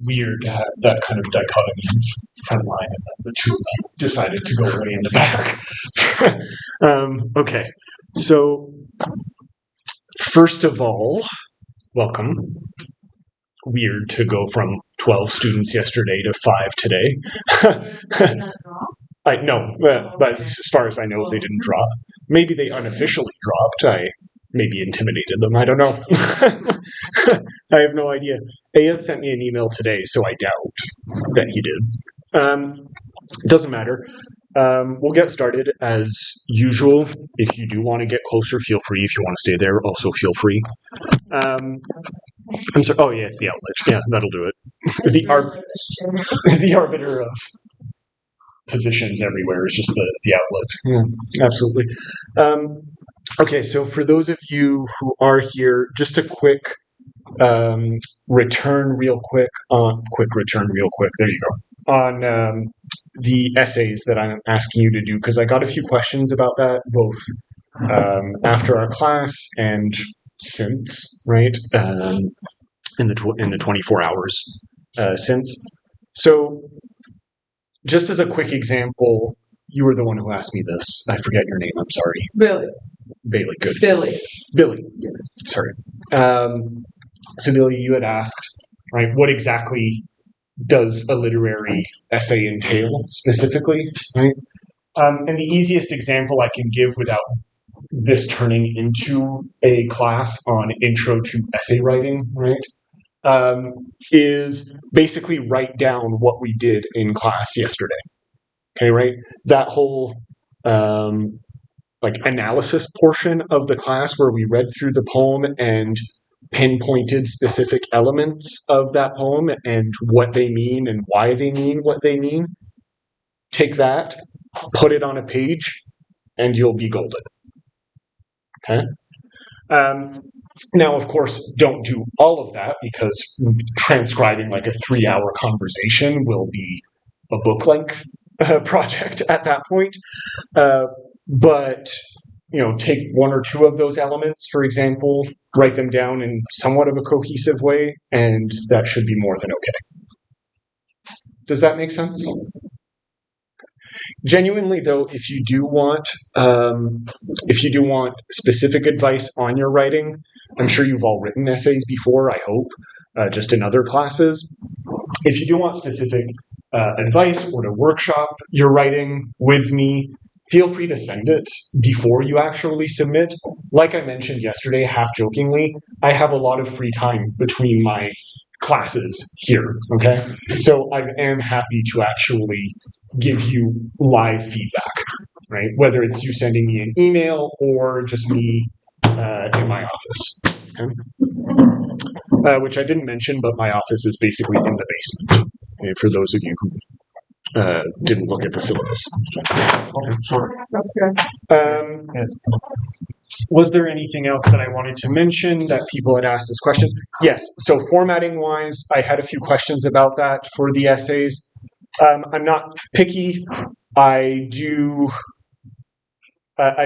weird to have that kind of dichotomy of front line, and then the two of you decided to go way in the back. Okay, so first of all, welcome. Weird to go from 12 students yesterday to 5 today. No, but as far as I know, they didn't drop. Maybe they unofficially dropped. I maybe intimidated them. I don't know. I have no idea. Ayad sent me an email today, so I doubt that he did. Doesn't matter. We'll get started as usual. If you do want to get closer, feel free. If you want to stay there, also feel free. I'm sorry. Oh, yeah, it's the outlet. Yeah, that'll do it. The arbiter of positions everywhere is just the outlet. Yeah, absolutely. Okay, so for those of you who are here, just a quick return real quick. There you go. On the essays that I'm asking you to do, because I got a few questions about that, both after our class and since, right? In the 24 hours since. So just as a quick example, you were the one who asked me this. I forget your name. I'm sorry. Bailey, good. Billy. Yes. Sorry. So Billy, you had asked, right, what exactly does a literary essay entail specifically, right? And the easiest example I can give without this turning into a class on intro to essay writing, right, is basically write down what we did in class yesterday. Okay, right? That whole analysis portion of the class where we read through the poem and pinpointed specific elements of that poem and what they mean and why they mean what they mean. Take that, put it on a page, and you'll be golden. Okay? Now, of course, don't do all of that because transcribing like a 3-hour conversation will be a book-length project at that point. But, take one or two of those elements, for example, write them down in somewhat of a cohesive way, and that should be more than okay. Does that make sense? Genuinely, though, if you do want specific advice on your writing, I'm sure you've all written essays before, I hope, just in other classes. If you do want specific advice or to workshop your writing with me, feel free to send it before you actually submit. Like I mentioned yesterday, half jokingly, I have a lot of free time between my classes here, okay? So I am happy to actually give you live feedback, right? Whether it's you sending me an email or just me in my office, okay? Which I didn't mention, but my office is basically in the basement, okay, for those of you who didn't look at the syllabus. That's good. Was there anything else that I wanted to mention that people had asked as questions? Yes. So formatting wise, I had a few questions about that for the essays. I'm not picky. I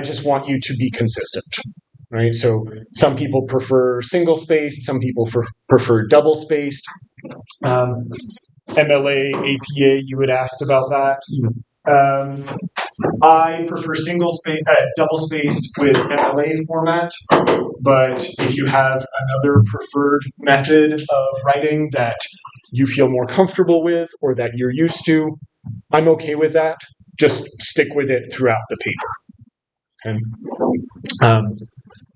just want you to be consistent, right? So some people prefer single spaced, some people prefer double spaced. MLA, APA, you had asked about that. I prefer double spaced with MLA format, but if you have another preferred method of writing that you feel more comfortable with or that you're used to, I'm okay with that. Just stick with it throughout the paper. Okay.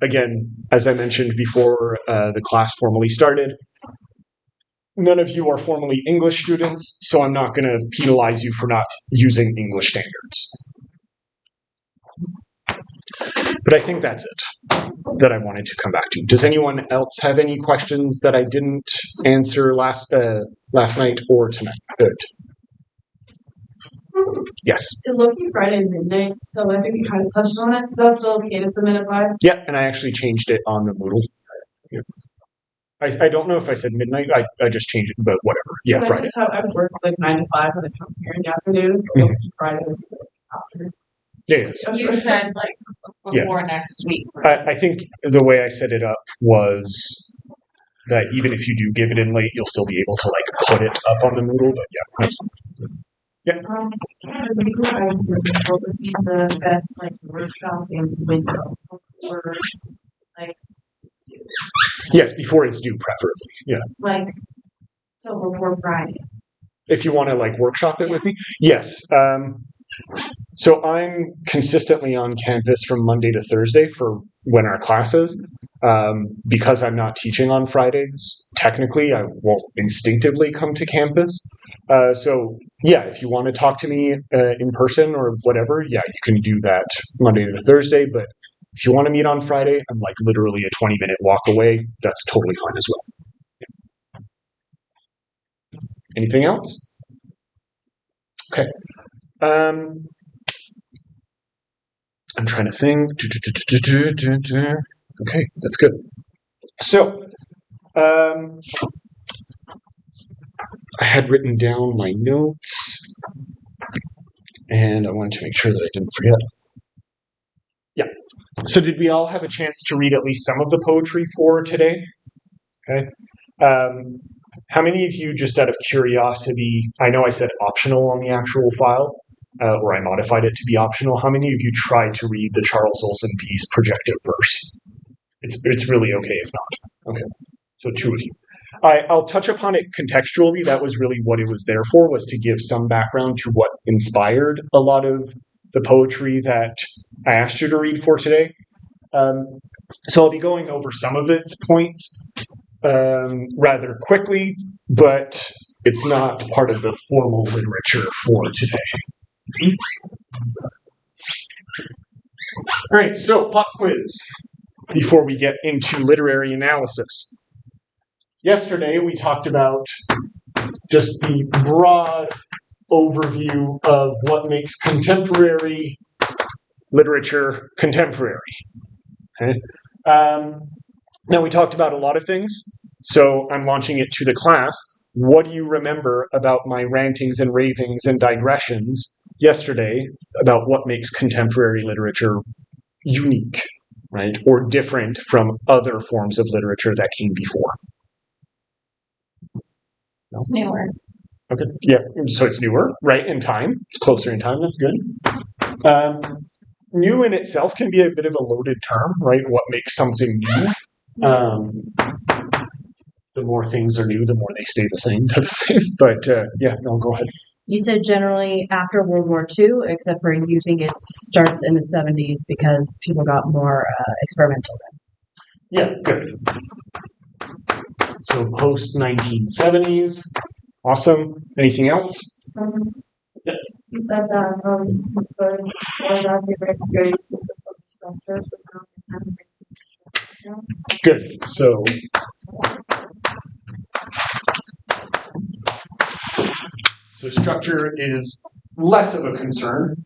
Again, as I mentioned before the class formally started, none of you are formally English students, so I'm not going to penalize you for not using English standards. But I think that's it that I wanted to come back to. Does anyone else have any questions that I didn't answer last night or tonight? Good. Yes. Is Loki Friday midnight? So I think we kind of touched on it. That's still okay to submit it by? Yeah, and I actually changed it on the Moodle. Yeah. I don't know if I said midnight. I just changed it, but whatever. Yeah, Friday. That's how I work like 9 to 5 when I come here in the afternoons. So Loki Friday would be after. Yeah. You said before next week. Right? I think the way I set it up was that even if you do give it in late, you'll still be able to like put it up on the Moodle. But yeah, that's What would be the best like workshopping window for like it's due? yes, before it's due, preferably. Yeah. Like so before Friday. If you want to like workshop it with me, yes. So I'm consistently on campus from Monday to Thursday for when our classes. Because I'm not teaching on Fridays, technically, I won't instinctively come to campus. So yeah, if you want to talk to me in person or whatever, yeah, you can do that Monday to Thursday. But if you want to meet on Friday, I'm like literally a 20-minute walk away. That's totally fine as well. Anything else? Okay. I'm trying to think. Okay, that's good. So, I had written down my notes, and I wanted to make sure that I didn't forget. Yeah. So, did we all have a chance to read at least some of the poetry for today? Okay. How many of you, just out of curiosity, I know I said optional on the actual file, or I modified it to be optional. How many of you tried to read the Charles Olson piece, Projective Verse? It's really okay if not. Okay, so 2 of you. I'll touch upon it contextually. That was really what it was there for, was to give some background to what inspired a lot of the poetry that I asked you to read for today. So I'll be going over some of its points rather quickly, but it's not part of the formal literature for today. All right, so pop quiz before we get into literary analysis. Yesterday, we talked about just the broad overview of what makes contemporary literature contemporary. Okay? Now, we talked about a lot of things, so I'm launching it to the class. What do you remember about my rantings and ravings and digressions yesterday about what makes contemporary literature unique, right, or different from other forms of literature that came before? No? It's newer. Okay, yeah, so it's newer, right, in time. It's closer in time, that's good. New in itself can be a bit of a loaded term, right? What makes something new? The more things are new, the more they stay the same type of thing. But yeah, no, go ahead. You said generally after World War II, except for using it starts in the 70s because people got more experimental then. Yeah, good. So post 1970s. Awesome. Anything else? You said that Good. So structure is less of a concern.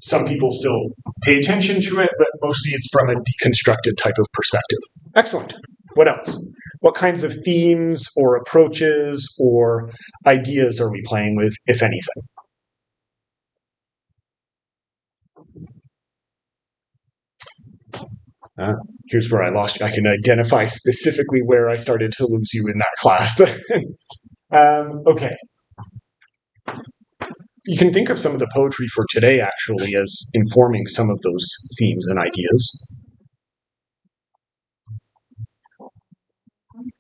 Some people still pay attention to it, but mostly it's from a deconstructed type of perspective. Excellent. What else? What kinds of themes or approaches or ideas are we playing with, if anything? Here's where I lost you. I can identify specifically where I started to lose you in that class. Okay. You can think of some of the poetry for today, actually, as informing some of those themes and ideas.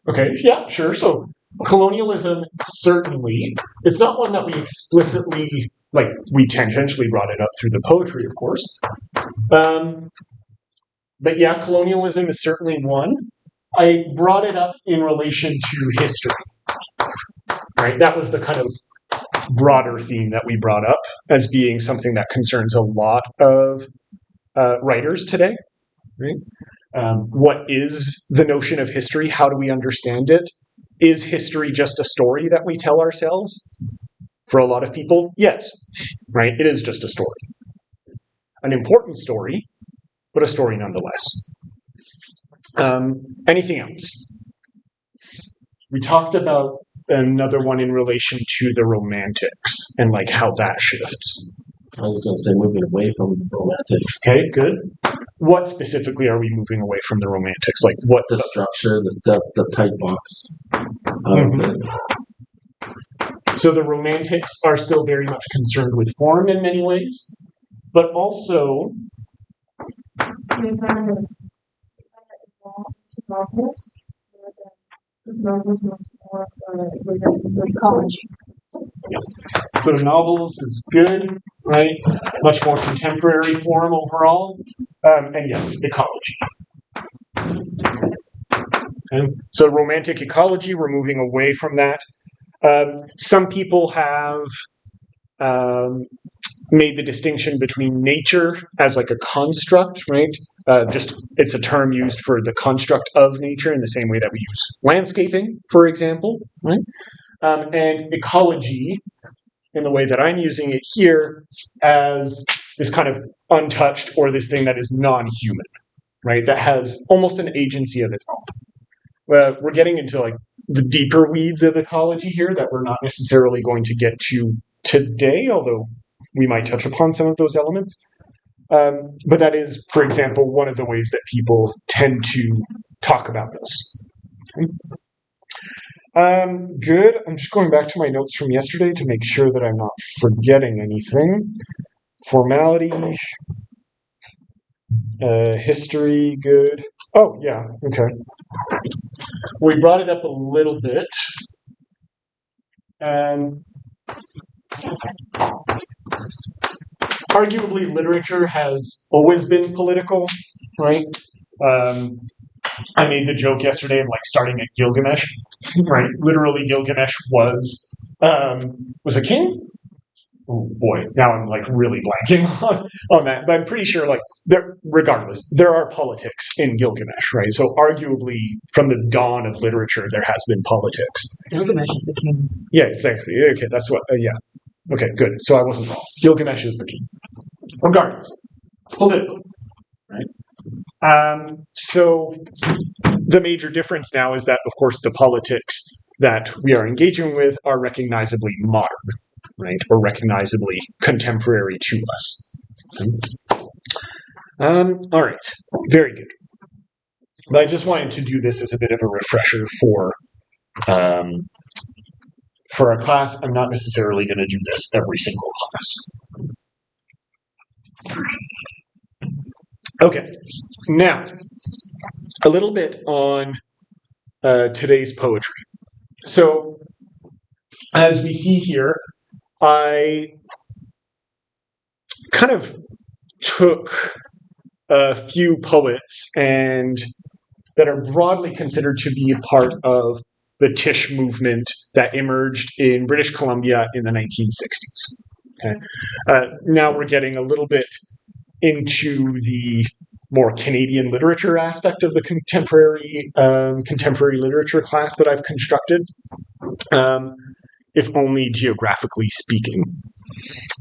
Okay, yeah, sure. So colonialism, certainly, it's not one that we explicitly, like, we tangentially brought it up through the poetry, of course. But yeah, colonialism is certainly one. I brought it up in relation to history, right? That was the kind of broader theme that we brought up as being something that concerns a lot of writers today, right? What is the notion of history? How do we understand it? Is history just a story that we tell ourselves? For a lot of people, yes, right? It is just a story. An important story, but a story nonetheless. Anything else? We talked about another one in relation to the Romantics and like how that shifts. I was going to say moving away from the Romantics. Okay, good. what specifically are we moving away from the Romantics? Like what The structure, the tight box. So the Romantics are still very much concerned with form in many ways, but also Ecology. so novels is good, right? Much more contemporary form overall, and yes, ecology. Okay. So romantic ecology, we're moving away from that. Some people have made the distinction between nature as like a construct, right? Just it's a term used for the construct of nature in the same way that we use landscaping, for example, right? And ecology, in the way that I'm using it here, as this kind of untouched or this thing that is non-human, right? That has almost an agency of its own. We're getting into like the deeper weeds of ecology here that we're not necessarily going to get to today, although we might touch upon some of those elements. But that is, for example, one of the ways that people tend to talk about this. Good. I'm just going back to my notes from yesterday to make sure that I'm not forgetting anything. Formality, history, good. Oh, yeah, okay. We brought it up a little bit. Arguably, literature has always been political, right? I made the joke yesterday of like starting at Gilgamesh, right? Literally, Gilgamesh was a king. Oh boy, now I'm like really blanking on that. But I'm pretty sure, like, regardless, there are politics in Gilgamesh, right? So arguably, from the dawn of literature, there has been politics. Gilgamesh is the king. Yeah, exactly. Okay, that's what. Yeah. Okay, good. So I wasn't wrong. Gilgamesh is the king. Regardless, political, right? So the major difference now is that, of course, the politics that we are engaging with are recognizably modern, right, or recognizably contemporary to us. All right, very good. But I just wanted to do this as a bit of a refresher for a class. I'm not necessarily going to do this every single class. Okay, now a little bit on today's poetry. So, as we see here, I kind of took a few poets and that are broadly considered to be a part of the TISH movement that emerged in British Columbia in the 1960s. Okay. Now we're getting a little bit into the more Canadian literature aspect of the contemporary literature class that I've constructed, if only geographically speaking.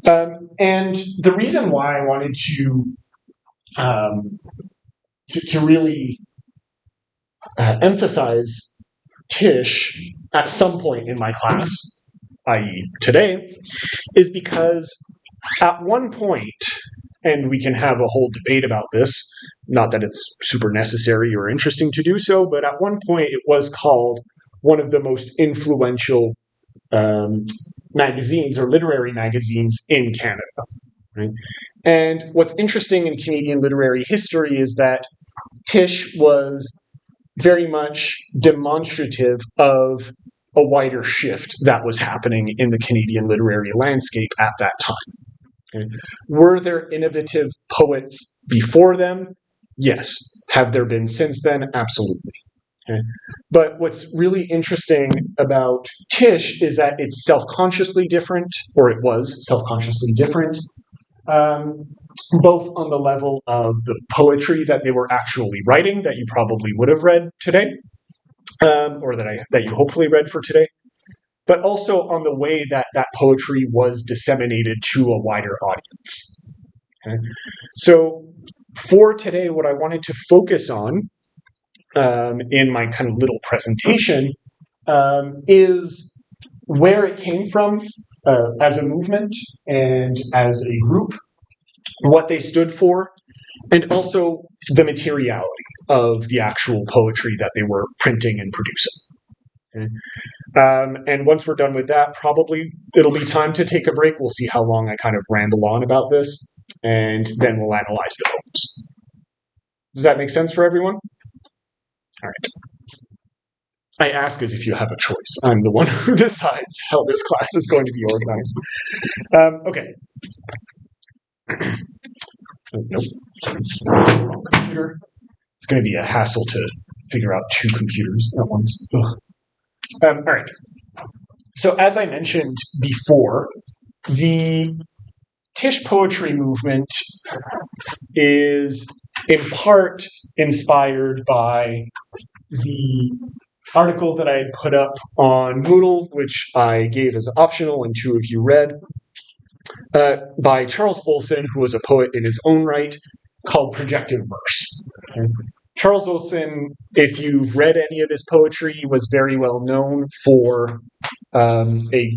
And the reason why I wanted to really emphasize TISH at some point in my class, i.e. today, is because at one point, and we can have a whole debate about this, not that it's super necessary or interesting to do so, but at one point it was called one of the most influential magazines or literary magazines in Canada. Right? And what's interesting in Canadian literary history is that TISH was very much demonstrative of a wider shift that was happening in the Canadian literary landscape at that time. Okay. Were there innovative poets before them? Yes. Have there been since then? Absolutely. Okay. But what's really interesting about TISH is that it's self-consciously different, or it was self-consciously different, both on the level of the poetry that they were actually writing, that you probably would have read today, or that you hopefully read for today, but also on the way that that poetry was disseminated to a wider audience. Okay? So for today, what I wanted to focus on in my kind of little presentation is where it came from as a movement and as a group, what they stood for, and also the materiality of the actual poetry that they were printing and producing. Okay. And once we're done with that, probably it'll be time to take a break. We'll see how long I kind of ramble on about this, and then we'll analyze the poems. Does that make sense for everyone? All right. I ask as if you have a choice. I'm the one who decides how this class is going to be organized. Okay. Nope. Computer. It's going to be a hassle to figure out two computers at once. All right. So as I mentioned before, the TISH poetry movement is in part inspired by the article that I had put up on Moodle, which I gave as optional and two of you read, by Charles Olson, who was a poet in his own right, called Projective Verse. Okay. Charles Olson, if you've read any of his poetry, was very well known for a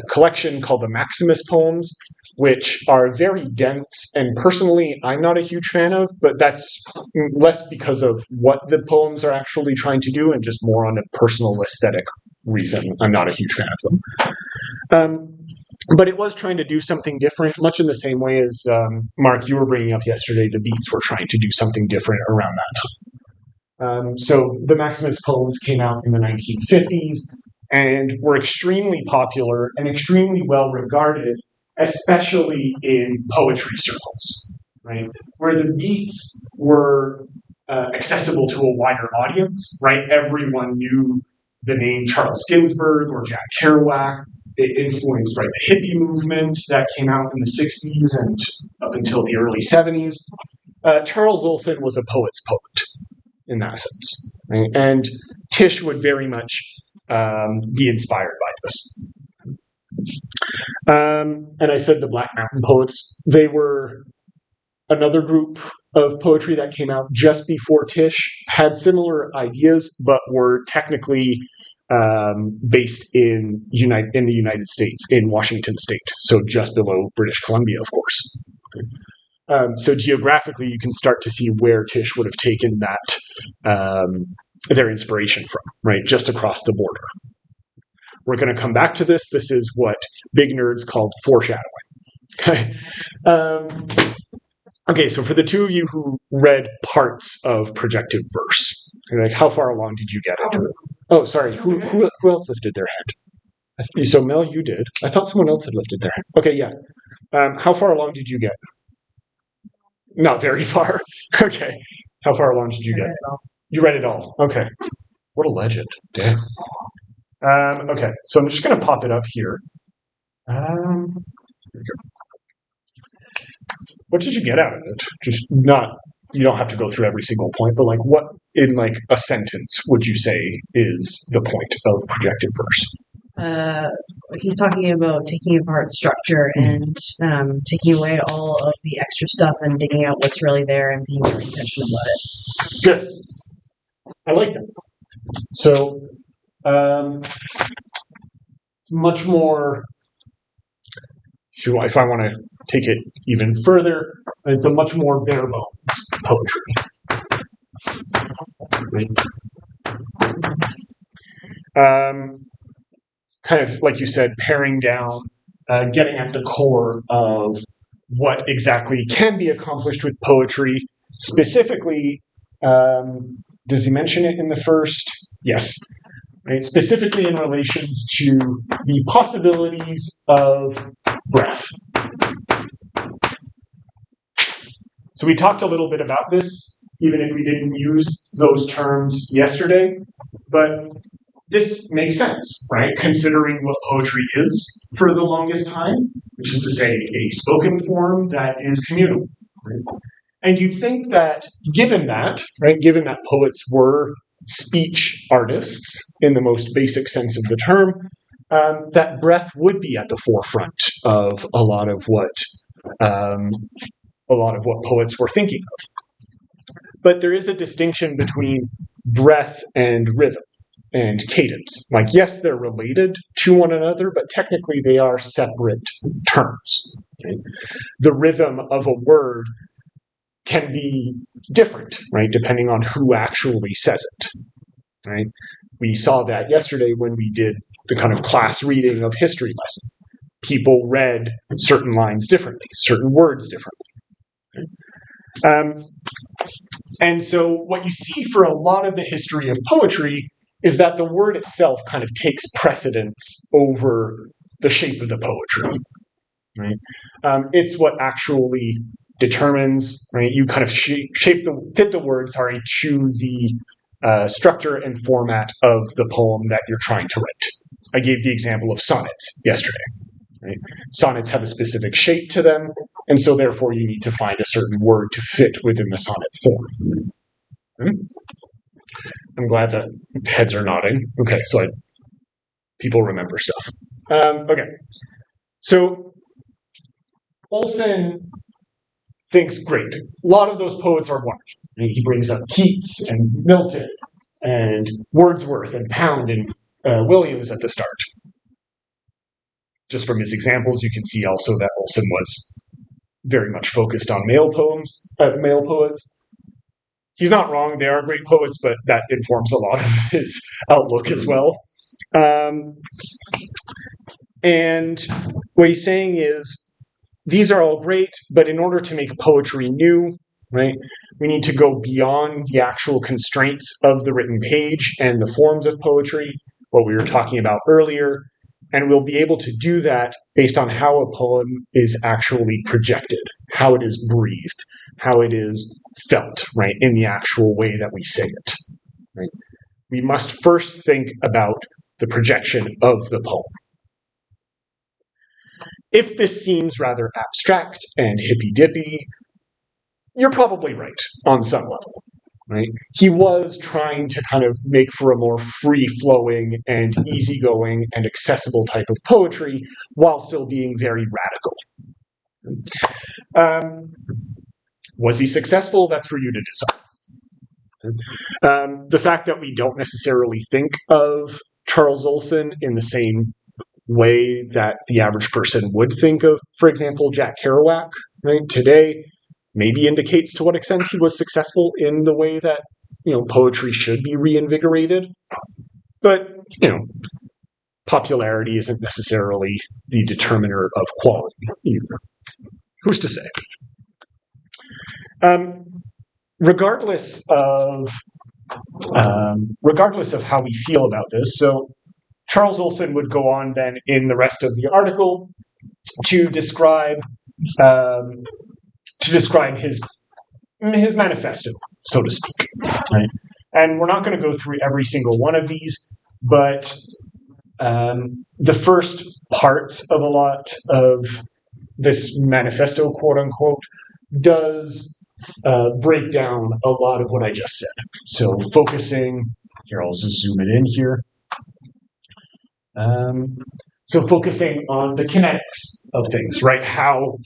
collection called the Maximus Poems, which are very dense, and personally I'm not a huge fan of, but that's less because of what the poems are actually trying to do and just more on a personal aesthetic reason. I'm not a huge fan of them. But it was trying to do something different, much in the same way as, Mark, you were bringing up yesterday, the Beats were trying to do something different around that time. So the Maximus Poems came out in the 1950s and were extremely popular and extremely well regarded, especially in poetry circles, right? Where the Beats were accessible to a wider audience, right? Everyone knew the name Charles Ginsberg or Jack Kerouac. It influenced, right, the hippie movement that came out in the 60s and up until the early 70s. Charles Olson was a poet's poet in that sense, right? And Tish would very much be inspired by this. And I said the Black Mountain Poets, they were another group of poetry that came out just before Tish, had similar ideas, but were technically based in the United States, in Washington State, so just below British Columbia, of course. So geographically, you can start to see where Tish would have taken that their inspiration from, right? Just across the border. We're going to come back to this. This is what big nerds called foreshadowing. Okay. Okay, so for the two of you who read parts of Projective Verse, like how far along did you get into it? Oh, sorry. Who else lifted their hand? So Mel, you did. I thought someone else had lifted their hand. Okay, yeah. How far along did you get? Not very far. Okay. How far along did you get? You read it all. Okay. What a legend. Damn. Okay, so I'm just going to pop it up here. Here we go. What did you get out of it? Just not, you don't have to go through every single point, but like what in like a sentence would you say is the point of Projective Verse? He's talking about taking apart structure and taking away all of the extra stuff and digging out what's really there and being very intentional about it. Good. I like that. So it's much more, if I want to take it even further, it's a much more bare bones poetry. Kind of, like you said, paring down, getting at the core of what exactly can be accomplished with poetry. Specifically, does he mention it in the first? Yes. Right? Specifically in relations to the possibilities of breath. So we talked a little bit about this, even if we didn't use those terms yesterday, but this makes sense, right? Considering what poetry is for the longest time, which is to say a spoken form that is communal. Right? And you'd think that given that poets were speech artists in the most basic sense of the term, that breath would be at the forefront of a lot of what poets were thinking of. But there is a distinction between breath and rhythm and cadence. Like, yes, they're related to one another, but technically they are separate terms. Okay? The rhythm of a word can be different, right, depending on who actually says it, right? We saw that yesterday when we did the kind of class reading of history lesson. People read certain lines differently, certain words differently. And so what you see for a lot of the history of poetry is that the word itself kind of takes precedence over the shape of the poetry, right? It's what actually determines, right? You kind of fit the word, to the structure and format of the poem that you're trying to write. I gave the example of sonnets yesterday. Right? Sonnets have a specific shape to them, and so therefore you need to find a certain word to fit within the sonnet form. Okay? I'm glad that heads are nodding. Okay, so people remember stuff. Okay, so Olson thinks, great, a lot of those poets are wonderful. And he brings up Keats and Milton and Wordsworth and Pound and Williams at the start. Just from his examples, you can see also that Olson was very much focused on male poets. He's not wrong, they are great poets, but that informs a lot of his outlook as well. And what he's saying is, these are all great, but in order to make poetry new, right, we need to go beyond the actual constraints of the written page and the forms of poetry, what we were talking about earlier, and we'll be able to do that based on how a poem is actually projected, how it is breathed, how it is felt, right, in the actual way that we say it. Right? We must first think about the projection of the poem. If this seems rather abstract and hippy-dippy, you're probably right on some level. Right? He was trying to kind of make for a more free-flowing and easygoing and accessible type of poetry while still being very radical. Was he successful? That's for you to decide. The fact that we don't necessarily think of Charles Olson in the same way that the average person would think of, for example, Jack Kerouac, right, today, maybe indicates to what extent he was successful in the way that, poetry should be reinvigorated. But, popularity isn't necessarily the determiner of quality either. Who's to say? Regardless of how we feel about this, so Charles Olson would go on then in the rest of the article to describe his manifesto, so to speak. Right? And we're not going to go through every single one of these, but the first parts of a lot of this manifesto, quote unquote, does break down a lot of what I just said. So focusing, here I'll just zoom it in here. So focusing on the kinetics of things, right? How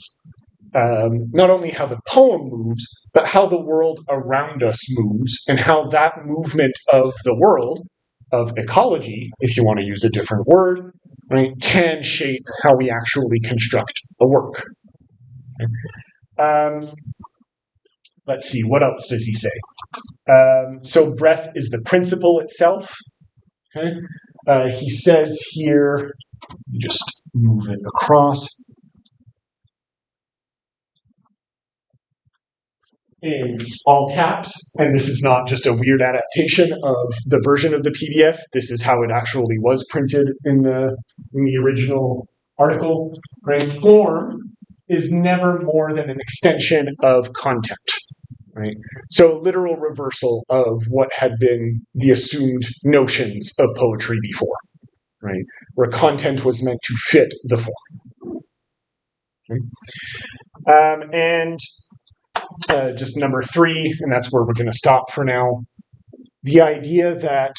not only how the poem moves, but how the world around us moves, and how that movement of the world, of ecology, if you want to use a different word, right, can shape how we actually construct a work. Let's see, what else does he say? So breath is the principle itself. Okay? He says here, just move it across, in all caps, and this is not just a weird adaptation of the version of the PDF. This is how it actually was printed in the original article. Right? Form is never more than an extension of content. Right? So literal reversal of what had been the assumed notions of poetry before, right? Where content was meant to fit the form. Okay? And just number 3, and that's where we're going to stop for now, the idea that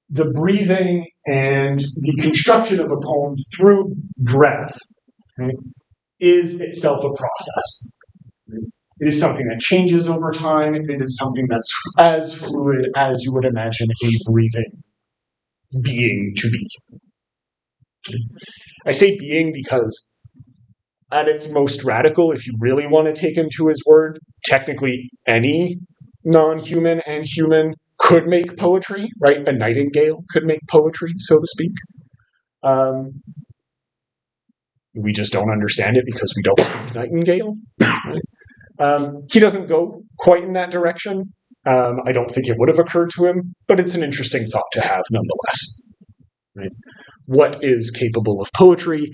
the breathing and the construction of a poem through breath, right, is itself a process. It is something that changes over time. It is something that's as fluid as you would imagine a breathing being to be. I say being because at its most radical, if you really want to take him to his word, technically any non-human and human could make poetry, right? A nightingale could make poetry, so to speak. We just don't understand it because we don't speak nightingale. Right? He doesn't go quite in that direction. I don't think it would have occurred to him, but it's an interesting thought to have nonetheless. Right? What is capable of poetry?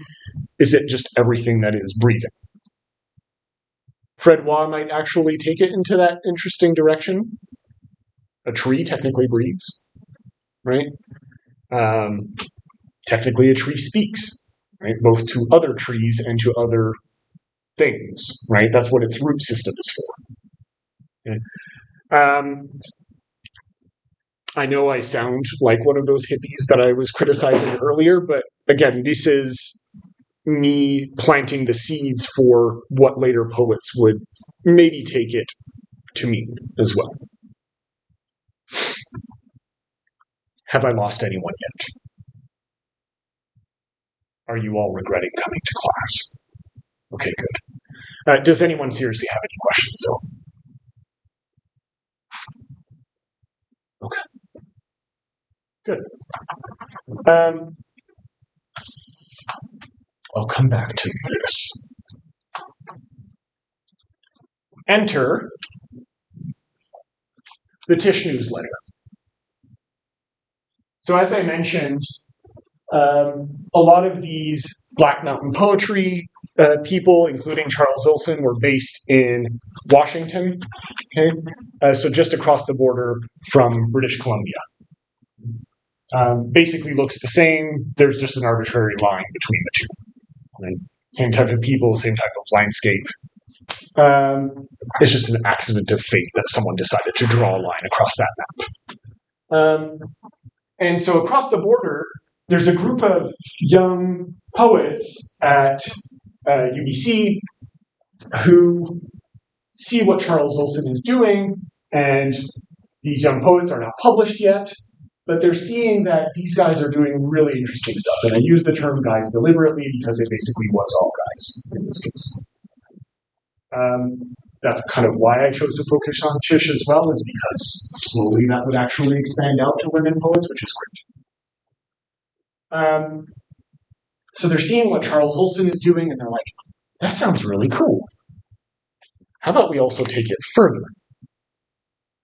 Is it just everything that is breathing? Fred Waugh might actually take it into that interesting direction. A tree technically breathes, right? Technically, a tree speaks, right? Both to other trees and to other things, right? That's what its root system is for. Okay? I know I sound like one of those hippies that I was criticizing earlier, but again, this is me planting the seeds for what later poets would maybe take it to mean as well. Have I lost anyone yet? Are you all regretting coming to class? Okay, good. Does anyone seriously have any questions, though? Okay. Good. I'll come back to this. Enter the TISH newsletter. So as I mentioned, a lot of these Black Mountain poetry people, including Charles Olson, were based in Washington, okay? So just across the border from British Columbia. Basically looks the same. There's just an arbitrary line between the two. Right? Same type of people, same type of landscape. It's just an accident of fate that someone decided to draw a line across that map. And so across the border, there's a group of young poets at UBC who see what Charles Olson is doing, and these young poets are not published yet, but they're seeing that these guys are doing really interesting stuff. And I use the term guys deliberately because it basically was all guys in this case. That's kind of why I chose to focus on TISH as well, is because slowly that would actually expand out to women poets, which is great. So they're seeing what Charles Olson is doing, and they're like, that sounds really cool. How about we also take it further?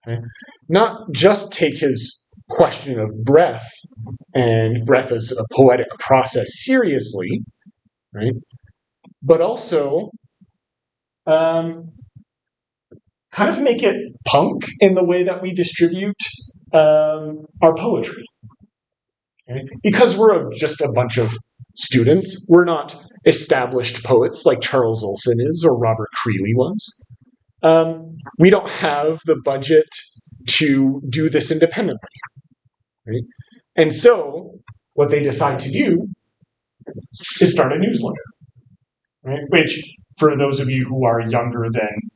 Okay? Not just take his question of breath and breath as a poetic process seriously, right? But also kind of make it punk in the way that we distribute our poetry. Okay? Because we're just a bunch of students. We're not established poets like Charles Olson is or Robert Creeley was. We don't have the budget to do this independently. Right? And so what they decide to do is start a newsletter. Right? Which, for those of you who are younger than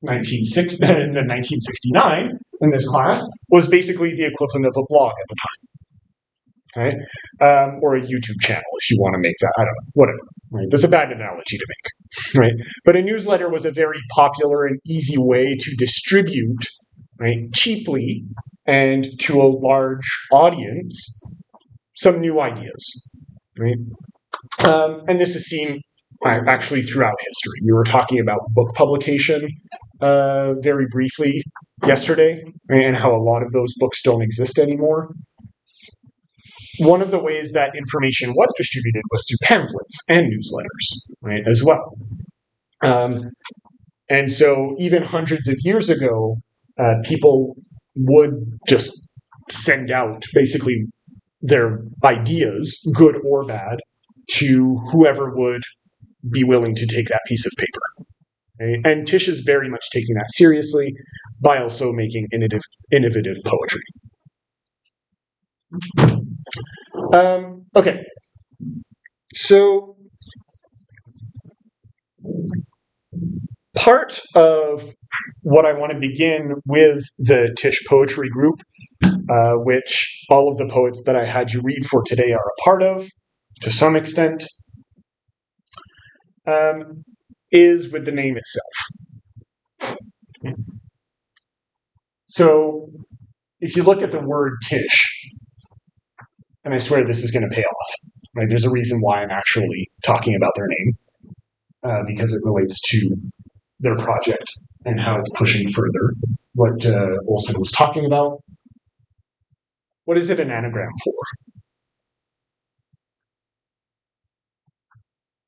1969 in this class, was basically the equivalent of a blog at the time. Right? Or a YouTube channel, if you want to make that, I don't know, whatever. Right? That's a bad analogy to make. Right? But a newsletter was a very popular and easy way to distribute, right, cheaply and to a large audience some new ideas. Right? And this is seen actually throughout history. We were talking about book publication very briefly yesterday, right, and how a lot of those books don't exist anymore. One of the ways that information was distributed was through pamphlets and newsletters, right, as well. And so even hundreds of years ago, people would just send out basically their ideas, good or bad, to whoever would be willing to take that piece of paper. Okay? And TISH is very much taking that seriously by also making innovative poetry. Okay, so part of what I want to begin with the TISH poetry group, which all of the poets that I had you read for today are a part of, to some extent, is with the name itself. So if you look at the word TISH, and I swear this is going to pay off, right? There's a reason why I'm actually talking about their name, because it relates to their project and how it's pushing further what Olson was talking about. What is it an anagram for?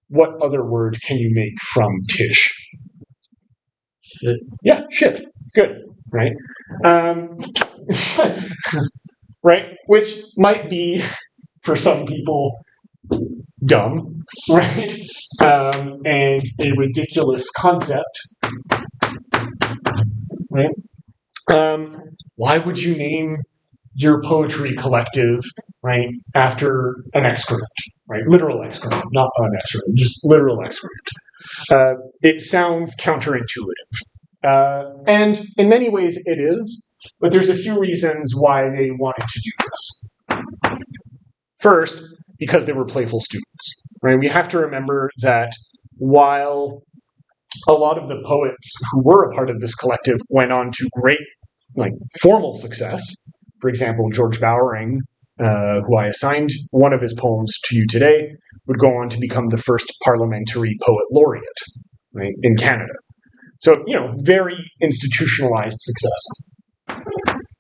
What other word can you make from TISH? Shit. Yeah, shit. Good, right? Right? Which might be, for some people, dumb, right? And a ridiculous concept, right? Why would you name your poetry collective, right, after an excrement, right? Literal excrement, not an excrement, just literal excrement. It sounds counterintuitive. And in many ways it is, but there's a few reasons why they wanted to do this. First, because they were playful students, right? We have to remember that while a lot of the poets who were a part of this collective went on to great, formal success. For example, George Bowering, who I assigned one of his poems to you today, would go on to become the first parliamentary poet laureate, right, in Canada. So, very institutionalized success.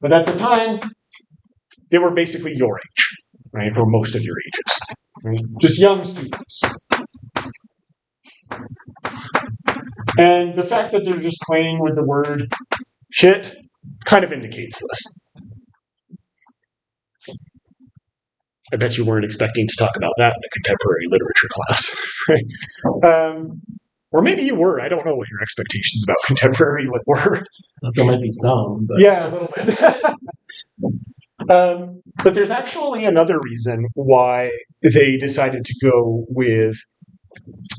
But at the time, they were basically your age, right, or most of your ages, right? Just young students. And the fact that they're just playing with the word shit kind of indicates this. I bet you weren't expecting to talk about that in a contemporary literature class, right? Or maybe you were. I don't know what your expectations about contemporary lit were. There might be some, but Yeah, a little bit. But there's actually another reason why they decided to go with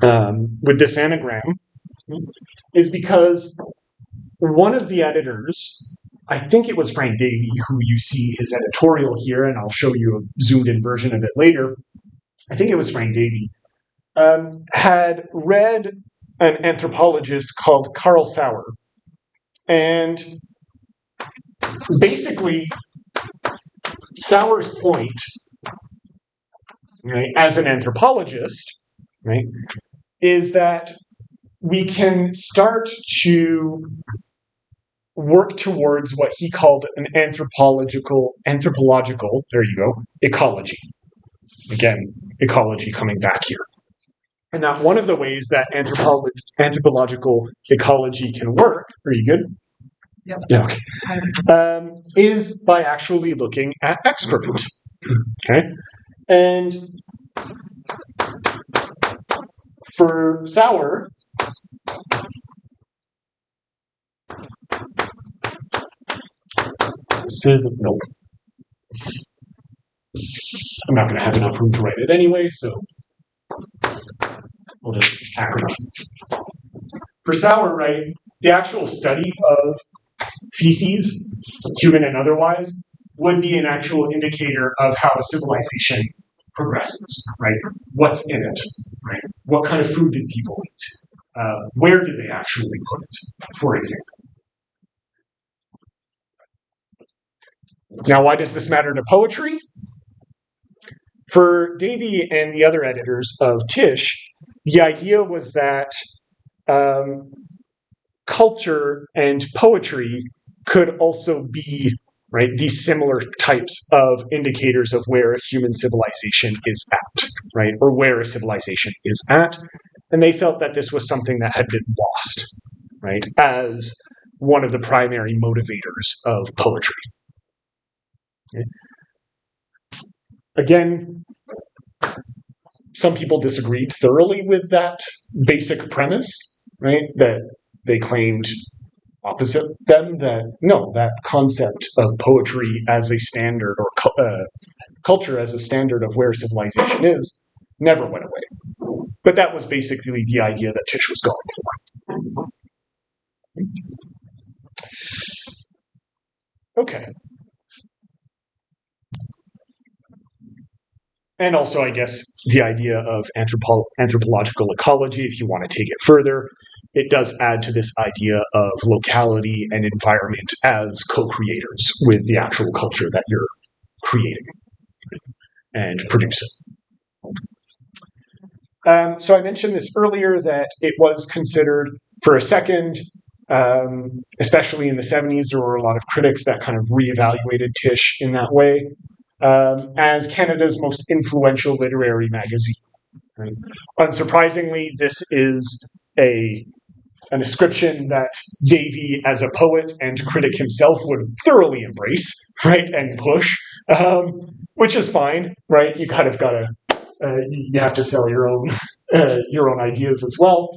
this anagram, is because one of the editors, I think it was Frank Davey, who you see his editorial here, and I'll show you a zoomed-in version of it later. I think it was Frank Davey, had read an anthropologist called Carl Sauer. And basically, Sauer's point, right, as an anthropologist, right, is that we can start to work towards what he called an anthropological, there you go, ecology. Again, ecology coming back here. And that one of the ways that anthropological ecology can work, are you good? Yep. Yeah, okay. Is by actually looking at excrement. Okay? And for Sauer, nope. I'm not going to have enough room to write it anyway, so we'll just acronym. For Sauer, right, the actual study of feces, human and otherwise, would be an actual indicator of how a civilization progresses, right? What's in it, right? What kind of food did people eat? Where did they actually put it, for example? Now, why does this matter to poetry? For Davey and the other editors of TISH, the idea was that culture and poetry could also be, right, these similar types of indicators of where a human civilization is at, right, or where a civilization is at. And they felt that this was something that had been lost, right, as one of the primary motivators of poetry. Okay. Again, some people disagreed thoroughly with that basic premise, right, that they claimed opposite them, that no, that concept of poetry as a standard, or culture as a standard of where civilization is, never went away. But that was basically the idea that Tish was going for. Okay. And also, I guess, the idea of anthropological ecology, if you want to take it further, it does add to this idea of locality and environment as co-creators with the actual culture that you're creating and producing. So I mentioned this earlier that it was considered for a second, especially in the 70s, there were a lot of critics that kind of reevaluated TISH in that way, as Canada's most influential literary magazine. Right? Unsurprisingly, this is an ascription that Davy, as a poet and critic himself, would thoroughly embrace, right, and push, which is fine, right? You kind of gotta, you have to sell your own ideas as well.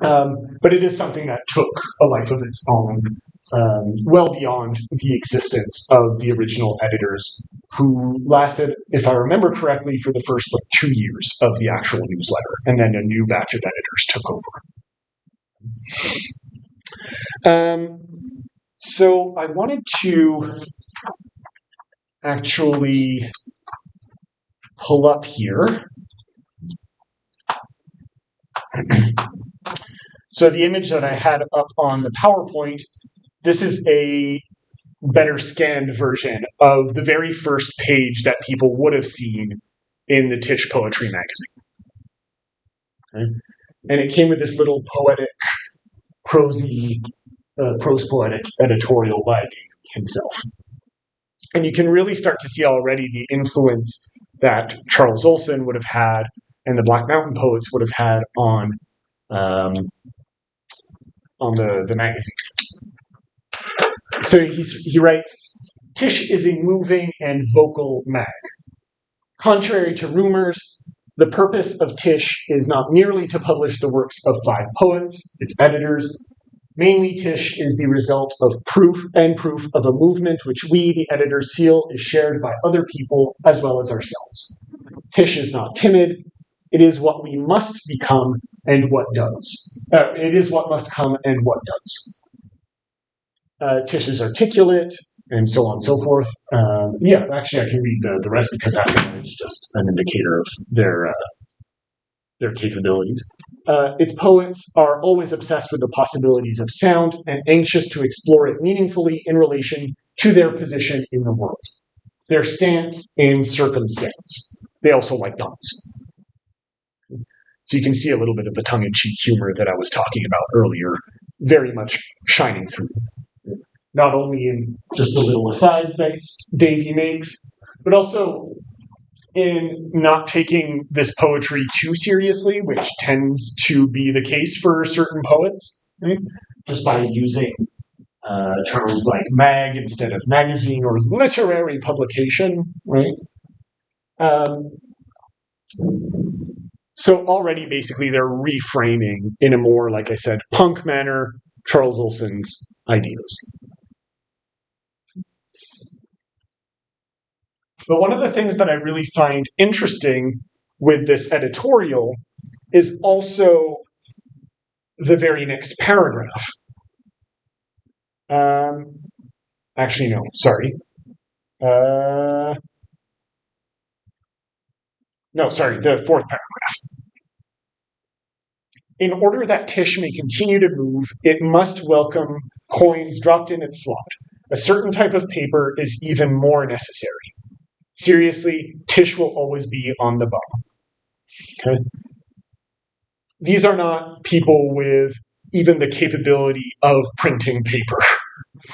But it is something that took a life of its own, well beyond the existence of the original editors, who lasted, if I remember correctly, for the first 2 years of the actual newsletter, and then a new batch of editors took over. So I wanted to actually pull up here. So the image that I had up on the PowerPoint, this is a better scanned version of the very first page that people would have seen in the TISH Poetry magazine. Okay? And it came with this little poetic, prose poetic editorial by Davy himself. And you can really start to see already the influence that Charles Olson would have had and the Black Mountain Poets would have had on the magazine. So he writes, "TISH is a moving and vocal mag. Contrary to rumors, the purpose of TISH is not merely to publish the works of 5 poets, its editors. Mainly, TISH is the result of proof of a movement which we, the editors, feel is shared by other people as well as ourselves. TISH is not timid. It is what we must become and what does. It is what must come and what does. TISH is articulate, and so on and so forth." Actually, I can read the rest because after that it's just an indicator of their capabilities. "Its poets are always obsessed with the possibilities of sound and anxious to explore it meaningfully in relation to their position in the world, their stance and circumstance." They also like puns. So you can see a little bit of the tongue-in-cheek humor that I was talking about earlier, very much shining through. Not only in just the little asides that Davy makes, but also in not taking this poetry too seriously, which tends to be the case for certain poets, right? Just by using terms like mag instead of magazine or literary publication, right? So already, basically, they're reframing in a more, like I said, punk manner, Charles Olson's ideas. But one of the things that I really find interesting with this editorial is also the very next paragraph. Actually, no, sorry. The 4th paragraph. "In order that TISH may continue to move, it must welcome coins dropped in its slot. A certain type of paper is even more necessary. Seriously, TISH will always be on the bum." Okay? These are not people with even the capability of printing paper,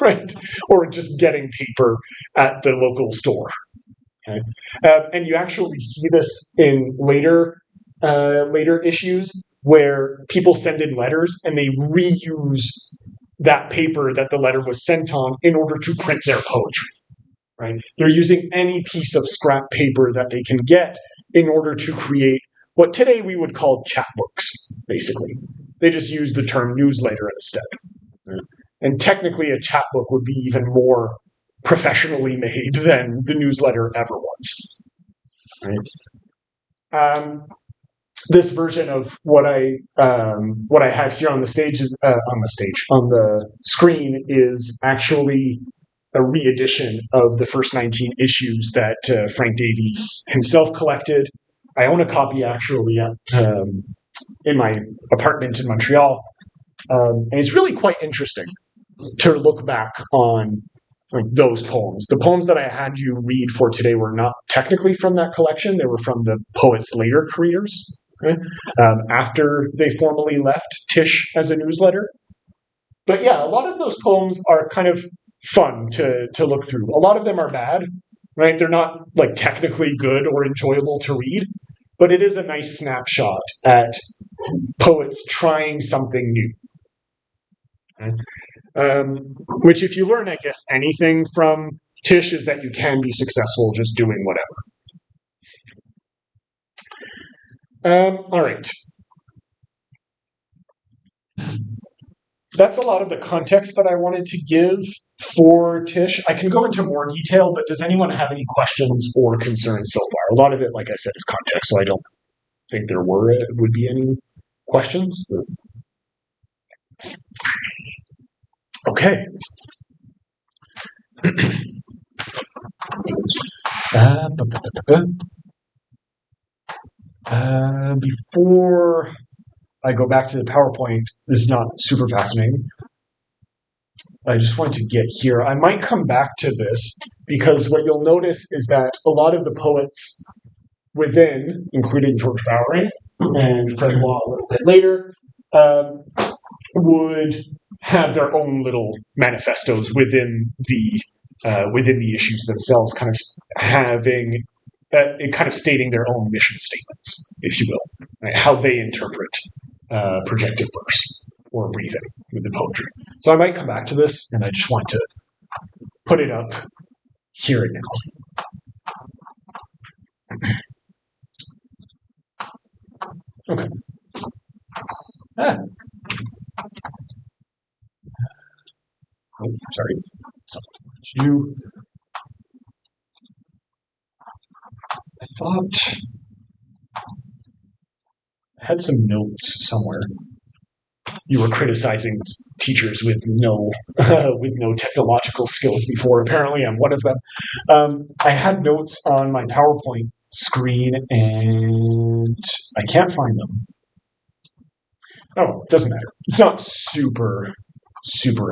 right? Or just getting paper at the local store. Okay? And you actually see this in later issues where people send in letters and they reuse that paper that the letter was sent on in order to print their poetry. Right? They're using any piece of scrap paper that they can get in order to create what today we would call chapbooks, basically. They just use the term newsletter instead. Right? And technically, a chapbook would be even more professionally made than the newsletter ever was. Right? This version of what I have here on the screen is actually a re-edition of the first 19 issues that Frank Davy himself collected. I own a copy actually in my apartment in Montreal, and it's really quite interesting to look back on like those poems. The poems that I had you read for today were not technically from that collection; they were from the poets' later careers, okay? After they formally left TISH as a newsletter. But yeah, a lot of those poems are kind of fun to look through. A lot of them are bad, right? They're not like technically good or enjoyable to read, but it is a nice snapshot at poets trying something new. Which, if you learn, I guess, anything from TISH is that you can be successful just doing whatever. All right. That's a lot of the context that I wanted to give for TISH. I can go into more detail, but does anyone have any questions or concerns so far? A lot of it, like I said, is context, so I don't think there would be any questions. Okay. Before I go back to the PowerPoint, this is not super fascinating. I just want to get here. I might come back to this because what you'll notice is that a lot of the poets within, including George Bowery and Fred Waugh a little bit later, would have their own little manifestos within the issues themselves, kind of having kind of stating their own mission statements, if you will, right? How they interpret projective verse or breathing with the poetry. So I might come back to this, and I just want to put it up here and now. Okay. Oh, sorry. You. I thought I had some notes somewhere. You were criticizing teachers with no technological skills before. Apparently, I'm one of them. I had notes on my PowerPoint screen, and I can't find them. Oh, doesn't matter. It's not super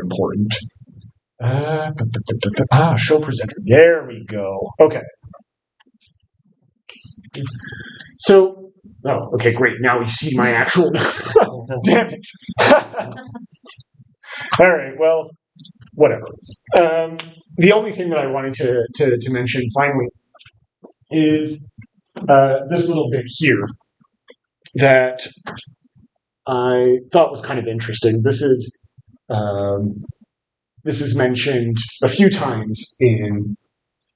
important. Show presenter. There we go. Okay. So, okay, great. Now you see my actual. Damn it. All right. Well, whatever. The only thing that I wanted to mention finally is this little bit here that I thought was kind of interesting. This is mentioned a few times in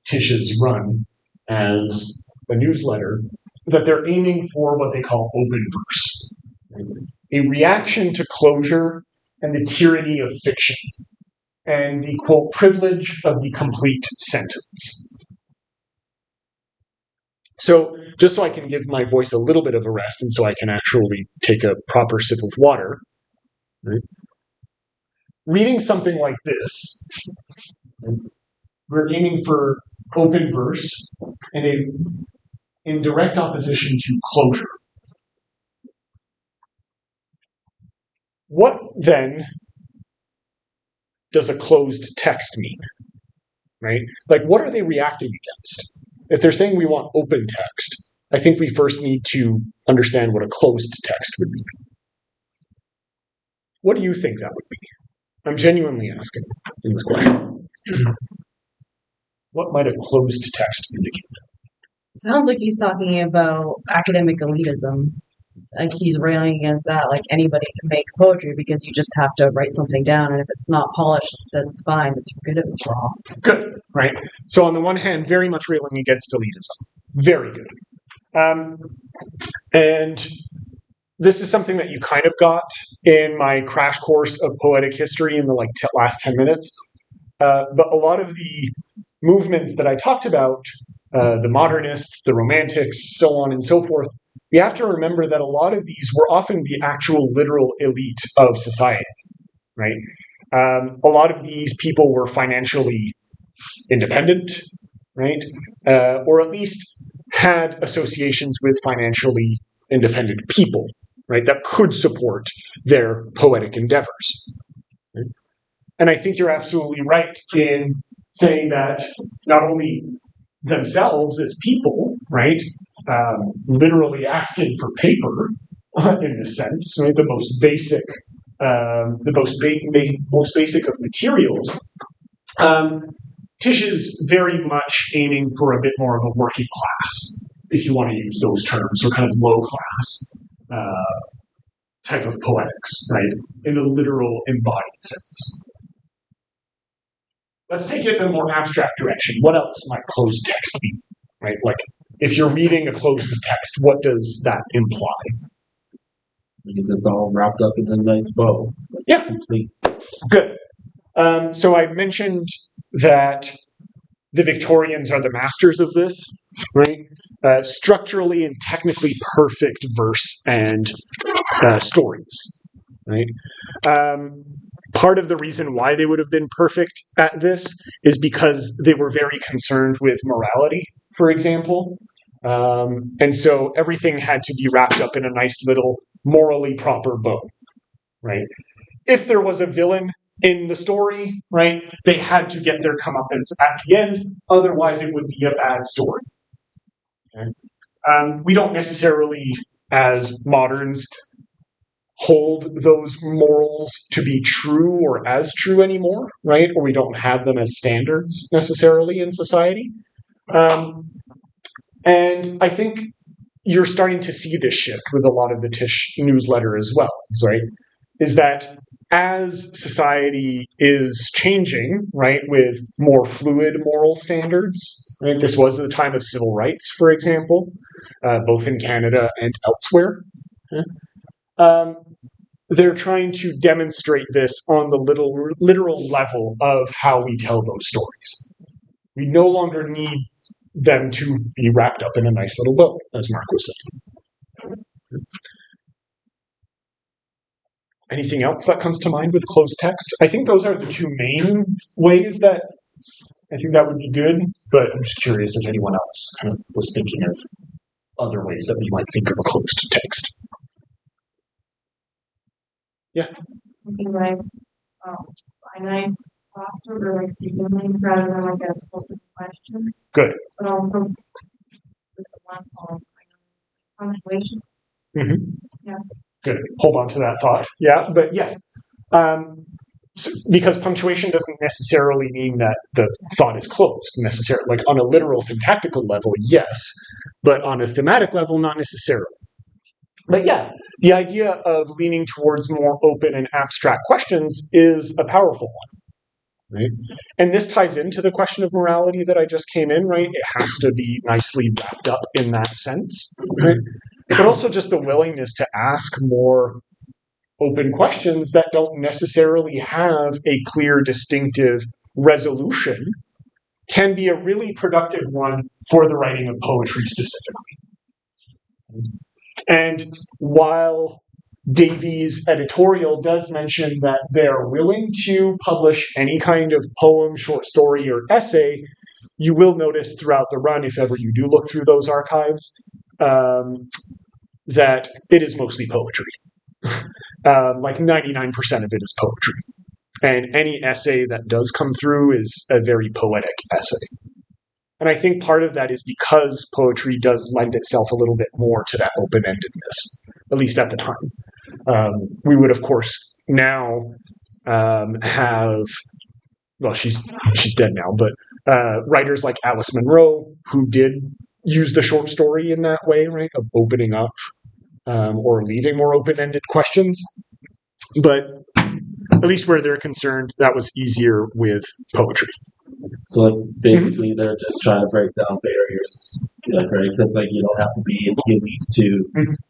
TISH's run as a newsletter, that they're aiming for what they call open verse, a reaction to closure and the tyranny of fiction, and the, quote, privilege of the complete sentence. So just so I can give my voice a little bit of a rest and so I can actually take a proper sip of water, right? Reading something like this, we're aiming for open verse and in direct opposition to closure. What then does a closed text mean? Right? Like, what are they reacting against? If they're saying we want open text, I think we first need to understand what a closed text would be. What do you think that would be? I'm genuinely asking in this question. What might a closed text indicate? Sounds like he's talking about academic elitism. Like he's railing against that. Like anybody can make poetry because you just have to write something down, and if it's not polished, that's fine. It's good if it's wrong. Good, right? So on the one hand, very much railing against elitism. Very good. And this is something that you kind of got in my crash course of poetic history in the last 10 minutes. But a lot of the movements that I talked about, the modernists, the romantics, so on and so forth, we have to remember that a lot of these were often the actual literal elite of society, right? A lot of these people were financially independent, right? Or at least had associations with financially independent people, right, that could support their poetic endeavors. Right? And I think you're absolutely right in saying that not only themselves as people, right, literally asking for paper in a sense, right, the most basic, most basic of materials. TISH is very much aiming for a bit more of a working class, if you want to use those terms, or kind of low class type of poetics, right, in the literal embodied sense. Let's take it in a more abstract direction. What else might closed text mean, right? Like, if you're reading a closed text, what does that imply? Because it's all wrapped up in a nice bow. Yeah. Complete. Good. So I mentioned that the Victorians are the masters of this, right? Structurally and technically perfect verse and stories, right? Part of the reason why they would have been perfect at this is because they were very concerned with morality, for example. And so everything had to be wrapped up in a nice little morally proper bow, right? If there was a villain in the story, right, they had to get their comeuppance at the end, otherwise it would be a bad story. Okay? We don't necessarily, as moderns, hold those morals to be true or as true anymore, right? Or we don't have them as standards necessarily in society. And I think you're starting to see this shift with a lot of the TISH newsletter as well, right? Is that as society is changing, right, with more fluid moral standards, right? This was the time of civil rights, for example, both in Canada and elsewhere. They're trying to demonstrate this on the literal level of how we tell those stories. We no longer need them to be wrapped up in a nice little bow, as Mark was saying. Anything else that comes to mind with closed text? I think those are the two main ways that I think that would be good, but I'm just curious if anyone else kind of was thinking of other ways that we might think of a closed text. Yeah. Something like finite thoughts or like sequences rather than like a open question. Good. But also with the one called punctuation. Mm-hmm. Yeah. Good. Hold on to that thought. Yeah, but yes. Because punctuation doesn't necessarily mean that the thought is closed, necessarily. Like on a literal syntactical level, yes, but on a thematic level, not necessarily. But yeah, the idea of leaning towards more open and abstract questions is a powerful one, right? And this ties into the question of morality that I just came in, right? It has to be nicely wrapped up in that sense, right? But also just the willingness to ask more open questions that don't necessarily have a clear, distinctive resolution can be a really productive one for the writing of poetry specifically. And while Davies' editorial does mention that they're willing to publish any kind of poem, short story, or essay, you will notice throughout the run, if ever you do look through those archives, that it is mostly poetry. Like 99% of it is poetry. And any essay that does come through is a very poetic essay. And I think part of that is because poetry does lend itself a little bit more to that open-endedness, at least at the time. We would, of course, now have, well, she's dead now, but writers like Alice Munro, who did use the short story in that way, right, of opening up or leaving more open-ended questions. But at least where they're concerned, that was easier with poetry. So like basically they're just trying to break down barriers, like, right? Because like you don't have to be elite to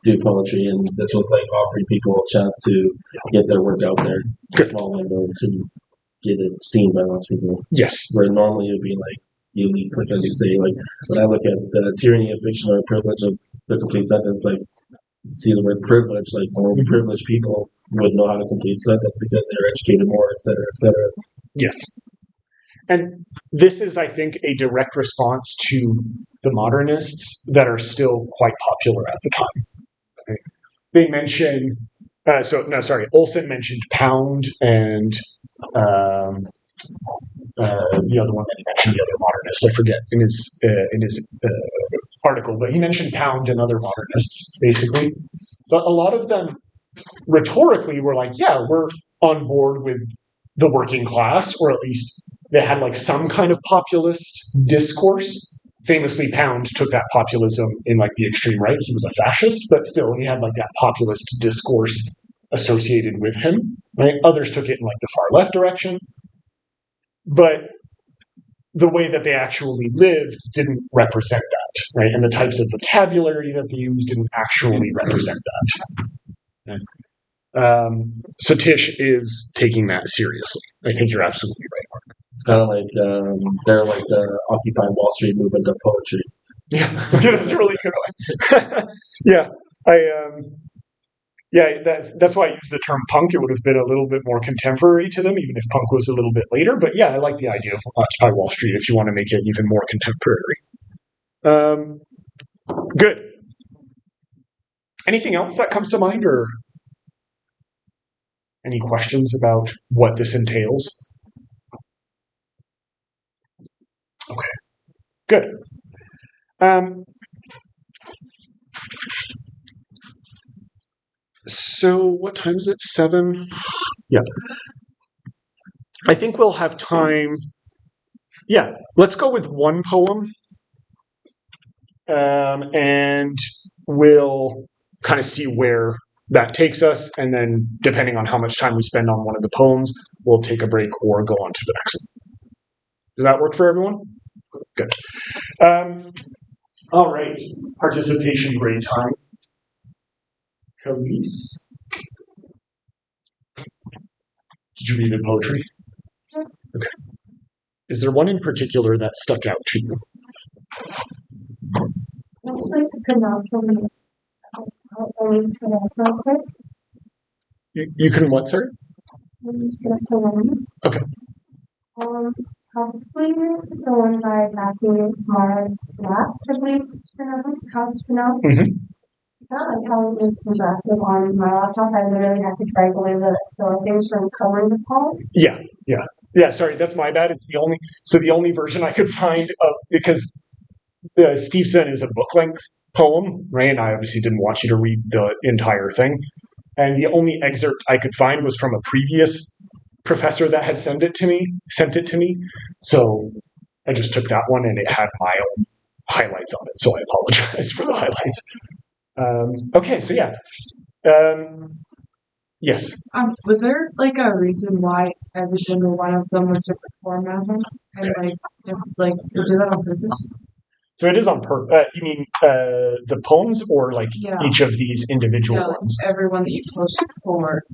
do poetry, and this was like offering people a chance to get their work out there, a small window to get it seen by lots of people. Yes. Where normally it would be like the elite, like as you say, like when I look at the tyranny of fiction or privilege of the complete sentence, like see the word privilege, like only privileged people would know how to complete a sentence because they're educated more, et cetera, et cetera. Yes. And this is, I think, a direct response to the modernists that are still quite popular at the time. Right? They mention, Olson mentioned Pound and the other one that he mentioned, the other modernist, I forget in his article, but he mentioned Pound and other modernists, basically. But a lot of them rhetorically were like, yeah, we're on board with the working class, or at least they had like some kind of populist discourse. Famously, Pound took that populism in like the extreme right. He was a fascist, but still he had like that populist discourse associated with him. Right? Others took it in like the far left direction. But the way that they actually lived didn't represent that, right? And the types of vocabulary that they used didn't actually represent that. Okay. So Tish is taking that seriously. I think you're absolutely right, Mark. It's kind of like they're like the Occupy Wall Street movement of poetry. Yeah, that's a really good one. That's why I use the term punk. It would have been a little bit more contemporary to them, even if punk was a little bit later. But yeah, I like the idea of Occupy Wall Street if you want to make it even more contemporary. Good. Anything else that comes to mind, or any questions about what this entails? Okay, good. So what time is it? 7? Yeah. I think we'll have time. Yeah, let's go with one poem. And we'll kind of see where that takes us. And then depending on how much time we spend on one of the poems, we'll take a break or go on to the next one. Does that work for everyone? Good. All right. Participation grade time. Khalees. Did you read the poetry? Okay. Is there one in particular that stuck out to you? Looks like the Pinocchio. Real quick. You couldn't what, sorry? I'm just gonna pull one. Okay. Probably the one by Matthew Marlatt, I believe it's pronounced. How it's pronounced. Mm-hmm. I felt like how it was constructed on my laptop. I literally had to drag away the things from covering the poem. Yeah. Sorry, that's my bad. It's the only version I could find of, because Stevenson is a book length poem, right? And I obviously didn't want you to read the entire thing. And the only excerpt I could find was from a previous professor that had sent it to me. So I just took that one, and it had my own highlights on it. So I apologize for the highlights. Okay, so yeah. Yes. Was there like a reason why every single one of them was different formats, and like to do that on purpose? So it is on purpose. You mean the poems, or like each of these individual ones? Every one that you posted for.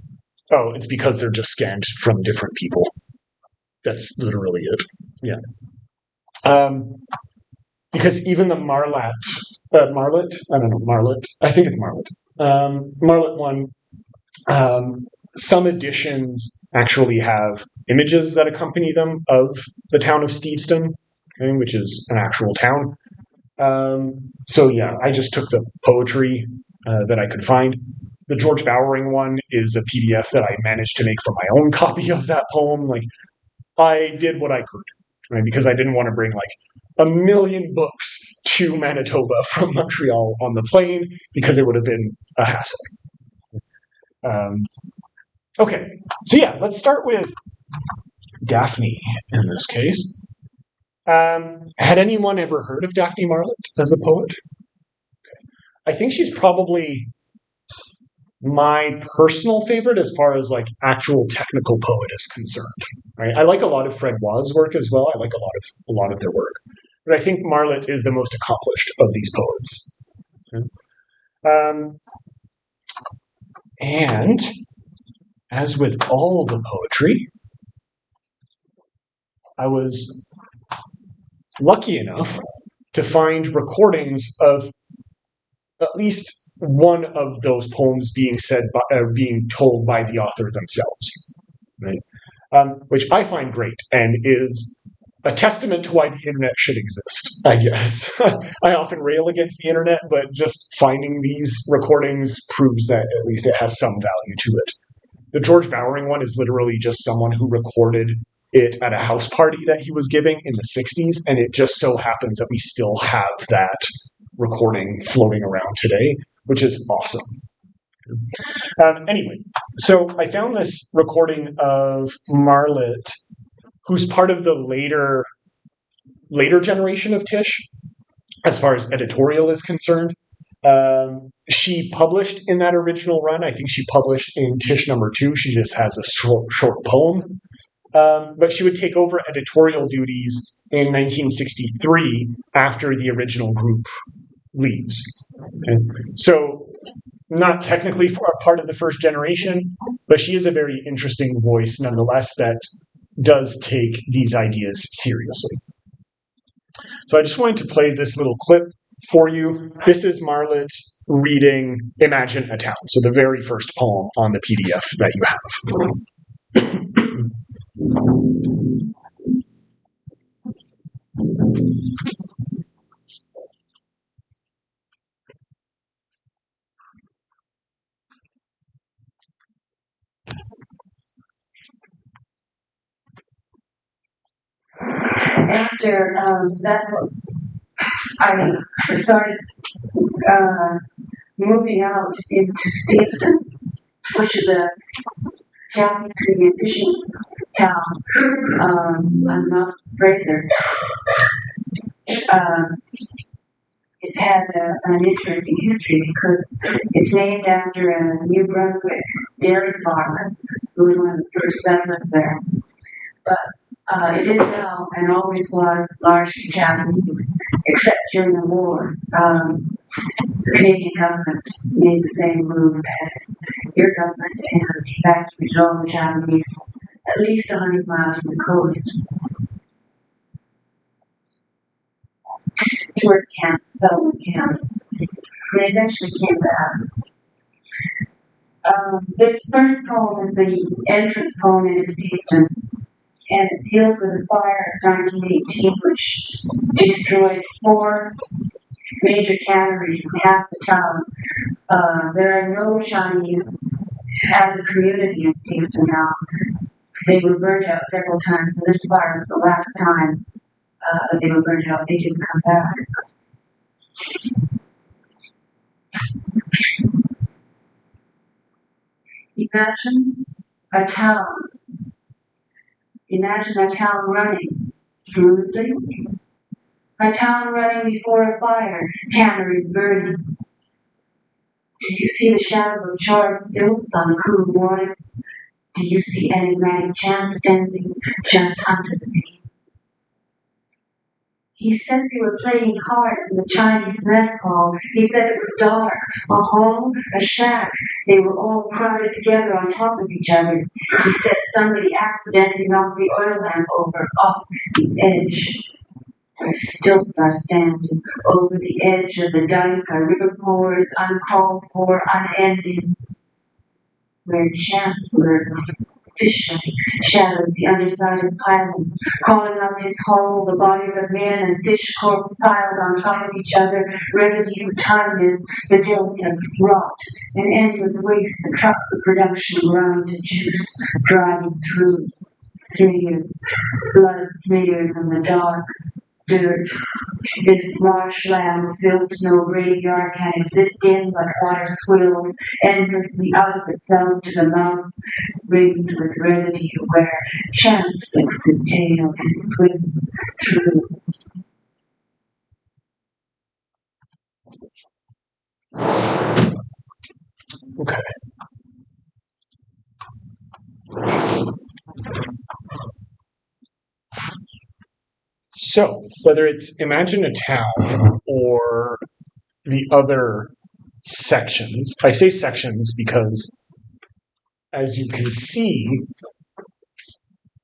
Oh, it's because they're just scanned from different people. That's literally it. Yeah. Because even the Marlatt. I don't know, Marlatt. I think it's Marlatt. Marlatt one. Some editions actually have images that accompany them of the town of Steveston, okay, which is an actual town. So yeah, I just took the poetry that I could find. The George Bowering one is a PDF that I managed to make for my own copy of that poem. Like, I did what I could, right? Because I didn't want to bring like 1 million books to Manitoba from Montreal on the plane, because it would have been a hassle. Okay, so yeah, let's start with Daphne in this case. Had anyone ever heard of Daphne Marlatt as a poet? Okay. I think she's probably my personal favorite as far as like actual technical poet is concerned. Right? I like a lot of Fred Waugh's work as well. I like a lot of their work, but I think Marlatt is the most accomplished of these poets. Okay. And as with all the poetry, I was lucky enough to find recordings of at least one of those poems being being told by the author themselves, right? Which I find great, and is a testament to why the internet should exist, I guess. I often rail against the internet, but just finding these recordings proves that at least it has some value to it. The George Bowering one is literally just someone who recorded it at a house party that he was giving in the 60s, and it just so happens that we still have that recording floating around today, which is awesome. Anyway, so I found this recording of Marlitt, who's part of the later generation of TISH, as far as editorial is concerned. She published in that original run. I think she published in TISH number 2. She just has a short poem. But she would take over editorial duties in 1963 after the original group leaves. Okay? So not technically a part of the first generation, but she is a very interesting voice nonetheless that does take these ideas seriously. So I just wanted to play this little clip for you. This is Marlitt reading Imagine a Town, so the very first poem on the PDF that you have. After that book, I started moving out into Stevenston, which is a Japanese Caribbean fishing town on Mount Fraser. It's had an interesting history because it's named after a New Brunswick dairy farmer who was one of the first settlers there. But it is now and always was largely Japanese, except during the war. The Canadian government made the same move as your government and evacuated all the Japanese at least 100 miles from the coast to work camps, settlement camps. They eventually came back. This first poem is the entrance poem into Stevenston, and it deals with the fire of 1918, which destroyed 4 major canneries in half the town. There are no Chinese as a community in Stevenston now. They were burned out several times, and this fire was the last time that they were burned out. They didn't come back. Imagine a town. Imagine a town running smoothly. A town running before a fire, canneries burning. Do you see the shadow of charred stilts on cool water? Do you see enigmatic chants standing just under the beam? He said they were playing cards in the Chinese mess hall. He said it was dark, a home, a shack. They were all crowded together on top of each other. He said somebody accidentally knocked the oil lamp over off the edge. Where stilts are standing over the edge of the dike, a river pours, uncalled for, unending. Where chance lurks, fishing, shadows the underside of pylons, calling up his hole, the bodies of men and fish corpses piled on top of each other, residue of time is the delta, rot, an endless waste, the trucks of production run to juice, driving through smears, blood smears in the dark, dirt. This marshland silt no graveyard can exist in, but water swills endlessly out of itself to the mouth, ringed with residue where chance flicks his tail and swims through. Okay. So, whether it's Imagine a Town or the other sections, I say sections because, as you can see,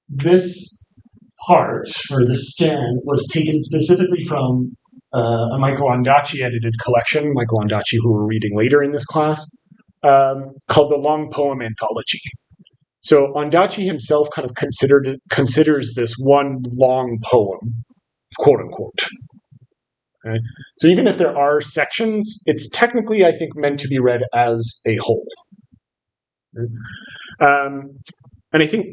this part, or this scan, was taken specifically from a Michael Ondaatje edited collection, Michael Ondaatje, who we're reading later in this class, called the Long Poem Anthology. So Ondaatje himself kind of considers this one long poem, quote unquote. Okay? So even if there are sections, it's technically, I think, meant to be read as a whole. And I think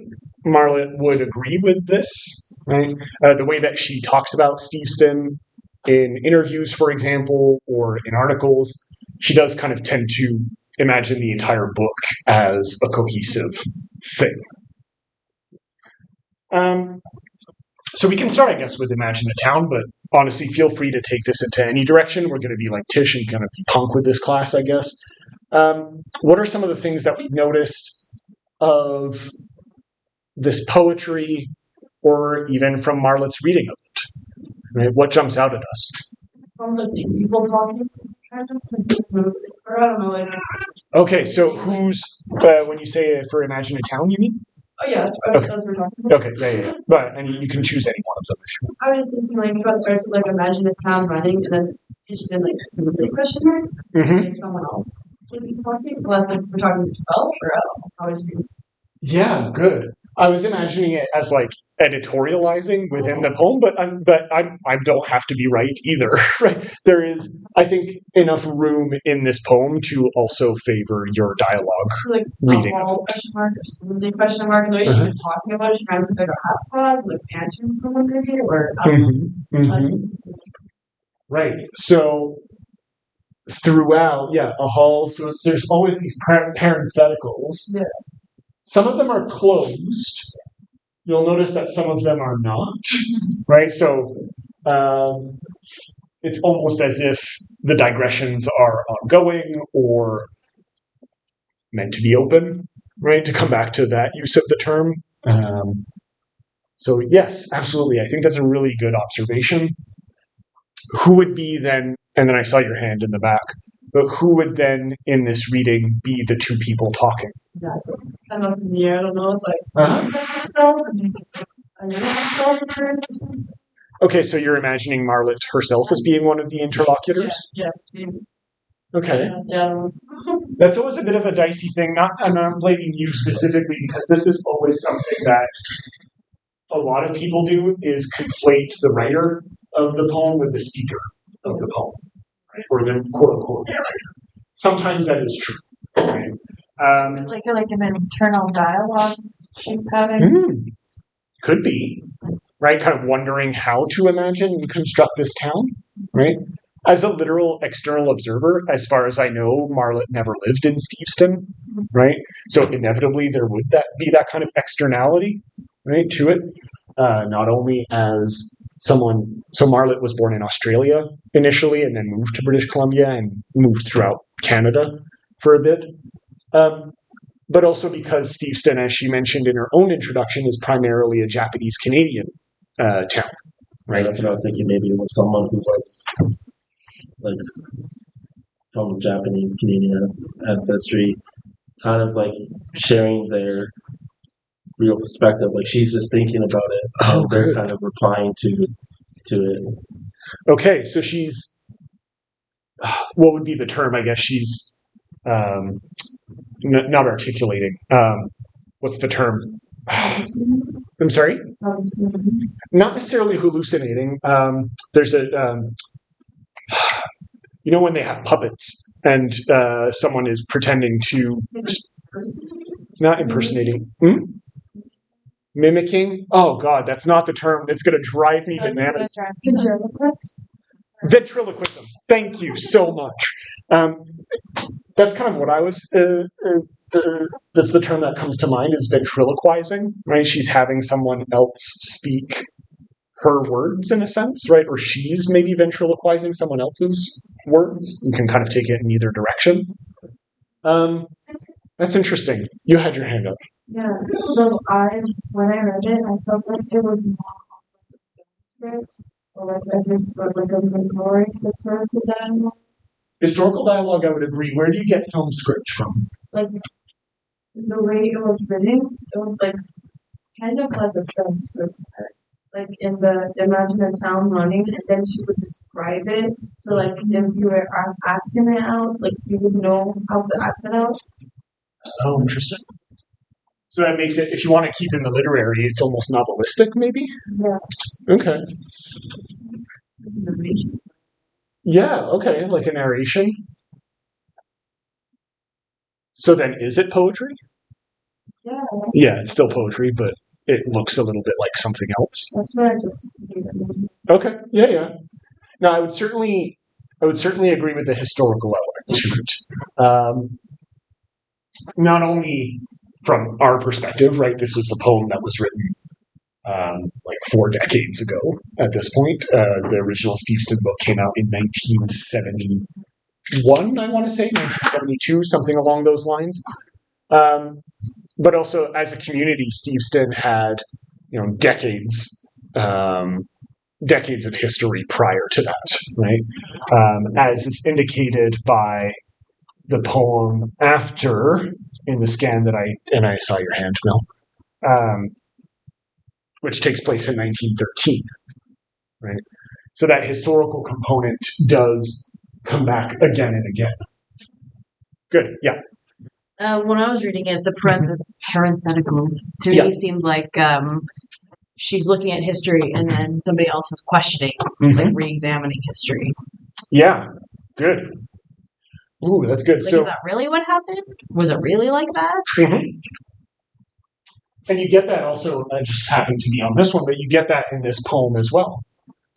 Marlett would agree with this, right? The way that she talks about Steveston in interviews, for example, or in articles, she does kind of tend to imagine the entire book as a cohesive thing. So we can start, I guess, with Imagine a Town, but honestly, feel free to take this into any direction. We're going to be like Tish and going to be punk with this class, I guess. What are some of the things that we've noticed of this poetry, or even from Marlett's reading of it? Right? What jumps out at us? Sounds like two people talking. Or I don't know, like. Okay, so who's when you say for Imagine a Town, you mean? Oh yeah, that's Okay. what we're talking about. Okay, yeah. But and you can choose any one of them if you want. I was just thinking like how it starts with like Imagine a Town running and then it's just in like smoothly question mark. Mm-hmm. Like someone else would be talking. Unless like we're talking to yourself or how would you Yeah, good. I was imagining it as like editorializing within the poem, but I don't have to be right either. Right? There is, I think, enough room in this poem to also favor your dialogue like reading a of whole it. question mark or smoothly question mark and the way she was talking about it, she trying to figure out how to pause, like answering someone maybe or Right. So throughout, a hall. So there's always these parentheticals. Yeah. Some of them are closed. You'll notice that some of them are not. Right. So it's almost as if the digressions are ongoing or meant to be open. Right. To come back to that use of the term. So yes, absolutely. I think that's a really good observation. Who would be then, and then I saw your hand in the back, but who would then in this reading be the two people talking? yeah, so it's kind of in the air, I don't know, it's like myself or maybe it's like another myself or something. Okay, so you're imagining Marlett herself as being one of the interlocutors? Yeah, maybe. Okay. Yeah. That's always a bit of a dicey thing. I'm not blaming you specifically because this is always something that a lot of people do is conflate the writer of the poem with the speaker of the poem, right? Or the quote-unquote narrator. Sometimes that is true. Right? Like an internal dialogue she's having. Could be, right? Kind of wondering how to imagine and construct this town, right? As a literal external observer, as far as I know, Marlett never lived in Steveston, right? So inevitably there would be that kind of externality, right, to it. Not only as someone, so Marlett was born in Australia initially and then moved to British Columbia and moved throughout Canada for a bit. But also because Steveston, as she mentioned in her own introduction, is primarily a Japanese-Canadian town. Right? That's what I was thinking. Maybe it was someone who was like from Japanese Canadian ancestry, kind of like sharing their real perspective. Like she's just thinking about it, and they're kind of replying to it. Okay, so she's what would be the term? I guess she's not articulating. What's the term? I'm sorry? Not necessarily hallucinating. There's a, when they have puppets and someone is pretending to, not impersonating, mimicking. Oh God, that's not the term. It's going to drive me bananas. Ventriloquism. Thank you so much. That's kind of what I was. That's the term that comes to mind is ventriloquizing, right? She's having someone else speak her words in a sense, right? Or she's maybe ventriloquizing someone else's words. You can kind of take it in either direction. That's interesting. You had your hand up. Yeah. So when I read it, I felt like it was more script or like a more historical dialogue. Historical dialogue, I would agree. Where do you get film script from? Like the way it was written, it was like kind of like a film script. Like in the Imagine a Town running, and then she would describe it. So like if you were acting it out, like you would know how to act it out. Oh, interesting. So that makes it, if you want to keep in the literary, it's almost novelistic, maybe? Yeah. Okay. Yeah, okay, like a narration. So then is it poetry? Yeah, Yeah, it's still poetry, but it looks a little bit like something else. that's what I just gave it. Okay, yeah. No, I would certainly agree with the historical element to it. Not only from our perspective, right? This is a poem that was written like 4 decades ago at this point. The original Steveston book came out in 1971, I want to say, 1972, something along those lines. But also, as a community, Steveston had, decades of history prior to that, right? As is indicated by the poem after in the scan that I saw your hand, Mel, which takes place in 1913, right? So that historical component does come back again and again. Good, yeah. When I was reading it, the parentheticals to Yeah. me seemed like she's looking at history and then somebody else is questioning, like re-examining history. Yeah, good. Ooh, that's good. Like, So, is that really what happened? Was it really like that? And you get that also, I just happened to be on this one, but you get that in this poem as well.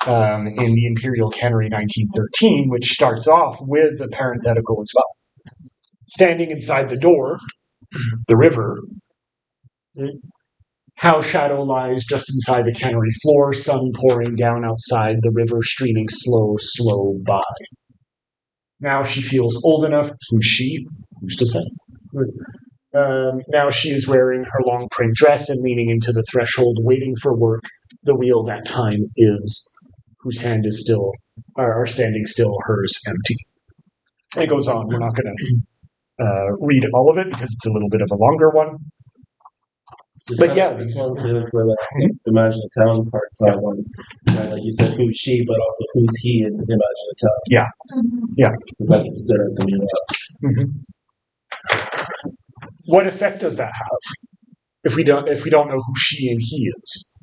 In the Imperial Cannery 1913, which starts off with the parenthetical as well. Standing inside the door, the river, how shadow lies just inside the cannery floor, sun pouring down outside, the river streaming slow by. Now she feels old enough. Who's she? Who's to say? Now she is wearing her long print dress and leaning into the threshold, waiting for work. The wheel that time is, whose hand is still, are standing still, hers empty. It goes on. We're not going to read all of it because it's a little bit of a longer one. But yeah, this one's here for the Imagine a Town part 5 one. Like you said, who's she, but also who's he in Imagine a Town. Yeah. Because that stood out to me a lot. Mm-hmm. What effect does that have if we don't know who she and he is?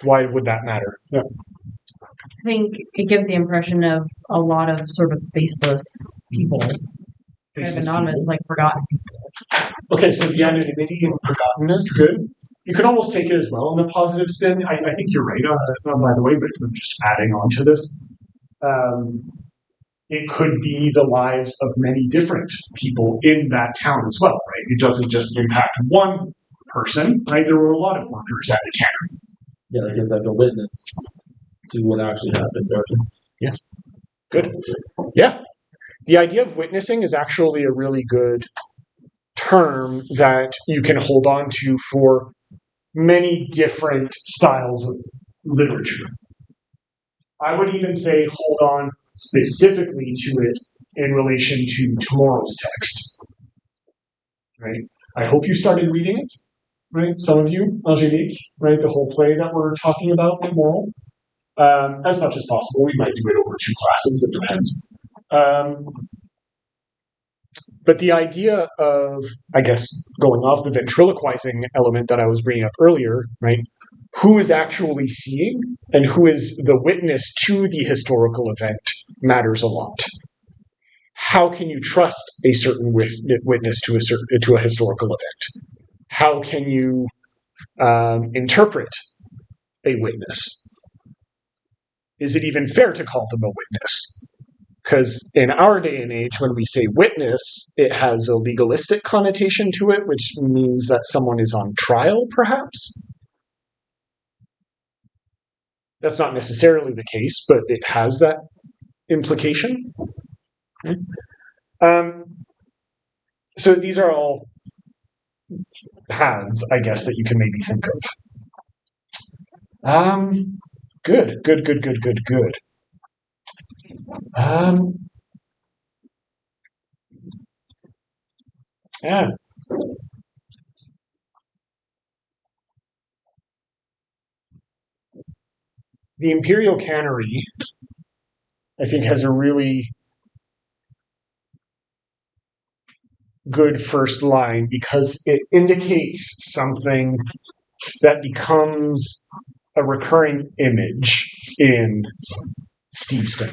Why would that matter? Yeah. I think it gives the impression of a lot of sort of faceless people, kind of anonymous, like forgotten people. Okay, so the anonymity and forgottenness, good. You could almost take it as well in a positive spin. I think you're right, by the way, but I'm just adding on to this. It could be the lives of many different people in that town as well, right? It doesn't just impact one person, right? There were a lot of workers at the cannery. Yeah, like it's like a witness to what actually happened. Yeah. Good. Yeah. The idea of witnessing is actually a really good term that you can hold on to for many different styles of literature. I would even say hold on specifically to it in relation to tomorrow's text. Right? I hope you started reading it, right? Some of you, Angélique, right? The whole play that we're talking about tomorrow. As much as possible. We might do it over 2 classes, it depends. But the idea of, I guess, going off the ventriloquizing element that I was bringing up earlier, right? Who is actually seeing and who is the witness to the historical event matters a lot. How can you trust a certain witness to a historical event? How can you interpret a witness? Is it even fair to call them a witness? Because in our day and age, when we say witness, it has a legalistic connotation to it, which means that someone is on trial, perhaps. That's not necessarily the case, but it has that implication. So these are all paths, I guess, that you can maybe think of. Good. Yeah. The Imperial Cannery, I think, has a really good first line because it indicates something that becomes a recurring image in Steveston,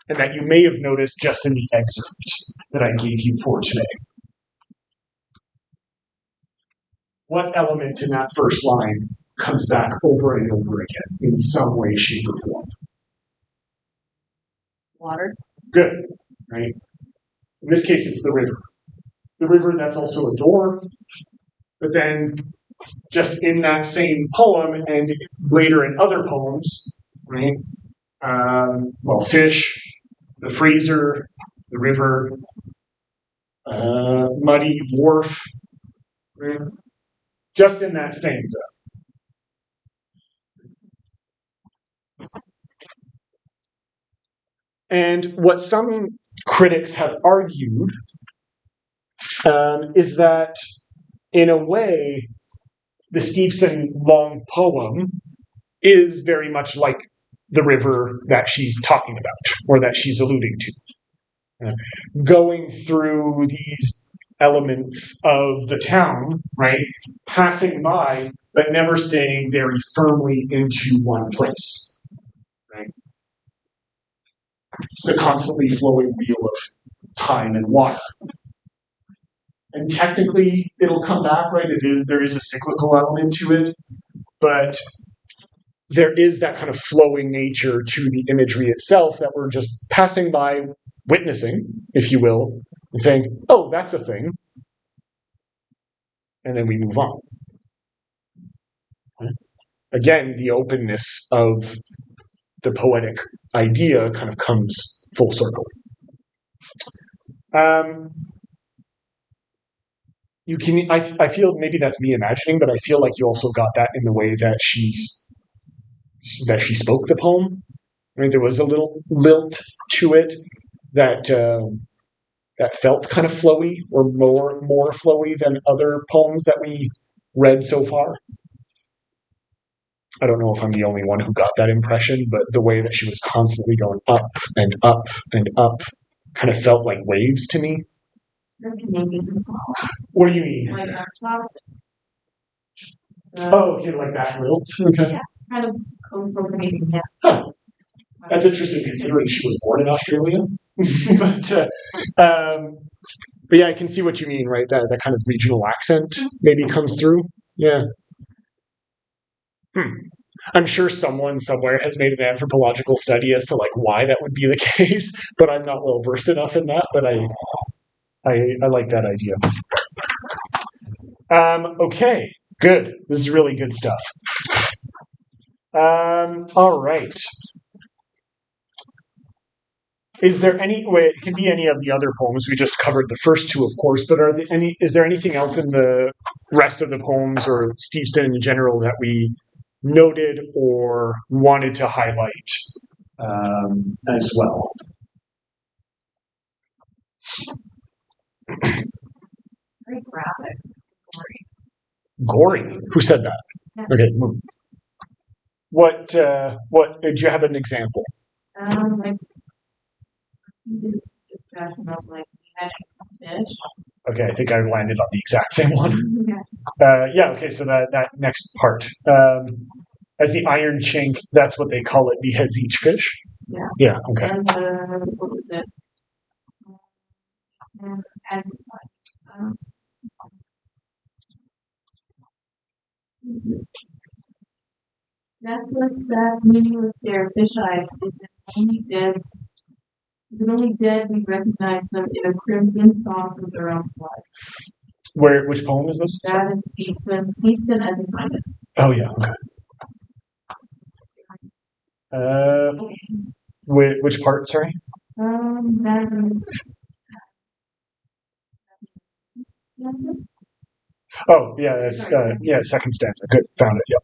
and that you may have noticed just in the excerpt that I gave you for today. What element in that first line comes back over and over again in some way, shape, or form? Water. Good, right? In this case, it's the river. The river, that's also a door. But then, just in that same poem, and later in other poems, right? Fish, the freezer, the river, muddy wharf, right? Just in that stanza. And what some critics have argued is that, in a way, the Steveston long poem is very much like the river that she's talking about, or that she's alluding to. Going through these elements of the town, right, passing by, but never staying very firmly into one place, right? The constantly flowing wheel of time and water. And technically, it'll come back, right? There is a cyclical element to it, but there is that kind of flowing nature to the imagery itself that we're just passing by, witnessing, if you will, and saying, oh, that's a thing. And then we move on. Again, the openness of the poetic idea kind of comes full circle. I feel maybe that's me imagining, but I feel like you also got that in the way that she spoke the poem. I mean, there was a little lilt to it that felt kind of flowy, or more flowy than other poems that we read so far. I don't know if I'm the only one who got that impression, but the way that she was constantly going up and up and up kind of felt like waves to me. What do you mean? Like our top. Okay, like that lilt. Okay. Yeah, kind of coastal Canadian. Yeah. Huh. That's interesting considering she was born in Australia. But yeah, I can see what you mean, right? That kind of regional accent maybe comes through. Yeah. I'm sure someone somewhere has made an anthropological study as to like why that would be the case, but I'm not well versed enough in that. But I like that idea. Okay, good. This is really good stuff. All right. Is there any way, it can be any of the other poems, we just covered the first two, of course, but is there anything else in the rest of the poems or Steveston in general that we noted or wanted to highlight as well? Very graphic. Gory? Who said that? Yeah. Okay. What did you have an example? Like discussion of like TISH. Okay, I think I landed on the exact same one. Yeah. Okay, so that next part. As the iron chink, that's what they call it, beheads each fish? Yeah. Yeah, okay. And what was it? As that meaningless stare, fish eyes, is it only dead we recognize them in a crimson sauce of their own blood. Which poem is this? That is Steveston as you find it. Oh yeah, okay. Which part, sorry? That is Oh, yeah, that's, second stanza. Good, found it, yep.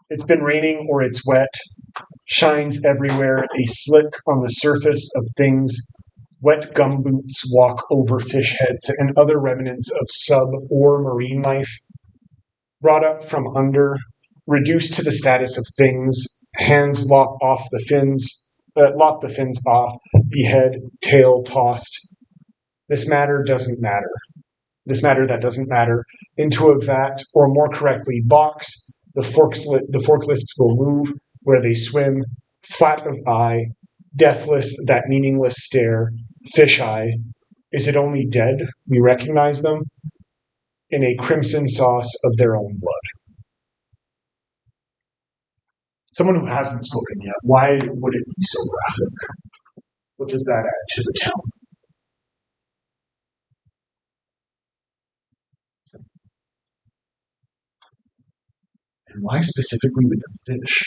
It's been raining or it's wet, shines everywhere, a slick on the surface of things. Wet gumboots walk over fish heads and other remnants of sub or marine life. Brought up from under, reduced to the status of things, hands lop off the fins, lop the fins off, behead, tail tossed. This matter doesn't matter. This matter that doesn't matter, into a vat, or more correctly, box. The forklifts will move where they swim, flat of eye, deathless, that meaningless stare, fish eye. Is it only dead we recognize them? In a crimson sauce of their own blood. Someone who hasn't spoken yet, why would it be so graphic? What does that add to the town? And why specifically with the fish?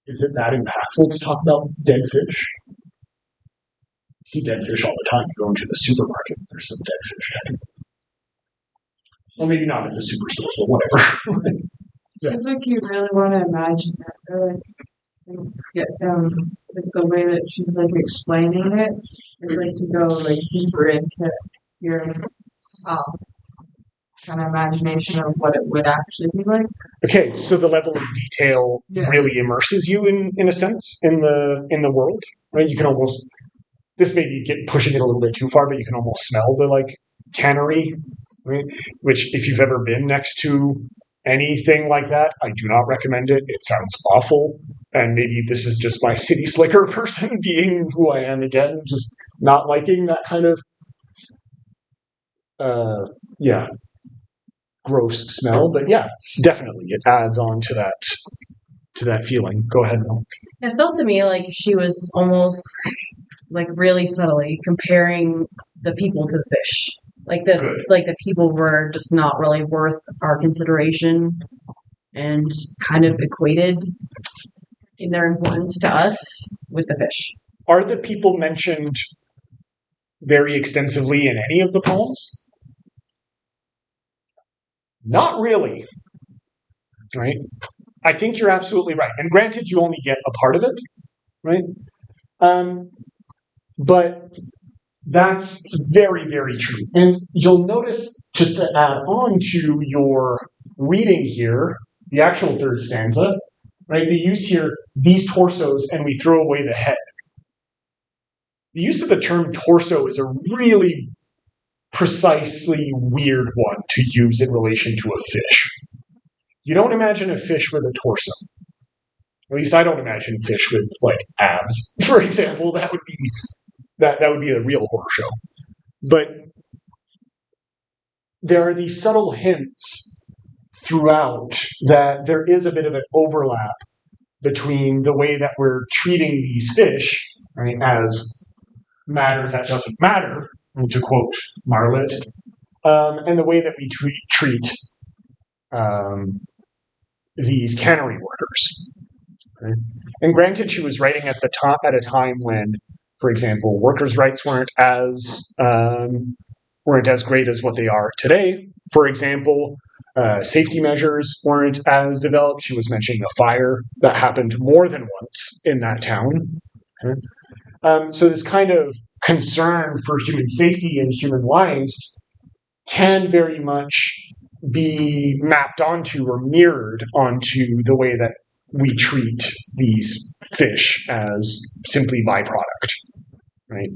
Is it that impactful to talk about dead fish? You see dead fish all the time. You go into the supermarket, there's some dead fish. Well, maybe not at the superstore, but whatever. Yeah. Seems like you really want to imagine that, or like the way that she's like explaining it is like to go like deeper into your kind of imagination of what it would actually be like. Okay, so the level of detail really immerses you in a sense in the world, right? You can almost, this may be pushing it a little bit too far, but you can almost smell the like cannery, right? Which, if you've ever been next to anything like that, I do not recommend it. It sounds awful, and maybe this is just my city slicker person being who I am again, just not liking that kind of gross smell. But yeah, definitely it adds on to that feeling. Go ahead, Mel. It felt to me like she was almost like really subtly comparing the people to the fish. Like the people were just not really worth our consideration and kind of equated in their importance to us with the fish. Are the people mentioned very extensively in any of the poems? Not really. Right? I think you're absolutely right. And granted, you only get a part of it, right? But that's very, very true. And you'll notice, just to add on to your reading here, the actual third stanza, right? They use here these torsos and we throw away the head. The use of the term torso is a really precisely weird one to use in relation to a fish. You don't imagine a fish with a torso. At least I don't imagine fish with like abs, for example. That would be a real horror show. But there are these subtle hints throughout that there is a bit of an overlap between the way that we're treating these fish, right, as matter that doesn't matter, to quote Marlet, and the way that we treat these cannery workers. Okay? And granted, she was writing at a time when, for example, workers' rights weren't as great as what they are today. For example, safety measures weren't as developed. She was mentioning a fire that happened more than once in that town. Okay? So this kind of concern for human safety and human lives can very much be mapped onto or mirrored onto the way that we treat these fish as simply byproduct, right?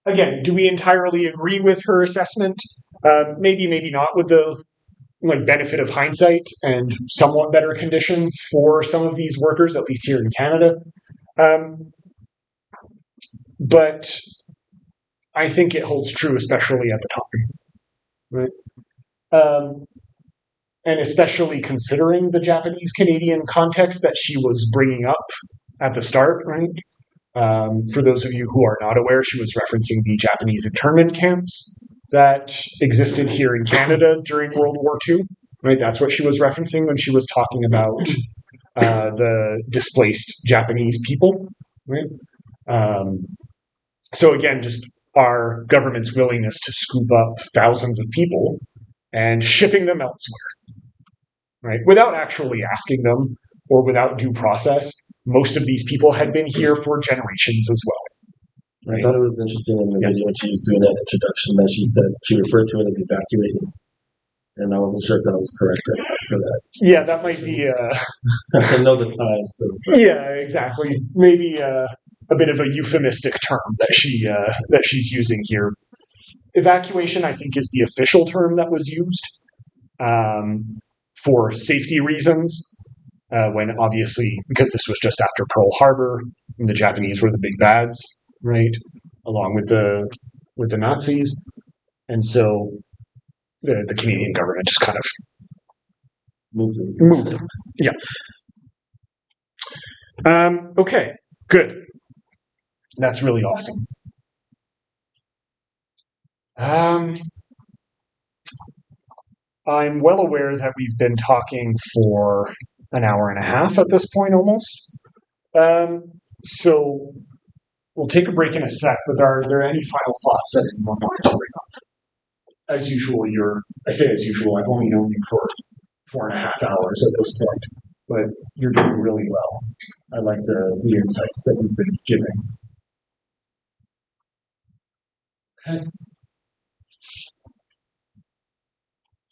Again, do we entirely agree with her assessment? Maybe, maybe not, with the benefit of hindsight and somewhat better conditions for some of these workers, at least here in Canada. But I think it holds true, especially at the time, right? And especially considering the Japanese-Canadian context that she was bringing up at the start, right? For those of you who are not aware, she was referencing the Japanese internment camps that existed here in Canada during World War II, right? That's what she was referencing when she was talking about the displaced Japanese people, right? So again, just our government's willingness to scoop up thousands of people and shipping them elsewhere, right? Without actually asking them or without due process. Most of these people had been here for generations as well. Right? I thought it was interesting in the video when she was doing that introduction that she said she referred to it as evacuating. and I wasn't sure if that was correct for that. Yeah, that might be. I know the time, so Yeah, exactly. Maybe a bit of a euphemistic term that she's using here. Evacuation, I think, is the official term that was used for safety reasons. When obviously, because this was just after Pearl Harbor, and the Japanese were the big bads, right, along with the Nazis, and so the Canadian government just kind of moved them. Yeah. Okay. Good. That's really awesome. I'm well aware that we've been talking for an hour and a half at this point, almost. So we'll take a break in a sec, but are there any final thoughts that anyone wanted to bring up? As usual, I say as usual, I've only known you for 4.5 hours at this point, but you're doing really well. I like the insights that you've been giving. Okay.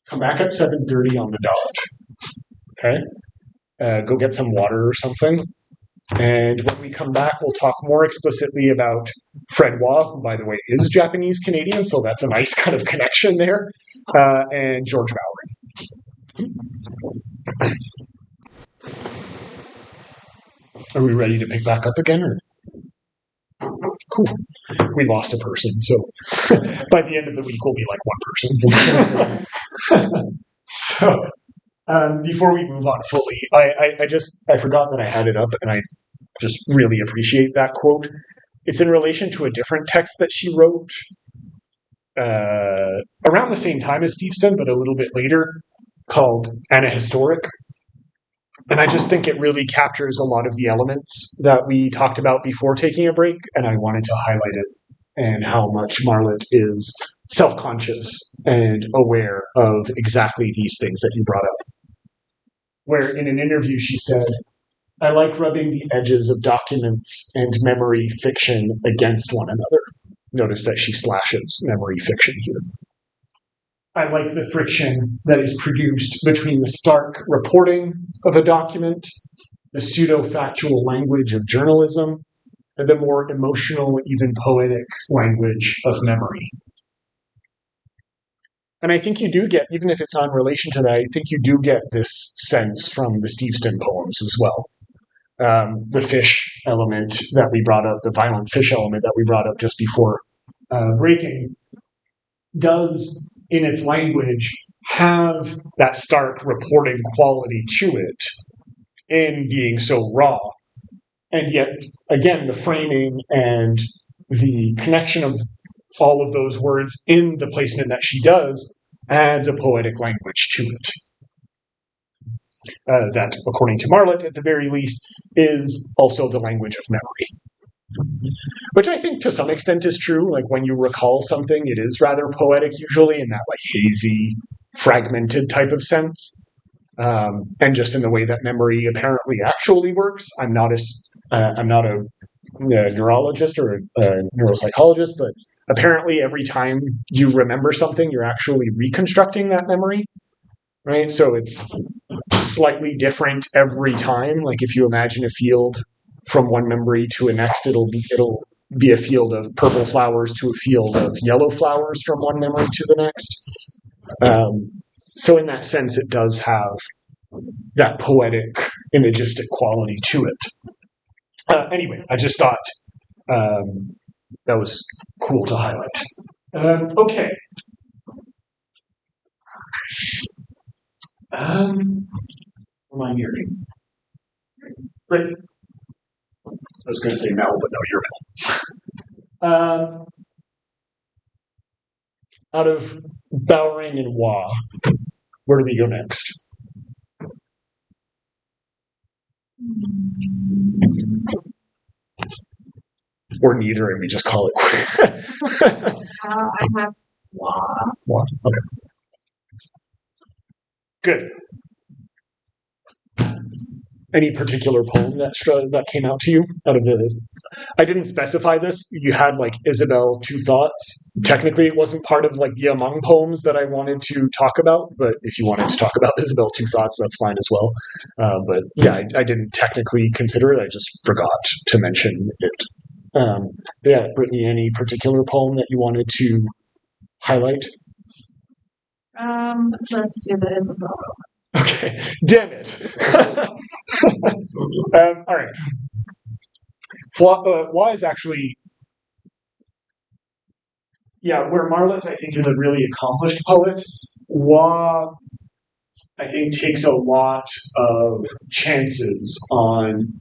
Come back at 7:30 on the dot. Okay? Go get some water or something. And when we come back, we'll talk more explicitly about Fred Waugh, who, by the way, is Japanese-Canadian, so that's a nice kind of connection there, and George Bowery. Are we ready to pick back up again? Or? Cool. We lost a person, so by the end of the week, we'll be like one person. So before we move on fully, I forgot that I had it up, and I just really appreciate that quote. It's in relation to a different text that she wrote around the same time as Steveston, but a little bit later, called Anahistoric. And I just think it really captures a lot of the elements that we talked about before taking a break, and I wanted to highlight it and how much Marlett is self-conscious and aware of exactly these things that you brought up. Where in an interview she said, "I like rubbing the edges of documents and memory fiction against one another." Notice that she slashes memory fiction here. "I like the friction that is produced between the stark reporting of a document, the pseudo-factual language of journalism, and the more emotional, even poetic language of memory." And I think you do get, even if it's not in relation to that, I think you do get this sense from the Steveston poems as well. The fish element that we brought up, the violent fish element that we brought up just before breaking, does, in its language, have that stark reporting quality to it in being so raw. And yet, again, the framing and the connection of all of those words in the placement that she does adds a poetic language to it. That, according to Marlett, at the very least, is also the language of memory. Which I think to some extent is true. Like when you recall something, it is rather poetic usually in that like hazy, fragmented type of sense. And just in the way that memory apparently actually works. I'm not a neurologist or a neuropsychologist, but apparently every time you remember something, you're actually reconstructing that memory, right? So it's slightly different every time. Like if you imagine a field from one memory to a next, it'll be a field of purple flowers to a field of yellow flowers from one memory to the next. So in that sense, it does have that poetic, imagistic quality to it. Anyway, I just thought that was cool to highlight. Okay. What am I hearing? Great. I was going to say Mel, but no, you're Mel. Out of Bowring and Waugh, where do we go next? Or neither, and we just call it. I have Waugh. Waugh. Okay. Good. any particular poem that came out to you out of the? I didn't specify this. You had like Isabel Two Thoughts. Technically, it wasn't part of like the among poems that I wanted to talk about, but if you wanted to talk about Isabel Two Thoughts, that's fine as well. But yeah, I didn't technically consider it. I just forgot to mention it. Yeah, Brittany, any particular poem that you wanted to highlight? Let's do the Isabel. Okay, damn it. All right. Wa is actually, where Marlett, I think, is a really accomplished poet. Wa, I think, takes a lot of chances on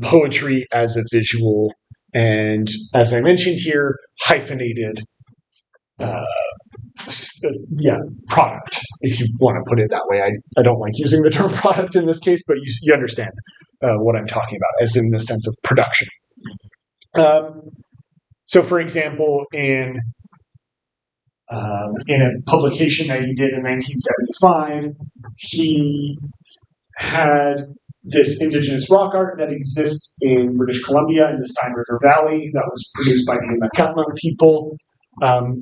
poetry as a visual, and as I mentioned here, hyphenated product, if you want to put it that way. I don't like using the term product in this case, but you understand what I'm talking about, as in the sense of production. So, for example, in a publication that he did in 1975, he had this indigenous rock art that exists in British Columbia in the Stein River Valley that was produced by the Macatlan people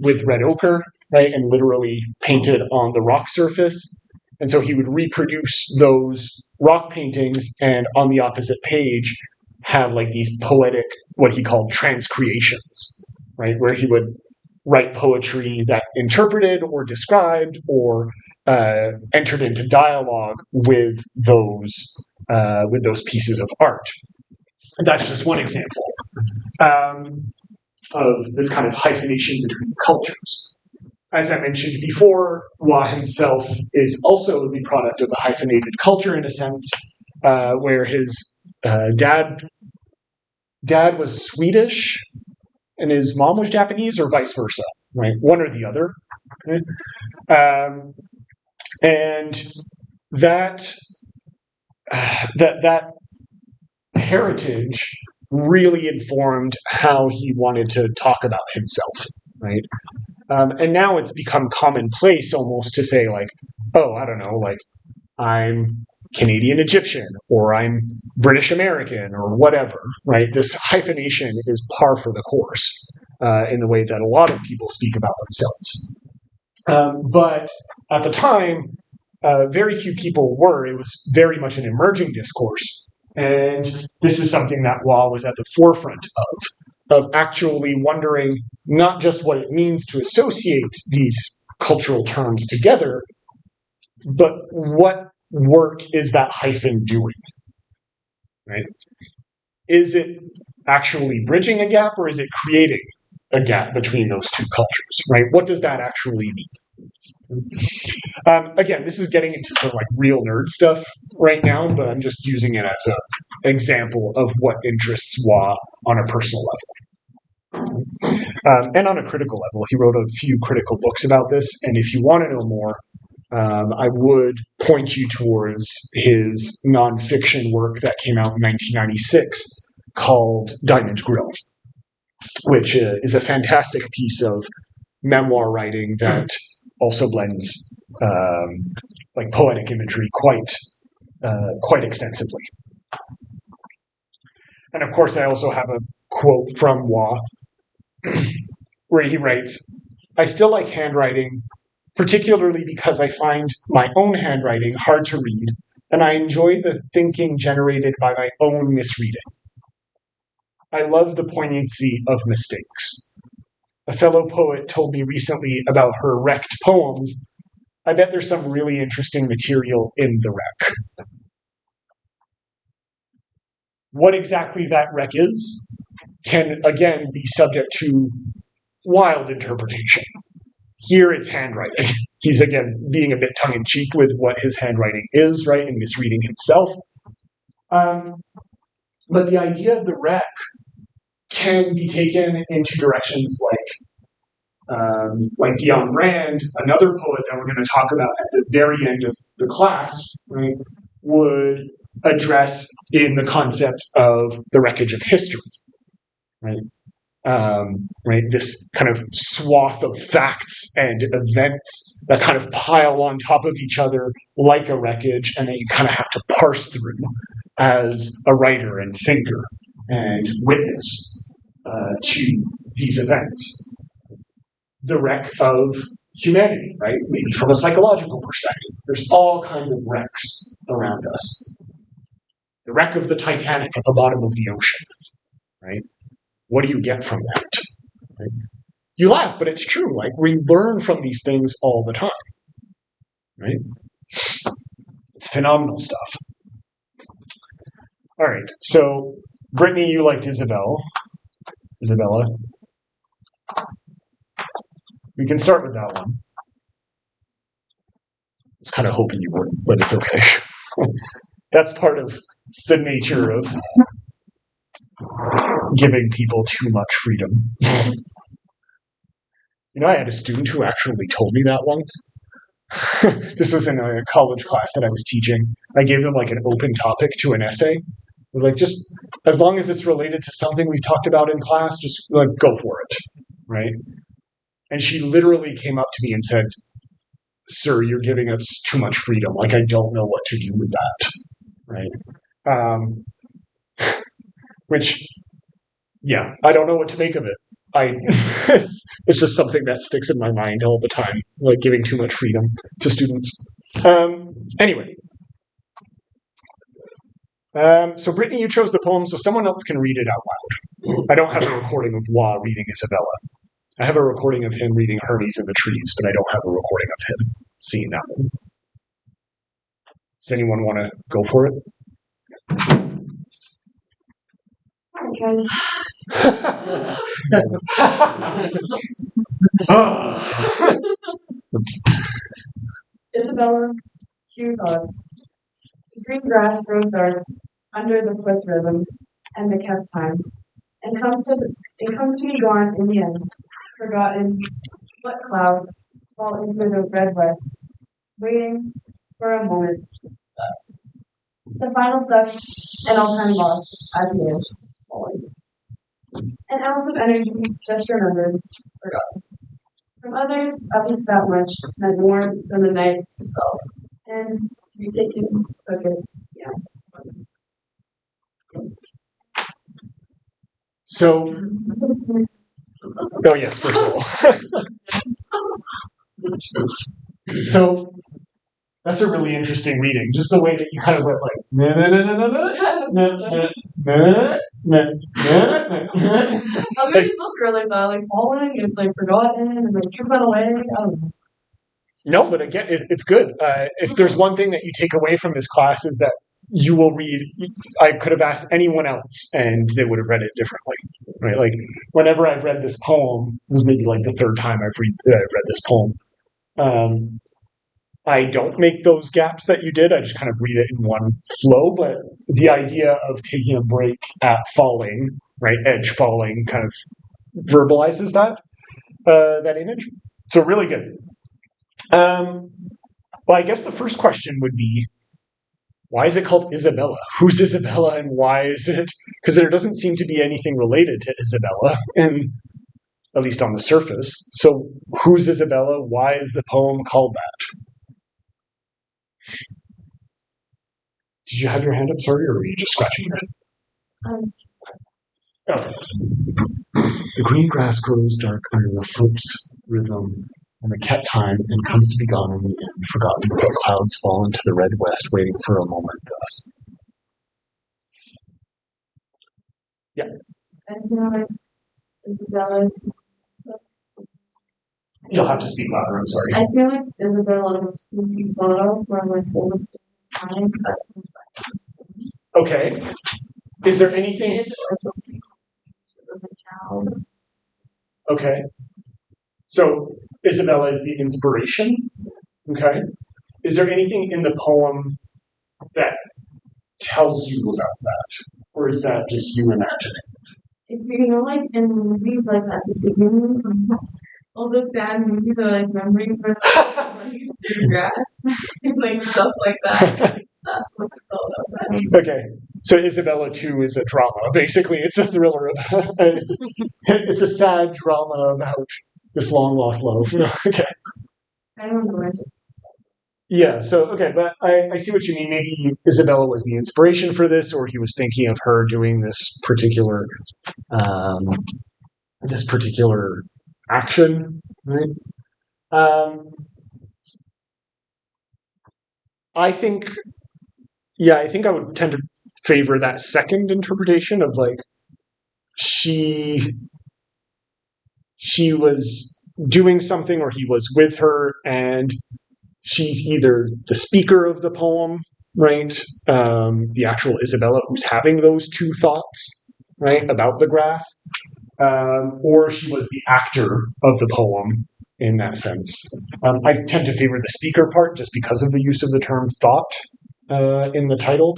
with red ochre, right, and literally painted on the rock surface. And so he would reproduce those rock paintings, and on the opposite page have like these poetic, what he called transcreations, right, where he would write poetry that interpreted or described or entered into dialogue with those pieces of art. And that's just one example of this kind of hyphenation between cultures. As I mentioned before, Wa himself is also the product of a hyphenated culture in a sense, where his dad was Swedish and his mom was Japanese, or vice versa, right? One or the other. And that heritage really informed how he wanted to talk about himself, right? And now it's become commonplace almost to say like, oh, I don't know, like I'm Canadian Egyptian, or I'm British American, or whatever, right? This hyphenation is par for the course in the way that a lot of people speak about themselves. But at the time, very few people were. It was very much an emerging discourse. And this is something that Wa was at the forefront of actually wondering not just what it means to associate these cultural terms together, but what work is that hyphen doing, right? Is it actually bridging a gap, or is it creating a gap between those two cultures, right? What does that actually mean? Again, this is getting into some like real nerd stuff right now, but I'm just using it as an example of what interests Wa on a personal level. And on a critical level. He wrote a few critical books about this, and if you want to know more, I would point you towards his nonfiction work that came out in 1996 called Diamond Grill, which is a fantastic piece of memoir writing that also blends like poetic imagery quite extensively. And of course, I also have a quote from Wa where he writes, "I still like handwriting, particularly because I find my own handwriting hard to read, and I enjoy the thinking generated by my own misreading. I love the poignancy of mistakes. A fellow poet told me recently about her wrecked poems. I bet there's some really interesting material in the wreck." What exactly that wreck is can, again, be subject to wild interpretation. Here it's handwriting. He's, again, being a bit tongue-in-cheek with what his handwriting is, right, and misreading himself. But the idea of the wreck can be taken into directions like Dion Rand, another poet that we're going to talk about at the very end of the class, right, would address in the concept of the wreckage of history, right? right? This kind of swath of facts and events that kind of pile on top of each other like a wreckage, and that you kind of have to parse through as a writer and thinker and witness to these events. The wreck of humanity, right? Maybe from a psychological perspective. There's all kinds of wrecks around us. The wreck of the Titanic at the bottom of the ocean, right? What do you get from that? Right? You laugh, but it's true. Like, we learn from these things all the time, right? It's phenomenal stuff. All right, so Brittany, you liked Isabella. We can start with that one. I was kind of hoping you wouldn't, but it's okay. That's part of the nature of giving people too much freedom. You know, I had a student who actually told me that once. This was in a college class that I was teaching. I gave them like an open topic to an essay. I was like, just as long as it's related to something we've talked about in class, just like go for it, right? And she literally came up to me and said, "Sir, you're giving us too much freedom. Like, I don't know what to do with that," right? Which, yeah, I don't know what to make of it. It's just something that sticks in my mind all the time, like giving too much freedom to students. Anyway. So Brittany, you chose the poem, so someone else can read it out loud. I don't have a recording of Wa reading Isabella. I have a recording of him reading Hermes in the Trees, but I don't have a recording of him seeing that one. Does anyone want to go for it? All right, guys. Isabella, two thoughts. The green grass grows dark under the foot's rhythm and the kept time, and comes to be gone in the end, forgotten. What clouds fall into the red west, waiting for a moment. Thus, the final suck and all-time loss as it is falling. An ounce of energy just remembered, forgotten. From others, at least that much meant more than the night itself, and to be taken took it, yes. So, oh yes, first of all. So, that's a really interesting reading. Just the way that you kind of went like, na na na na na na na na na. I'm maybe supposed to go like that, like falling, it's like forgotten, and like tripping away. I don't know. No, but again, it's good. If there's one thing that you take away from this class is that you will read. I could have asked anyone else, and they would have read it differently, right? Like whenever I've read this poem, this is maybe like the third time I've read this poem. I don't make those gaps that you did. I just kind of read it in one flow. But the idea of taking a break at falling, right, edge falling, kind of verbalizes that image. So really good. Well, I guess the first question would be, why is it called Isabella? Who's Isabella and why is it? Because there doesn't seem to be anything related to Isabella, at least on the surface. So who's Isabella? Why is the poem called that? Did you have your hand up, sorry, or were you just scratching your head? Oh. The green grass grows dark under the foot's rhythm and the cat time and comes to be gone in the end, forgotten. The clouds fall into the red west, waiting for a moment thus. Yeah. I feel like Isabella. You'll have to speak louder, I'm sorry. I feel like Isabella was a photo from like oldest time. Okay. Is there anything? Okay. So Isabella is the inspiration. Okay. Is there anything in the poem that tells you about that, or is that just you imagining? If you know, like in movies, like at the beginning, all the sad movies are like memories of like grass, and like stuff like that. That's what I thought of that. Okay, so Isabella 2 is a drama. Basically, it's a thriller. It's a sad drama about this long lost love. Okay. I don't know. I just Yeah, so, okay, but I see what you mean. Maybe Isabella was the inspiration for this, or he was thinking of her doing um, this particular action, right? Um, I think, I think I would tend to favor that second interpretation of like she was doing something or he was with her and she's either the speaker of the poem, right? The actual Isabella who's having those two thoughts, right, about the grass, or she was the actor of the poem in that sense. I tend to favor the speaker part just because of the use of the term thought in the title.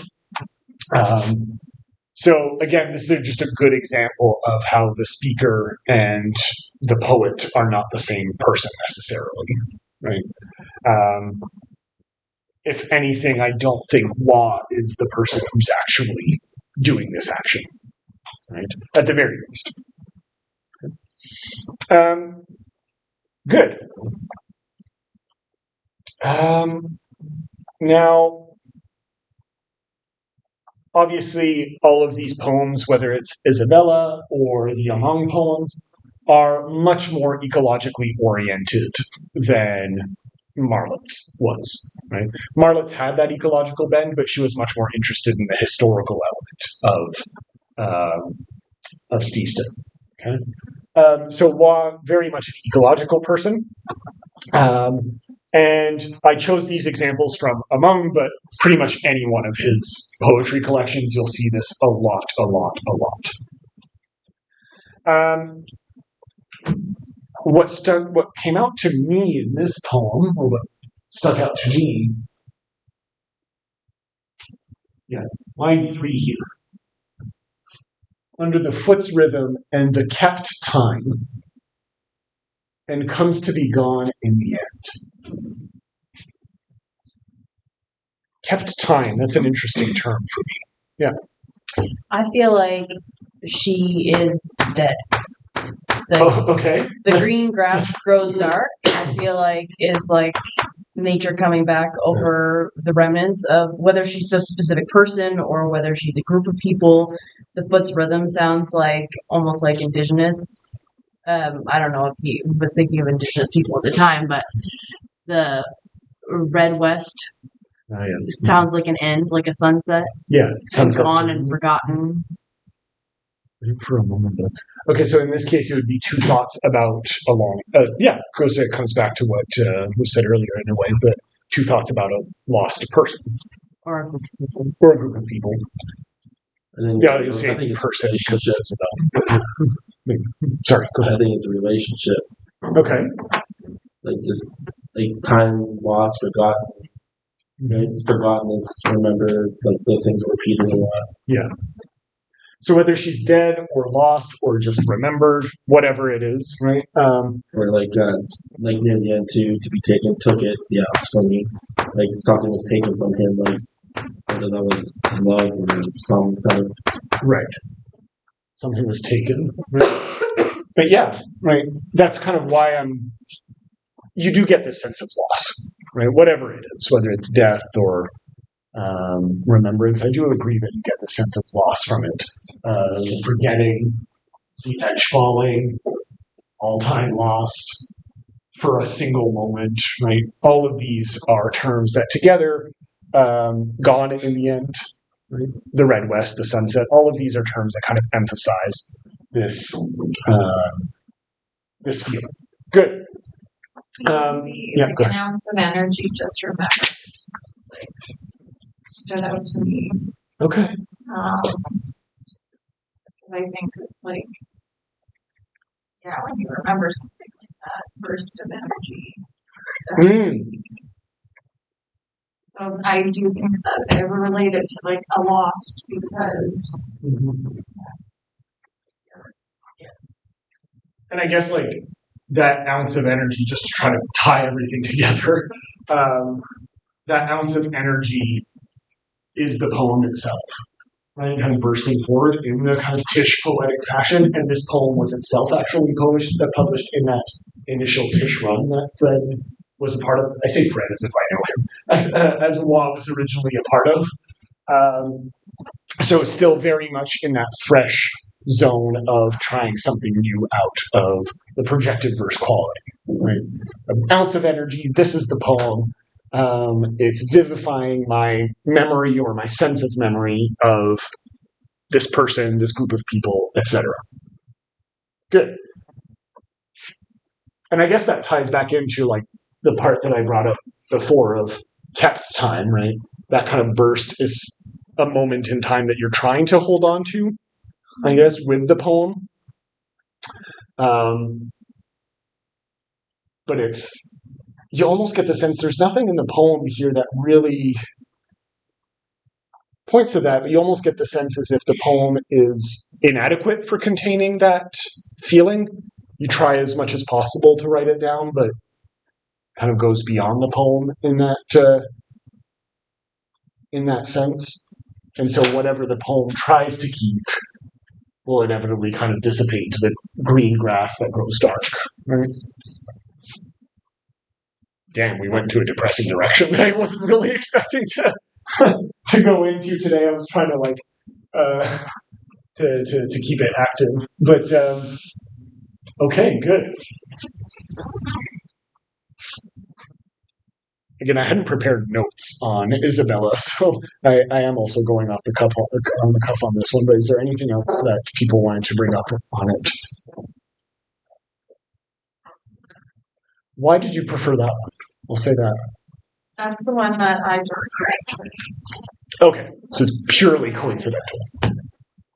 So again, this is just a good example of how the speaker and the poet are not the same person necessarily, right? If anything, I don't think Wa is the person who's actually doing this action, right? At the very least. Good. Now, obviously, all of these poems, whether it's Isabella or the Among poems, are much more ecologically oriented than Marlot's was. Right? Marlot's had that ecological bend, but she was much more interested in the historical element of Steveston. Okay, so Wa very much an ecological person. And I chose these examples from Among, but pretty much any one of his poetry collections, you'll see this a lot. What came out to me in this poem, or what stuck out to me, line 3 here. Under the foot's rhythm and the kept time, and comes to be gone in the end. Kept time, that's an interesting term for me. Yeah. I feel like she is dead. Okay. The green grass grows dark. I feel like is like nature coming back over the remnants of whether she's a specific person or whether she's a group of people. The foot's rhythm sounds like almost like indigenous. I don't know if he was thinking of indigenous people at the time, but the red west sounds like an end, like a sunset. Yeah, sunset gone and forgotten. For a moment, though. Okay, so in this case, it would be two thoughts about a long. It comes back to what was said earlier in a way, but two thoughts about a lost person or a group of people. Or a group of people. I think say it's person because it's about. Sorry, go ahead. I think it's a relationship. Okay. Like just like time lost, forgotten. Right? Forgotten is remembered. Like those things repeated a lot. Yeah. So whether she's dead or lost or just remembered, whatever it is, right? Or like near the end to be taken, took it. Yeah, it's for me. Like something was taken from him, like whether that was love or some kind of right. Something was taken. Right? But yeah, right. That's kind of why you do get this sense of loss, right? Whatever it is, whether it's death or remembrance, I do agree that you get the sense of loss from it. Forgetting, the edge falling, all time lost, for a single moment, right? All of these are terms that together, gone in the end, right? The red west, the sunset, all of these are terms that kind of emphasize this this feeling. Good. An ounce of energy, just remember. Stood out to me. Okay. Because I think it's like, when you remember something like that, burst of energy. So I do think that it related to like a lost because. And I guess like that ounce of energy, just to try to tie everything together, that ounce of energy is the poem itself, right? Kind of bursting forward in the kind of TISH poetic fashion. And this poem was itself actually published in that initial TISH run that Fred was a part of. I say Fred as if I know him, as Wa was originally a part of. So still very much in that fresh zone of trying something new out of the projected verse quality. Right? An ounce of energy. This is the poem. It's vivifying my memory or my sense of memory of this person, this group of people, etc. Good. And I guess that ties back into like the part that I brought up before of kept time, right? That kind of burst is a moment in time that you're trying to hold on to, I guess, with the poem. But you almost get the sense there's nothing in the poem here that really points to that, but you almost get the sense as if the poem is inadequate for containing that feeling. You try as much as possible to write it down, but kind of goes beyond the poem in that sense. And so whatever the poem tries to keep will inevitably kind of dissipate to the green grass that grows dark. Right? Damn, we went to a depressing direction that I wasn't really expecting to go into today. I was trying to to keep it active, but okay, good. Again, I hadn't prepared notes on Isabella, so I am also going off the cuff on this one. But is there anything else that people wanted to bring up on it? Why did you prefer that one? I'll say that. That's the one that I just read first. Okay, so it's purely coincidental.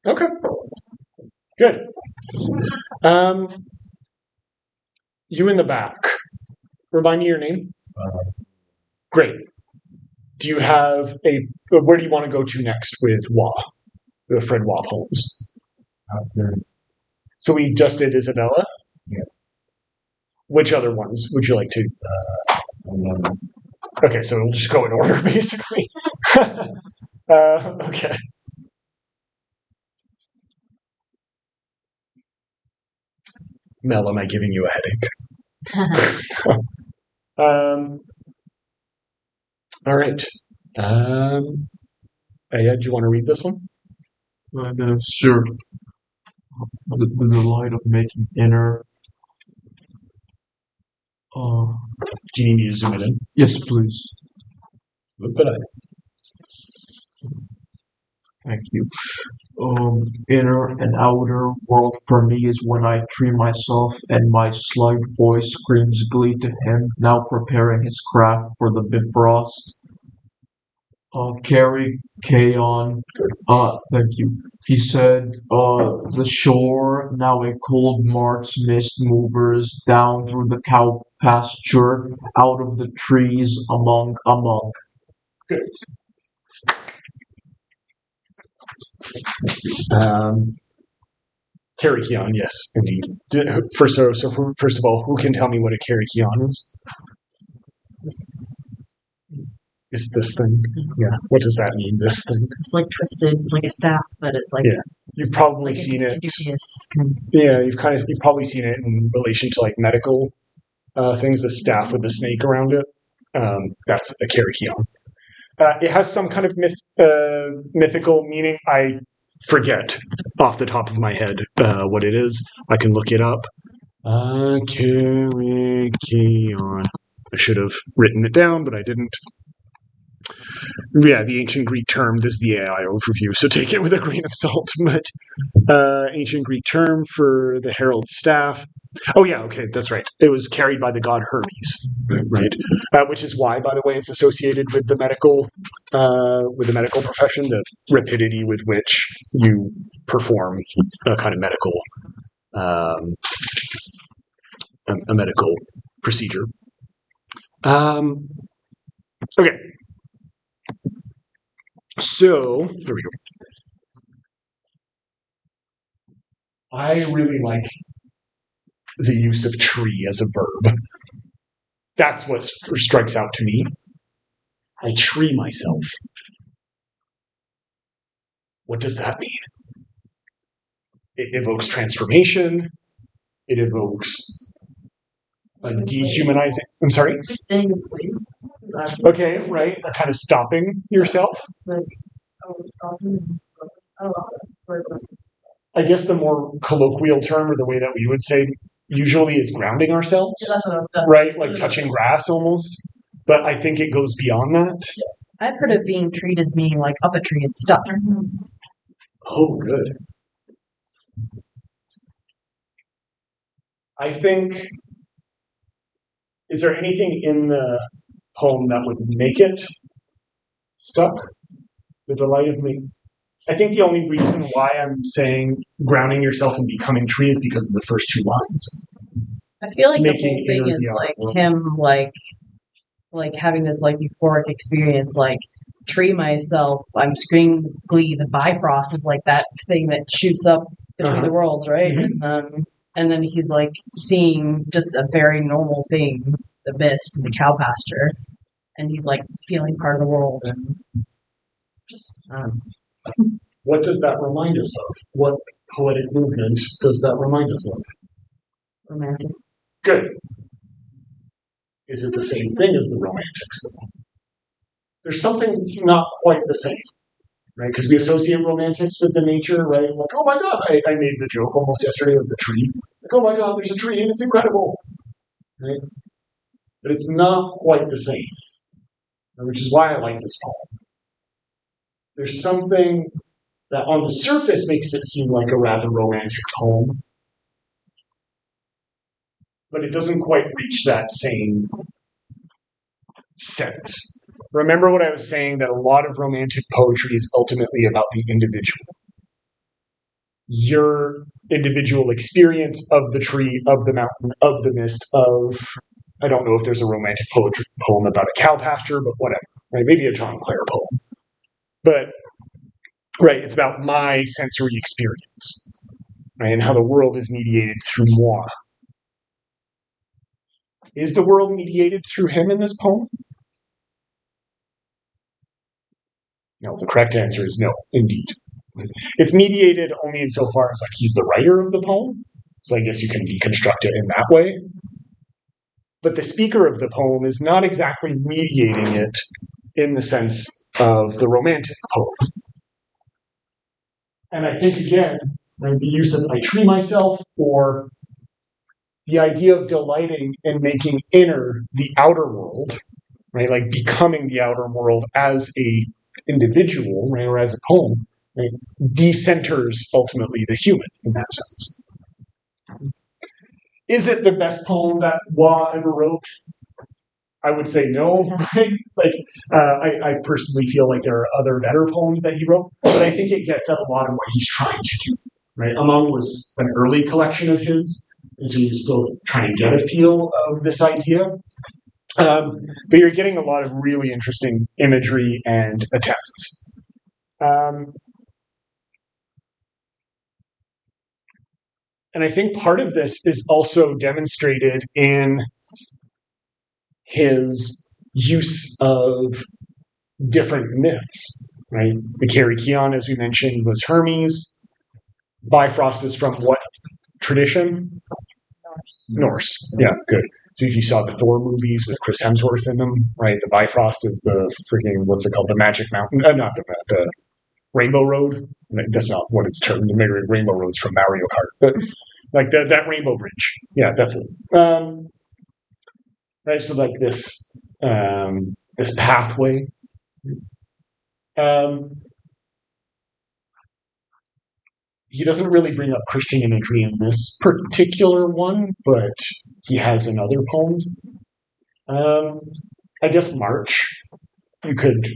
Okay, good. You in the back. Remind me your name. Great. Do you have where do you want to go to next with the Fred Wa poems? So we just did Isabella? Yeah. Which other ones would you like to? Okay, so we'll just go in order, basically. Okay. Mel, am I giving you a headache? All right. Do you want to read this one? Sure. The delight of making inner. Do you need me to zoom it in? Yes, please. But Thank you. Inner and outer world for me is when I tree myself and my slight voice screams glee to him, now preparing his craft for the bifrost. Carry on. Thank you. He said, the shore, now a cold March mist movers down through the cow pasture, out of the trees, among. good. Karakion, yes, indeed. First of all, who can tell me what a Karakion is? Is this thing? Yeah. What does that mean? This thing? It's like twisted, like a staff, but it's like You've probably like seen it. kind Yeah, you've probably seen it in relation to like medical things. The staff with the snake around it. That's a Karakion. It has some kind of mythical meaning. I forget off the top of my head what it is. I can look it up. Karakion. I should have written it down, but I didn't. Yeah, the ancient Greek term. This is the AI overview, so take it with a grain of salt. But ancient Greek term for the herald staff. Oh yeah, okay, that's right. It was carried by the god Hermes, right? Which is why, by the way, it's associated with the medical profession. The rapidity with which you perform a kind of medical a medical procedure. Okay. So, there we go. I really like the use of tree as a verb. That's what strikes out to me. I tree myself. What does that mean? It evokes transformation. It evokes dehumanizing. I'm sorry? Staying in place. Okay, right. Kind of stopping yourself. Stopping. I guess the more colloquial term, or the way that we would say usually, is grounding ourselves. Right? Like touching grass almost. But I think it goes beyond that. I've heard of being treed as being like up a tree and stuck. Oh, good. I think, is there anything in the poem that would make it stuck? The delight of me. I think the only reason why I'm saying grounding yourself and becoming tree is because of the first two lines. I feel like the Making whole thing inner is the outer like world. him like having this like euphoric experience, like tree myself, I'm screaming glee. The Bifrost is like that thing that shoots up between the worlds, right? Mhm. And then he's like seeing just a very normal thing, the mist in the cow pasture, and he's like feeling part of the world and just What does that remind us of? What poetic movement does that remind us of? romantic. Good. Is it the same thing as the Romantics? There's something not quite the same, right? Because we associate Romantics with the nature, right? Like, oh my God, I made the joke almost yesterday of the tree. Like, oh my God, there's a tree and it's incredible, right? But it's not quite the same, which is why I like this poem. There's something that on the surface makes it seem like a rather romantic poem, but it doesn't quite reach that same sense. Remember what I was saying, that a lot of romantic poetry is ultimately about the individual. Your individual experience of the tree, of the mountain, of the mist, of, I don't know if there's a romantic poetry poem about a cow pasture, but whatever, right? Maybe a John Clare poem. But, right, it's about my sensory experience, right? And how the world is mediated through moi. Is the world mediated through him in this poem? No, the correct answer is no, indeed. It's mediated only insofar as like he's the writer of the poem, so I guess you can deconstruct it in that way. But the speaker of the poem is not exactly mediating it in the sense of the romantic poem. And I think, again, the use of I tree myself, or the idea of delighting in making inner the outer world, right? Like becoming the outer world as a individual, right, or as a poem, right, decenters ultimately the human in that sense. Is it the best poem that Waugh ever wrote? I would say no, right? Like, I personally feel like there are other better poems that he wrote, but I think it gets at a lot of what he's trying to do, right? Among was an early collection of his, and so you're still trying to get a feel of this idea. But you're getting a lot of really interesting imagery and attempts. And I think part of this is also demonstrated in his use of different myths, right? The Kerykeion, as we mentioned, was Hermes. Bifrost is from what tradition? Norse. Yeah, good. So if you saw the Thor movies with Chris Hemsworth in them, right? The Bifrost is the freaking, what's it called? The Magic Mountain. Not the Rainbow Road. That's not what it's termed. The Rainbow Road's from Mario Kart. But like that Rainbow Bridge. Yeah, that's it. Right, so like this pathway. He doesn't really bring up Christian imagery in this particular one, but he has in other poems. I guess March, you could,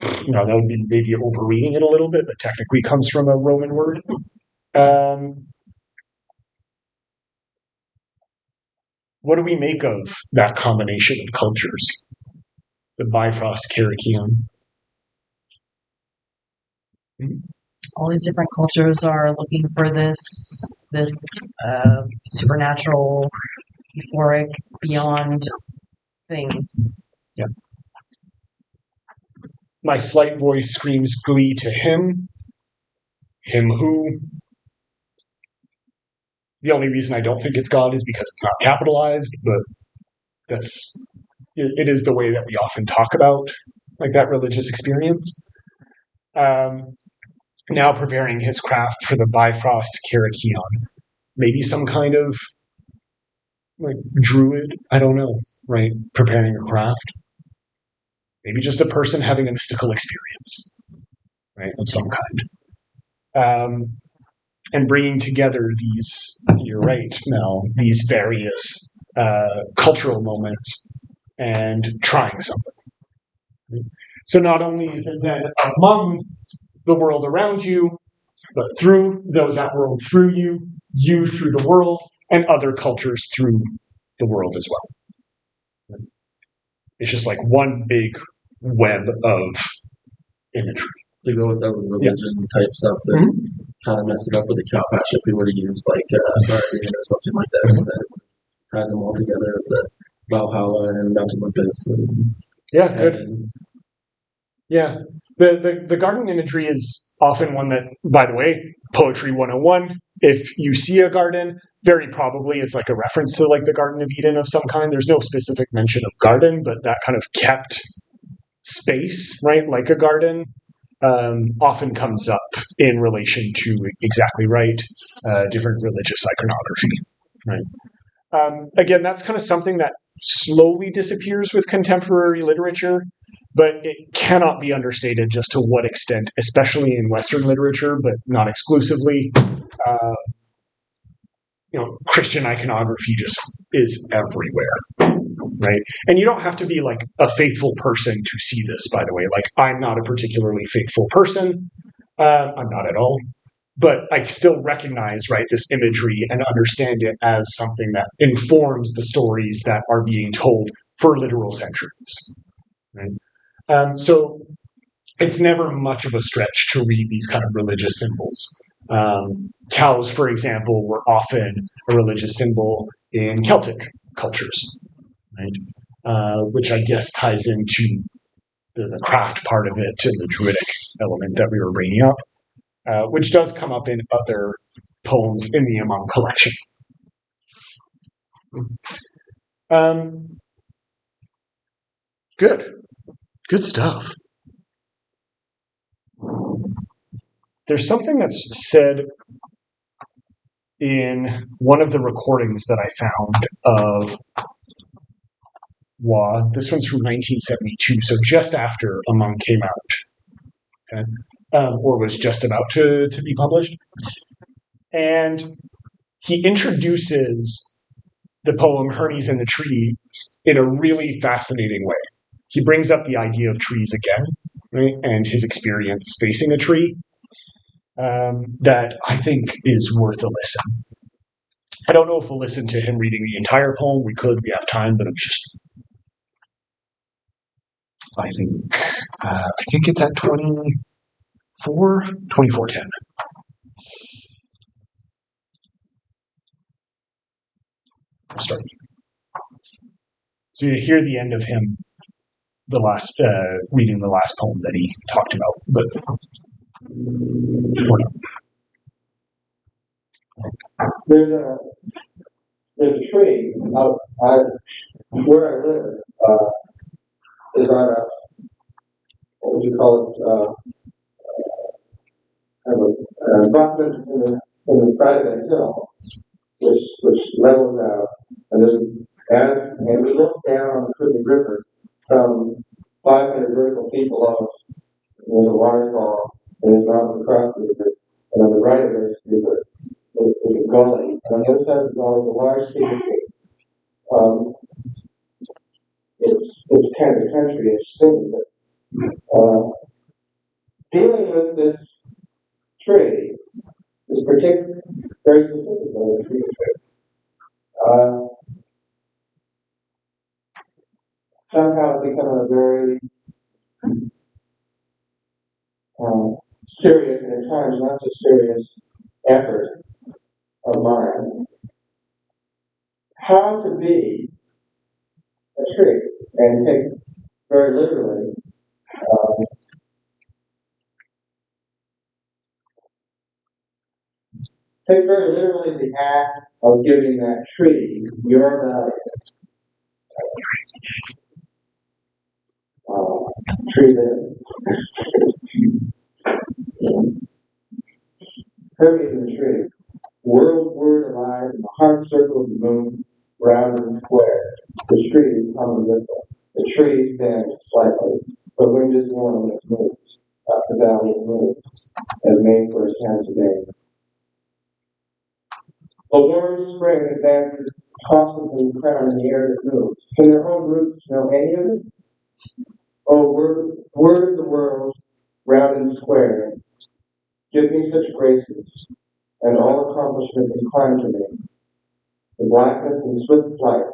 that would be maybe overreading it a little bit, but technically comes from a Roman word. What do we make of that combination of cultures? The Bifrost Kerykeion. All these different cultures are looking for this supernatural, euphoric, beyond thing. Yeah. My slight voice screams glee to him. him who. The only reason I don't think it's God is because it's not capitalized, but it is the way that we often talk about like that religious experience. Now preparing his craft for the Bifrost Karakion. Maybe some kind of like druid, I don't know, right? Preparing a craft. Maybe just a person having a mystical experience, right, of some kind. And bringing together these, you're right, Mel, these various cultural moments and trying something. So not only is it then among the world around you, but through that world through you through the world, and other cultures through the world as well. It's just like one big web of imagery. To go with that religion type stuff that kind of messed it up with the cow patch if we would have used like Guardian or something like that instead of had them all together with the Valhalla and Mount Olympus. Yeah, good. Yeah. The garden imagery is often one that, by the way, Poetry 101, if you see a garden, very probably it's like a reference to like the Garden of Eden of some kind. There's no specific mention of garden, but that kind of kept space, right, like a garden, often comes up in relation to exactly right, different religious iconography, right? Again, that's kind of something that slowly disappears with contemporary literature, but it cannot be understated just to what extent, especially in Western literature, but not exclusively. Christian iconography just is everywhere, right? And you don't have to be like a faithful person to see this, by the way. Like, I'm not a particularly faithful person. I'm not at all. But I still recognize, right, this imagery and understand it as something that informs the stories that are being told for literal centuries, right? So it's never much of a stretch to read these kind of religious symbols. Cows, for example, were often a religious symbol in Celtic cultures, right? Which I guess ties into the craft part of it and the druidic element that we were bringing up, which does come up in other poems in the Among collection. Good stuff. There's something that's said in one of the recordings that I found of Wa. This one's from 1972, so just after Among came out, okay? Or was just about to be published. And he introduces the poem Hermes and the Trees in a really fascinating way. He brings up the idea of trees again, right? And his experience facing a tree, that I think is worth a listen. I don't know if we'll listen to him reading the entire poem. We could, we have time, but I think it's at 24:10. I'm starting. So you hear the end of him, reading the last poem that he talked about, but there's a tree out where I live. Is on a, what would you call it? Kind of an abutment in the side of a hill, which levels out, and and we look down on the Kootenai River, some 500 vertical feet below us. There's a waterfall, and there's a mountain across the river, and on the right of us is a gully, and on the other side of the gully is a large cedar tree. It's kind of country-ish thing, but dealing with this tree is very specifically a cedar tree. Somehow it's become a very serious and at times not so serious effort of mine. How to be a tree and take very literally Take very literally the act of giving that tree your value. Tree there. Hermes and the trees. World word alive in the hard circle of the moon, round and square. The trees hum and whistle. The trees bend slightly. The wind is warm when it moves. Up the valley it moves, as May 1st has today. A warm spring advances, tossing the crown in the air that moves. Can their own roots know any of it? Oh, word of the world, round and square, give me such graces, and all accomplishment incline to me. The blackness and swift flight,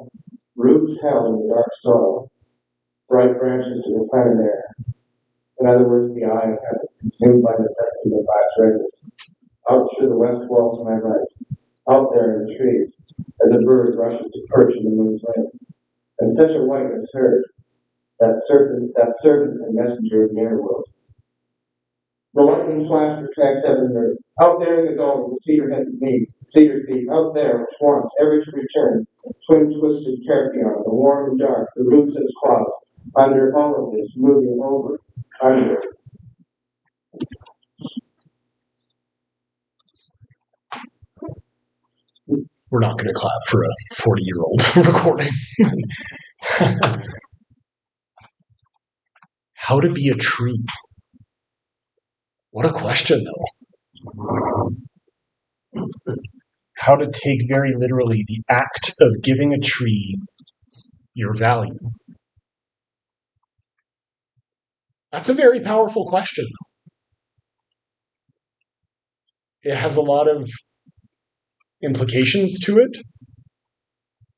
roots held in the dark soil, bright branches to the sun and air. In other words, the eye of heaven, consumed by necessity and by its readiness. Out through the west wall to my right, out there in the trees, as a bird rushes to perch in the moon's wing. And such a whiteness heard, that servant and messenger of the inner world. The lightning flash retracts heaven and earth. Out there in the gully, the cedar-headed knees, the cedar feet, out there, which wants ever to return, twin-twisted Carpion, the warm and dark, the roots and claws, under all of this, moving over, under. We're not going to clap for a 40-year-old recording. How to be a tree? What a question, though. How to take very literally the act of giving a tree your value. That's a very powerful question. It has a lot of implications to it,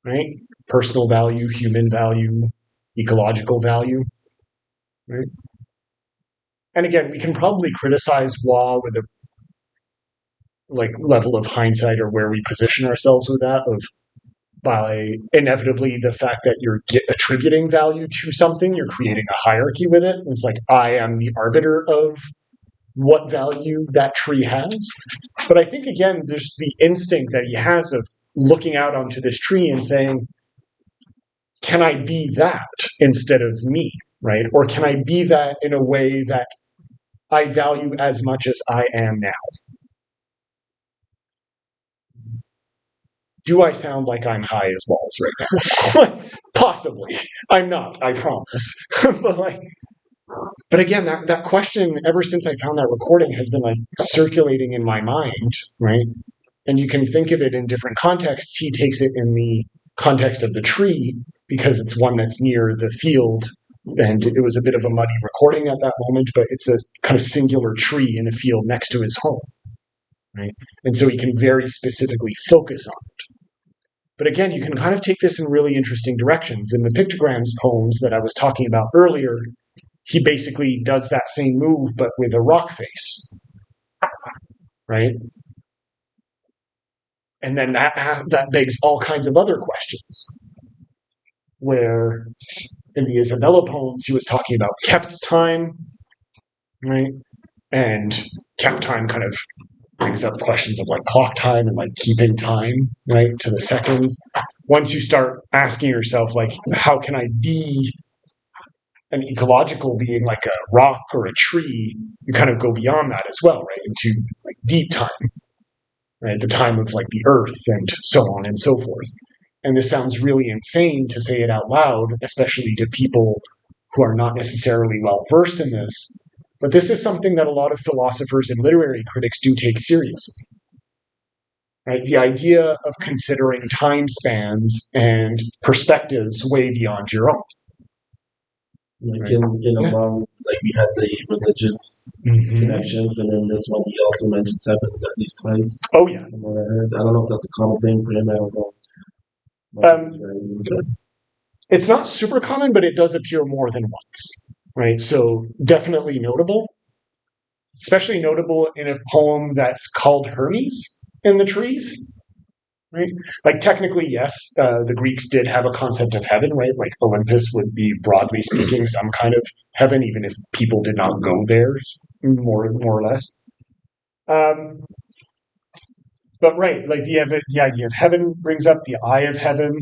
right? Personal value, human value, ecological value, right? And again, we can probably criticize Waugh with a level of hindsight or where we position ourselves with that, of by inevitably the fact that you're attributing value to something, you're creating a hierarchy with it. It's like, I am the arbiter of what value that tree has. But I think, again, there's the instinct that he has of looking out onto this tree and saying, can I be that instead of me, right? Or can I be that in a way that I value as much as I am now? Do I sound like I'm high as balls right now? Possibly. I'm not, I promise. But again, that question, ever since I found that recording, has been circulating in my mind, right? And you can think of it in different contexts. He takes it in the context of the tree because it's one that's near the field, and it was a bit of a muddy recording at that moment, but it's a kind of singular tree in a field next to his home, right? And so he can very specifically focus on it. But again, you can kind of take this in really interesting directions. In the pictograms poems that I was talking about earlier, he basically does that same move, but with a rock face, right? And then that begs all kinds of other questions, where in the Isabella poems, he was talking about kept time, right? And kept time kind of brings up questions of clock time and keeping time, right, to the seconds. Once you start asking yourself, how can I be an ecological being like a rock or a tree, you kind of go beyond that as well, right, into deep time, right, the time of the earth and so on and so forth. And this sounds really insane to say it out loud, especially to people who are not necessarily well versed in this. But this is something that a lot of philosophers and literary critics do take seriously. Right? The idea of considering time spans and perspectives way beyond your own. Among we had the religious connections, and in this one he also mentioned 7 at least twice. Oh yeah. From what I heard. I don't know if that's a common thing for him. I don't know. It's not super common, but it does appear more than once. Right, so definitely notable, especially notable in a poem that's called Hermes in the Trees, right? Technically, yes, the Greeks did have a concept of heaven, right? Olympus would be, broadly speaking, some kind of heaven, even if people did not go there, more or less. But right, like the idea of heaven brings up the eye of heaven,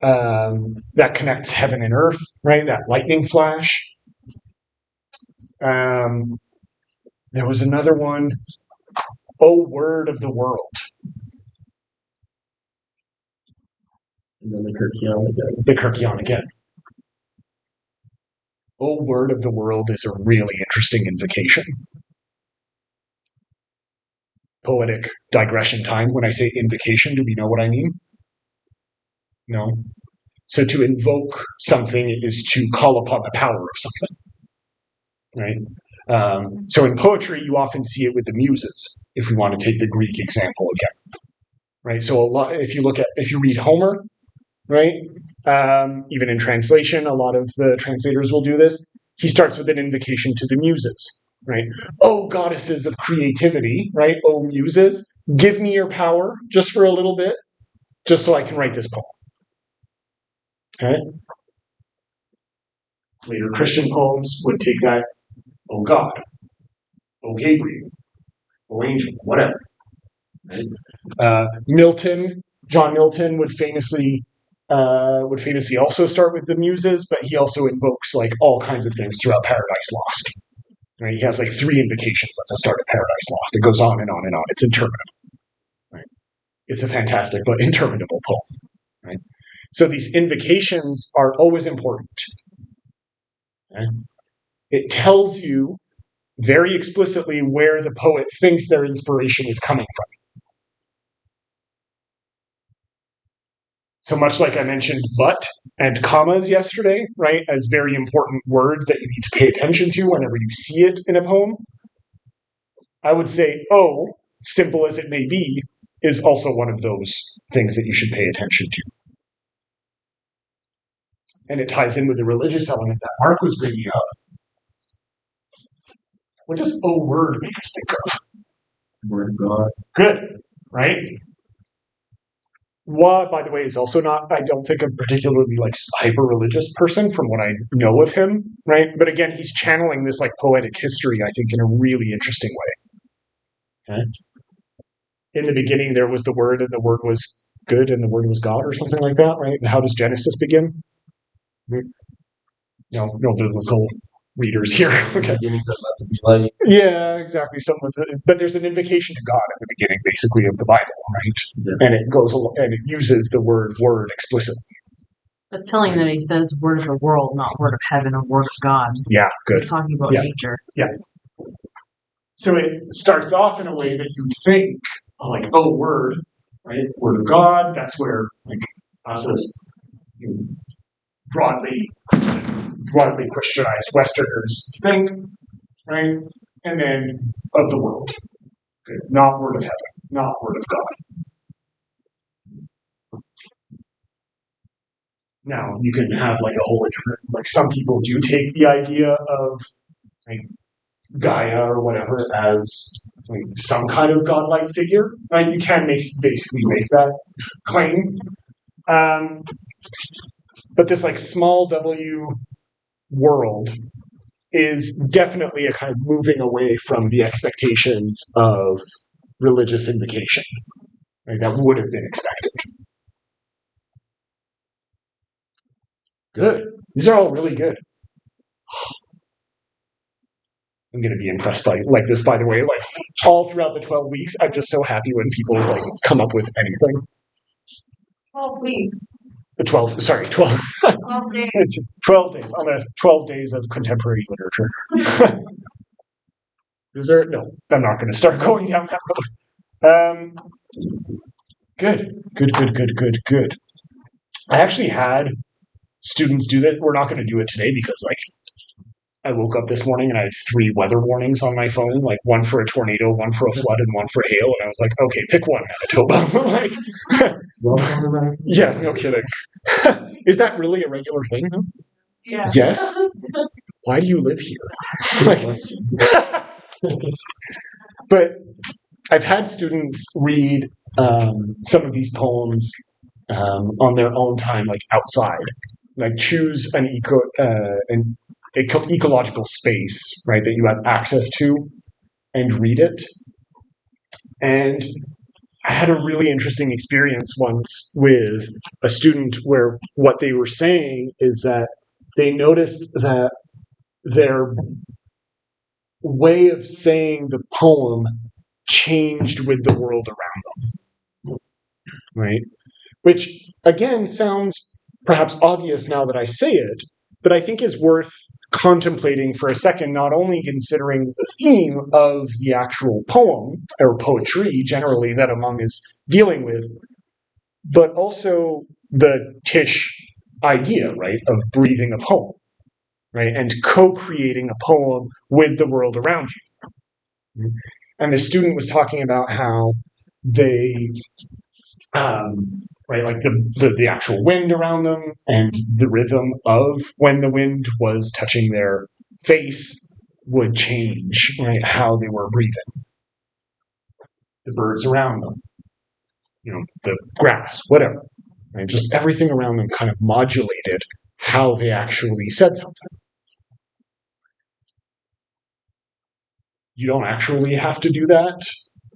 that connects heaven and earth, right? That lightning flash. There was another one. Oh, word of the world. And then the Kirkion again. The Kirkion again. Oh, word of the world is a really interesting invocation. Poetic digression time. When I say invocation, do we know what I mean? No. So to invoke something is to call upon the power of something, right? So in poetry, you often see it with the muses. If we want to take the Greek example again, right? So if you read Homer, right? Even in translation, a lot of the translators will do this. He starts with an invocation to the muses, right? Oh, goddesses of creativity, right? Oh, muses, give me your power just for a little bit, just so I can write this poem. Okay? Later Christian poems would take that, oh God, oh Gabriel, oh angel, whatever. Right? John Milton would famously also start with the muses, but he also invokes like all kinds of things throughout Paradise Lost. Right? He has like 3 invocations at the start of Paradise Lost. It goes on and on and on. It's interminable. Right? It's a fantastic but interminable poem. Right? So these invocations are always important. Okay? It tells you very explicitly where the poet thinks their inspiration is coming from. So much like I mentioned but and commas yesterday, right, as very important words that you need to pay attention to whenever you see it in a poem, I would say, oh, simple as it may be, is also one of those things that you should pay attention to. And it ties in with the religious element that Mark was bringing up. What does "oh word" make us think of? Word of God. Good, right? Wa, by the way, is also not, I don't think, a particularly like hyper-religious person from what I know of him, right? But again, he's channeling this like poetic history, I think, in a really interesting way. Okay? In the beginning, there was the Word, and the Word was good, and the Word was God, or something like that, right? How does Genesis begin? No biblical readers here. Okay. Beginning said not to be light. Yeah, exactly. But there's an invocation to God at the beginning, basically, of the Bible, right? Yeah. And it goes and it uses the word explicitly. That's telling that he says word of the world, not word of heaven or word of God. Yeah, good. He's talking about nature. Yeah. So it starts off in a way that you think, like, oh, word, right? Word of God. That's where, like, us as broadly Christianized Westerners think, right? And then of the world. Good. Not word of heaven, not word of God. Now, you can have like a whole like some people do take the idea of like Gaia or whatever as like some kind of godlike figure, right? You can basically make that claim. But this like small w world is definitely a kind of moving away from the expectations of religious invocation, right? That would have been expected. Good. These are all really good. I'm going to be impressed by like this, by the way. Like all throughout the 12 weeks, I'm just so happy when people like come up with anything. 12 weeks. 12 days. 12 days. On the 12 days of contemporary literature. No, I'm not going to start going down that road. Good. I actually had students do that. We're not going to do it today because, like, I woke up this morning and I had 3 weather warnings on my phone, like one for a tornado, one for a flood, and one for hail. And I was like, okay, pick one, Manitoba. Like, yeah, no kidding. Is that really a regular thing? Yeah. Yes. Why do you live here? But I've had students read some of these poems on their own time, like outside. Like choose an ecological space, right, that you have access to, and read it. And I had a really interesting experience once with a student where what they were saying is that they noticed that their way of saying the poem changed with the world around them, right? Which, again, sounds perhaps obvious now that I say it, but I think is worth contemplating for a second, not only considering the theme of the actual poem, or poetry generally, that Among is dealing with, but also the TISH idea, right, of breathing a poem, right, and co-creating a poem with the world around you. And the student was talking about how they, right, like the actual wind around them and the rhythm of when the wind was touching their face would change, right, how they were breathing. The birds around them, the grass, whatever. Right? Just everything around them kind of modulated how they actually said something. You don't actually have to do that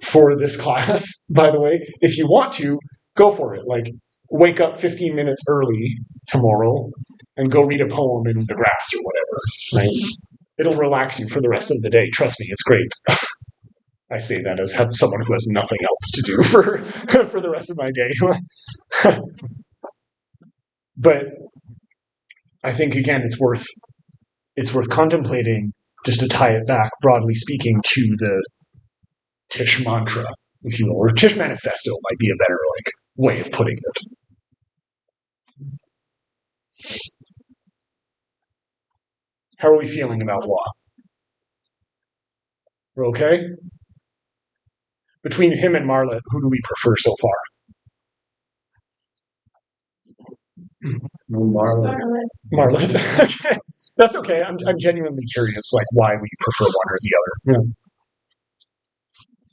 for this class, by the way. If you want to, go for it. Like, wake up 15 minutes early tomorrow and go read a poem in the grass or whatever, right? It'll relax you for the rest of the day. Trust me, it's great. I say that as someone who has nothing else to do for the rest of my day. But I think, again, it's worth contemplating, just to tie it back, broadly speaking, to the TISH mantra, if you will, or TISH manifesto might be a better way of putting it. How are we feeling about law? We're okay? Between him and Marlet, who do we prefer so far? Marlet. Okay. That's okay. I'm genuinely curious, why we prefer one or the other. Yeah.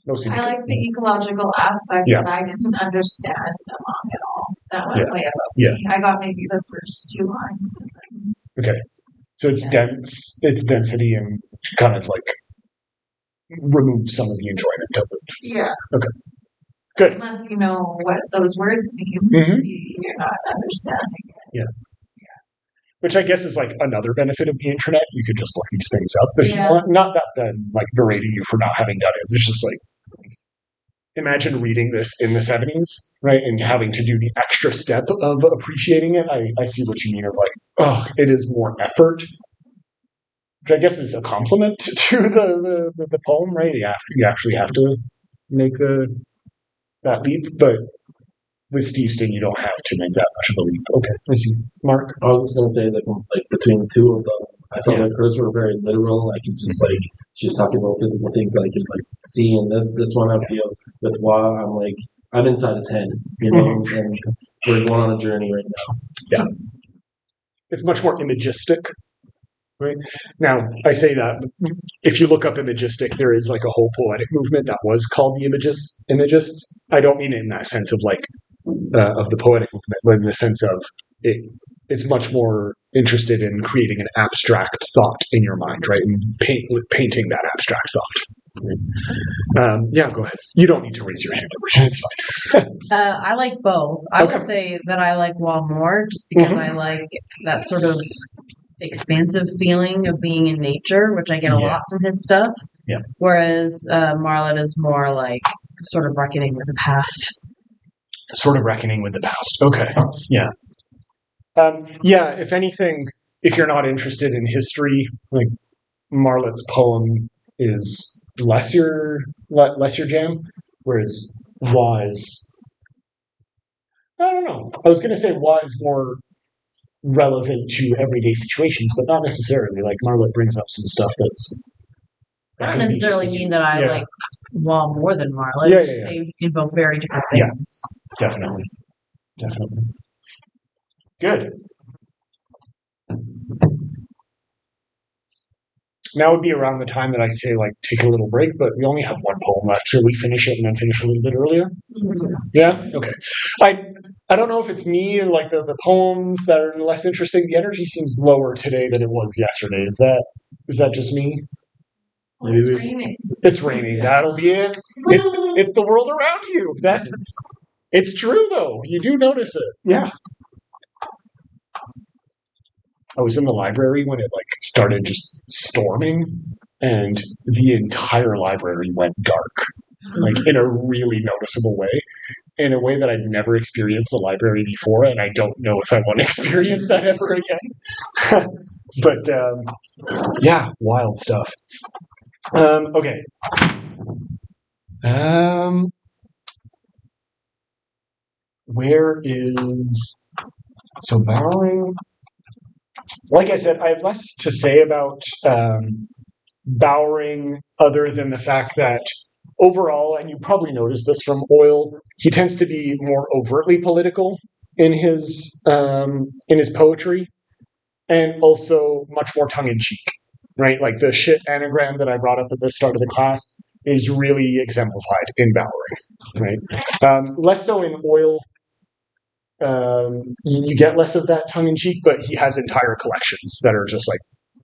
No I like the ecological aspect Yeah. that I didn't understand Among at all. That went Yeah. way above Yeah. me. I got maybe the first 2 lines. Okay. So it's dense, its density, and kind of remove some of the enjoyment of it. Yeah. Okay. Good. Unless you know what those words mean, Mhm. you're not understanding it. Yeah. Which I guess is another benefit of the internet. You could just look these things up if you want. Not that then berating you for not having done it. It's just imagine reading this in the 70s, right? And having to do the extra step of appreciating it. I see what you mean of it is more effort. Which I guess is a compliment to the poem, right? You actually have to make that leap, but with Steve Sting, you don't have to make that much of a leap. Okay, I see. Mark? I was just going to say that between the two of them, I felt like hers were very literal. I could just she was talking about physical things that I could see, and this one I feel with Wah, I'm inside his head, and we're going on a journey right now. Yeah, it's much more imagistic. Right? Now, I say that if you look up imagistic, there is a whole poetic movement that was called the imagists. I don't mean it in that sense of of the poetic movement, but in the sense of it's much more interested in creating an abstract thought in your mind, right? And painting that abstract thought. Right? Yeah, go ahead. You don't need to raise your hand. It's fine. I like both. I would say that I like Wall more just because I like that sort of expansive feeling of being in nature, which I get a lot from his stuff. Yeah. Whereas Marlet is more sort of reckoning with the past. Sort of reckoning with the past. Okay. Yeah. Yeah, if anything, if you're not interested in history, Marlet's poem is less your jam, whereas Wah is, I don't know. I was going to say Wah is more relevant to everyday situations, but not necessarily. Marlet brings up some stuff that's... I don't necessarily mean that I like Wall more than Marlet. Yeah, just they invoke very different things. Yeah, definitely. Good. Now would be around the time that I say take a little break, but we only have one poem left. Should we finish it and then finish a little bit earlier? Mm-hmm. Yeah? Okay. I don't know if it's me and the poems that are less interesting. The energy seems lower today than it was yesterday. Is that just me? Maybe It's we- raining. It's raining. That'll be it. It's the world around you. It's true though. You do notice it. Yeah. I was in the library when it started just storming, and the entire library went dark, in a really noticeable way, in a way that I'd never experienced the library before, and I don't know if I want to experience that ever again. But yeah, wild stuff. Okay. Where is Bowering? Like I said, I have less to say about Bowering other than the fact that overall, and you probably noticed this from Oil, he tends to be more overtly political in his poetry, and also much more tongue in cheek. Right, like the shit anagram that I brought up at the start of the class is really exemplified in Bowering. Right, less so in Oil. You get less of that tongue in cheek, but he has entire collections that are just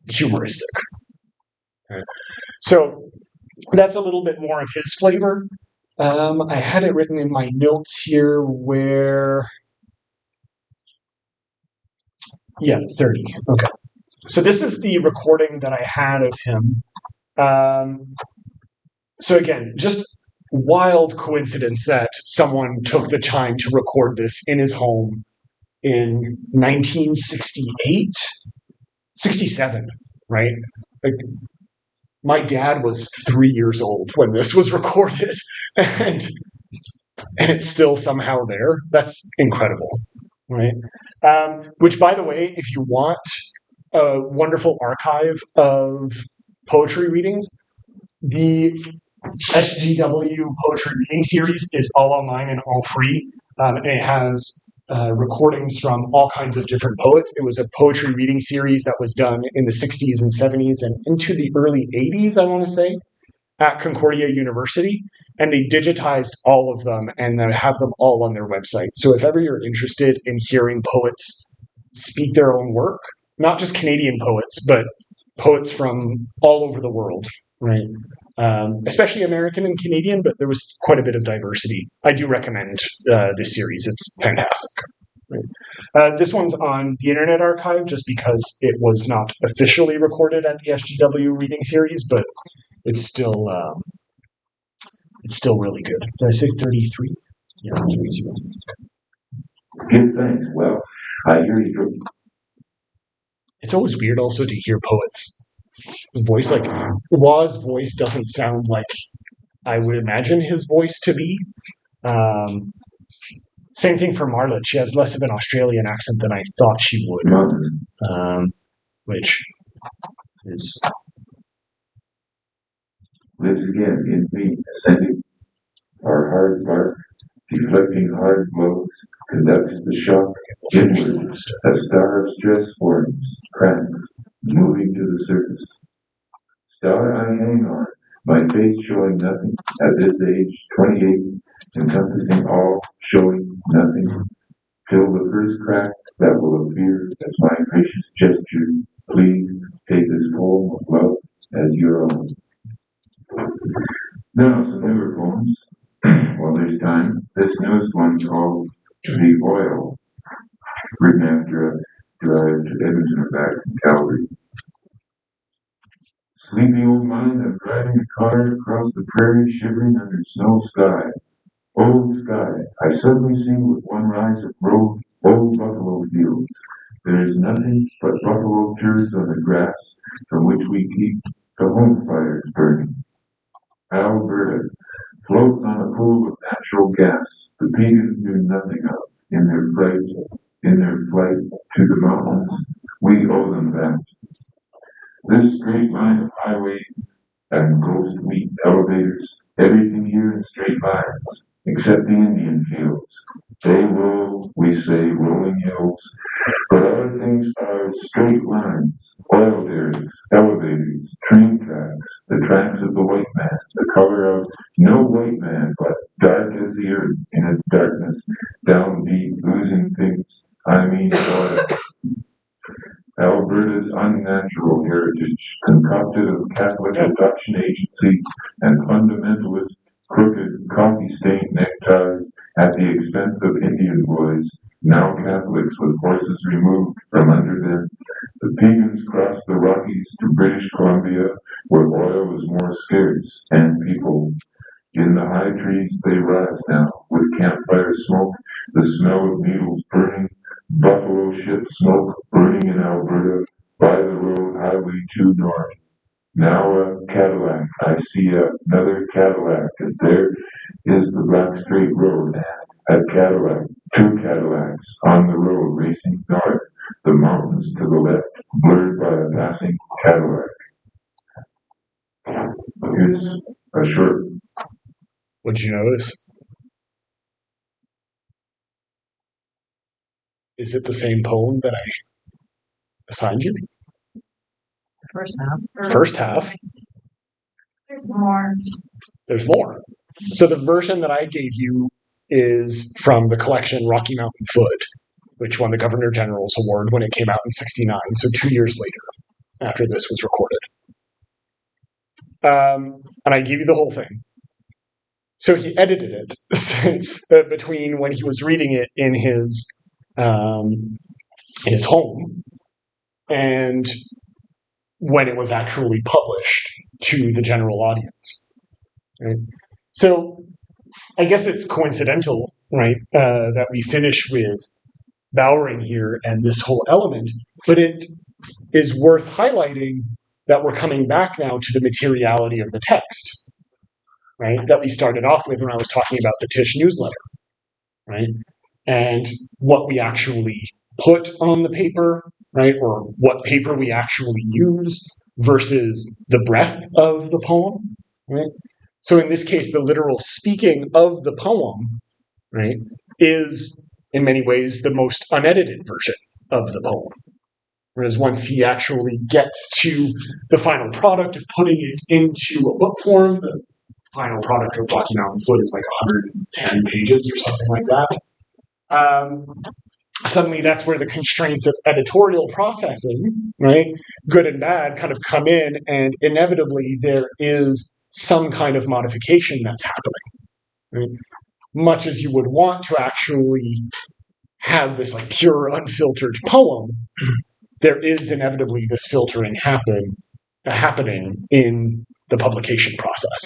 humoristic. Okay. So that's a little bit more of his flavor. I had it written in my notes here where. Yeah, 30. Okay. So this is the recording that I had of him. So again, just wild coincidence that someone took the time to record this in his home in 1968, 67, right? My dad was 3 years old when this was recorded, and it's still somehow there. That's incredible, right? Which, by the way, if you want a wonderful archive of poetry readings, the SGW Poetry Reading Series is all online and all free. And it has recordings from all kinds of different poets. It was a poetry reading series that was done in the 60s and 70s and into the early 80s, I want to say, at Concordia University. And they digitized all of them and have them all on their website. So if ever you're interested in hearing poets speak their own work, not just Canadian poets, but poets from all over the world, right? Especially American and Canadian, but there was quite a bit of diversity. I do recommend this series. It's fantastic. Right? This one's on the Internet Archive just because it was not officially recorded at the SGW reading series, but it's still really good. Did I say 33? Yeah, 33. Good, thanks. Well, I hear you. It's always weird also to hear poets' voice. Wa's voice doesn't sound like I would imagine his voice to be. Same thing for Marla. She has less of an Australian accent than I thought she would, which is... Lives again in me, ascending. Our hard bark, deflecting hard blows, conducts the shock inward. A star of stress forms, cracks, moving to the surface. Star I hang on, my face showing nothing, at this age, 28, encompassing all, showing nothing, till the first crack that will appear as my gracious gesture. Please take this poem of love as your own. Now, some newer poems. Well, there's time. This newest one called The Oil, written after a drive to Edmonton and back from Calgary. Sleepy old mind, I'm driving a car across the prairie, shivering under snow sky. Old sky, I suddenly see with one rise of road, old buffalo fields. There is nothing but buffalo turds on the grass from which we keep the home fires burning. Alberta floats on a pool of natural gas the pagans do nothing of in their flight to the mountains. We owe them that. This straight line of highway and ghost wheat elevators, everything here in straight lines, except the Indian fields. They roll, we say, rolling hills, but other things are straight lines, oil derricks, elevators, train tracks, the tracks of the white man, the color of no white man, but dark as the earth in its darkness, down deep, losing things, I mean oil. Alberta's unnatural heritage, concocted of Catholic adoption agency and fundamentalist crooked coffee-stained neckties at the expense of Indian boys, now Catholics with horses removed from under them. The pagans crossed the Rockies to British Columbia, where oil was more scarce, and people. In the high trees they rise now, with campfire smoke, the smell of needles burning, buffalo ship smoke burning in Alberta, by the road highway 2 north. Now a Cadillac, I see another Cadillac, and there is the black straight road. A Cadillac, 2 Cadillacs, on the road racing north, the mountains to the left, blurred by a passing Cadillac. It's a short. What'd you notice? Is it the same poem that I assigned you? First half. First half. There's more. There's more. So the version that I gave you is from the collection Rocky Mountain Foot, which won the Governor General's Award when it came out in '69, so 2 years later, after this was recorded. And I gave you the whole thing. So he edited it since between when he was reading it in his home and when it was actually published to the general audience. Right? So I guess it's coincidental, right, that we finish with Bowering here and this whole element, but it is worth highlighting that we're coming back now to the materiality of the text, right, that we started off with when I was talking about the TISH newsletter, right, and what we actually put on the paper, right, or what paper we actually used versus the breadth of the poem, right. So in this case, the literal speaking of the poem, right, is in many ways the most unedited version of the poem. Whereas once he actually gets to the final product of putting it into a book form, the final product of Rocky Mountain Foot is like 110 pages or something like that. Suddenly that's where the constraints of editorial processing, right, good and bad, kind of come in, and inevitably there is some kind of modification that's happening. Right? Much as you would want to actually have this like pure, unfiltered poem, there is inevitably this filtering happening in the publication process.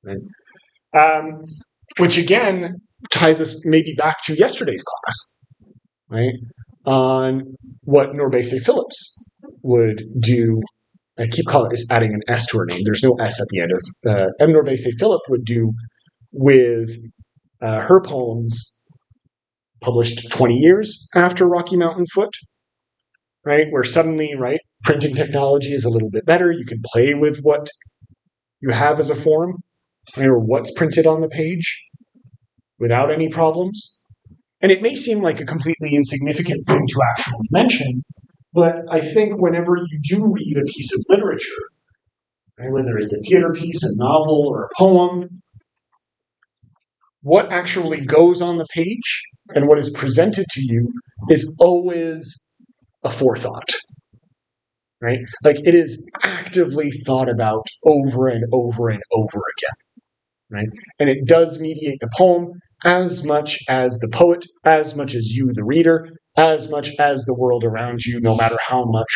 Right? Which again ties us maybe back to yesterday's class, right? On what Norbese Phillips would do. I keep calling this adding an S to her name. There's no S at the end of M. Norbese Phillips would do with her poems published 20 years after Rocky Mountain Foot, right? Where suddenly, right, printing technology is a little bit better. You can play with what you have as a form, right, or what's printed on the page without any problems. And it may seem like a completely insignificant thing to actually mention, but I think whenever you do read a piece of literature, right, whether it's a theater piece, a novel, or a poem, what actually goes on the page and what is presented to you is always a forethought, right? Like it is actively thought about over and over and over again, right? And it does mediate the poem as much as the poet, as much as you, the reader, as much as the world around you, no matter how much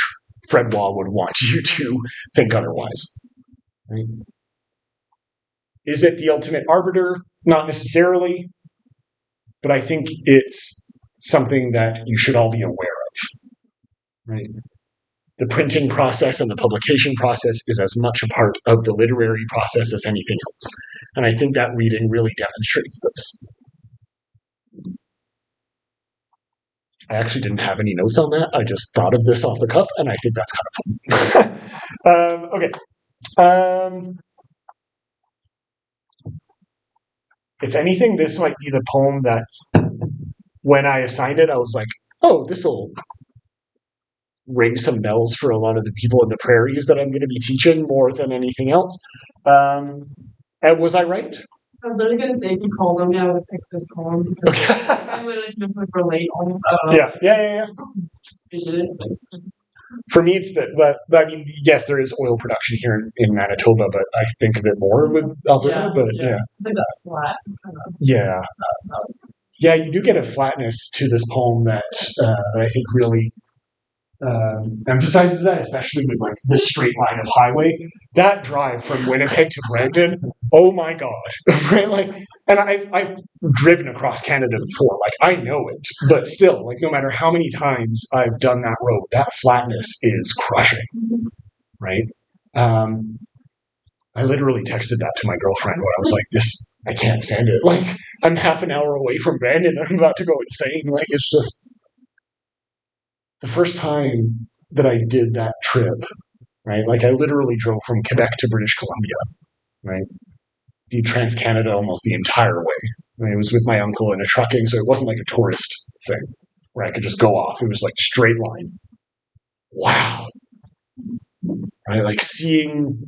Fred Waugh would want you to think otherwise. Right? Is it the ultimate arbiter? Not necessarily, but I think it's something that you should all be aware of. Right? The printing process and the publication process is as much a part of the literary process as anything else. And I think that reading really demonstrates this. I actually didn't have any notes on that. I just thought of this off the cuff, and I think that's kind of fun. Okay. If anything, this might be the poem that when I assigned it, I was like, oh, this will ring some bells for a lot of the people in the prairies that I'm going to be teaching more than anything else. And was I right? I was literally going to say, if you called them, I would pick this poem. Okay. I would just like relate almost. I don't know. Yeah. Is it? For me, it's that. But I mean, yes, there is oil production here in Manitoba, but I think of it more with Alberta. But yeah, It's like that flat kind of. yeah, That's not. yeah. You do get a flatness to this poem that I think really emphasizes that, especially with like the straight line of highway. That drive from Winnipeg to Brandon, oh my god, right? Like, and I've driven across Canada before, like I know it, but still, like no matter how many times I've done that road, that flatness is crushing, right? I literally texted that to my girlfriend when I was like, "This, I can't stand it. Like, I'm half an hour away from Brandon, and I'm about to go insane. Like, it's just." The first time that I did that trip, right? Like I literally drove from Quebec to British Columbia, right? The Trans Canada almost the entire way. I mean, it was with my uncle in a trucking, so it wasn't like a tourist thing where I could just go off. It was like straight line. Wow, right? Like seeing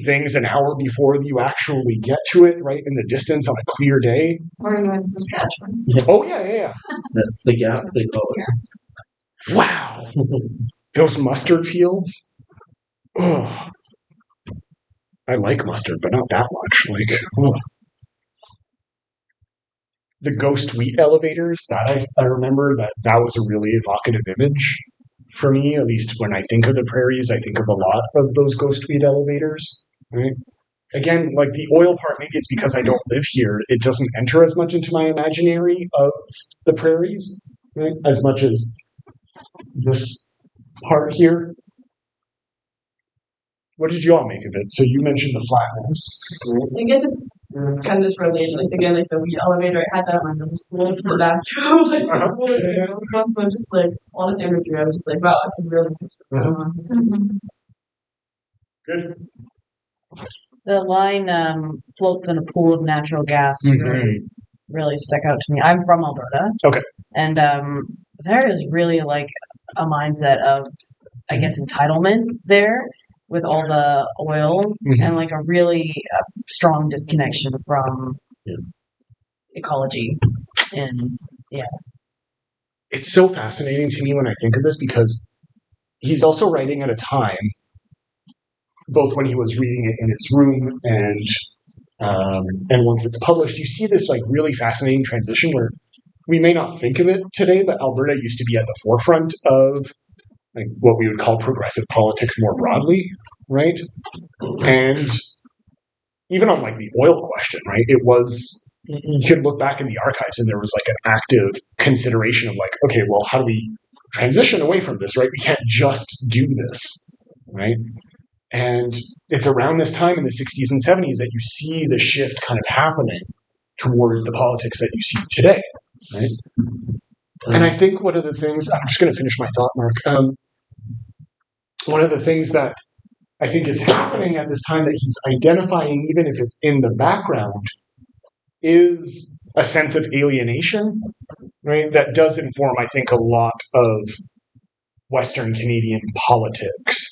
things an hour before you actually get to it, right in the distance on a clear day. Or you in Saskatchewan? Oh yeah. The gap they call it. Wow, those mustard fields. Oh, I like mustard, but not that much. Like the ghost wheat elevators. That I remember that was a really evocative image for me. At least when I think of the prairies, I think of a lot of those ghost wheat elevators. Right. Again, like the oil part, maybe it's because I don't live here. It doesn't enter as much into my imaginary of the prairies, right? As much as this part here. What did you all make of it? So you mentioned the flatness. Like it just kind of just related. Like again, like the wheat elevator, I had that in my middle school for the back. Like the school was like those ones. So I'm just like all the imagery. I was just like, wow, I can really picture this going on. Good. The line floats in a pool of natural gas really stuck out to me. I'm from Alberta. Okay. And there is really like a mindset of, I guess, entitlement there with all the oil and like a really strong disconnection from ecology. And it's so fascinating to me when I think of this because he's also writing at a time, both when he was reading it in his room and once it's published, you see this like really fascinating transition where we may not think of it today, but Alberta used to be at the forefront of like what we would call progressive politics more broadly, right? And even on like the oil question, right? It was, you could look back in the archives and there was like an active consideration of like, okay, well, how do we transition away from this, right? We can't just do this, right? And it's around this time in the 60s and 70s that you see the shift kind of happening towards the politics that you see today, right? And I think one of the things, I'm just going to finish my thought, Mark. One of the things that I think is happening at this time that he's identifying, even if it's in the background, is a sense of alienation, right? That does inform, I think, a lot of Western Canadian politics.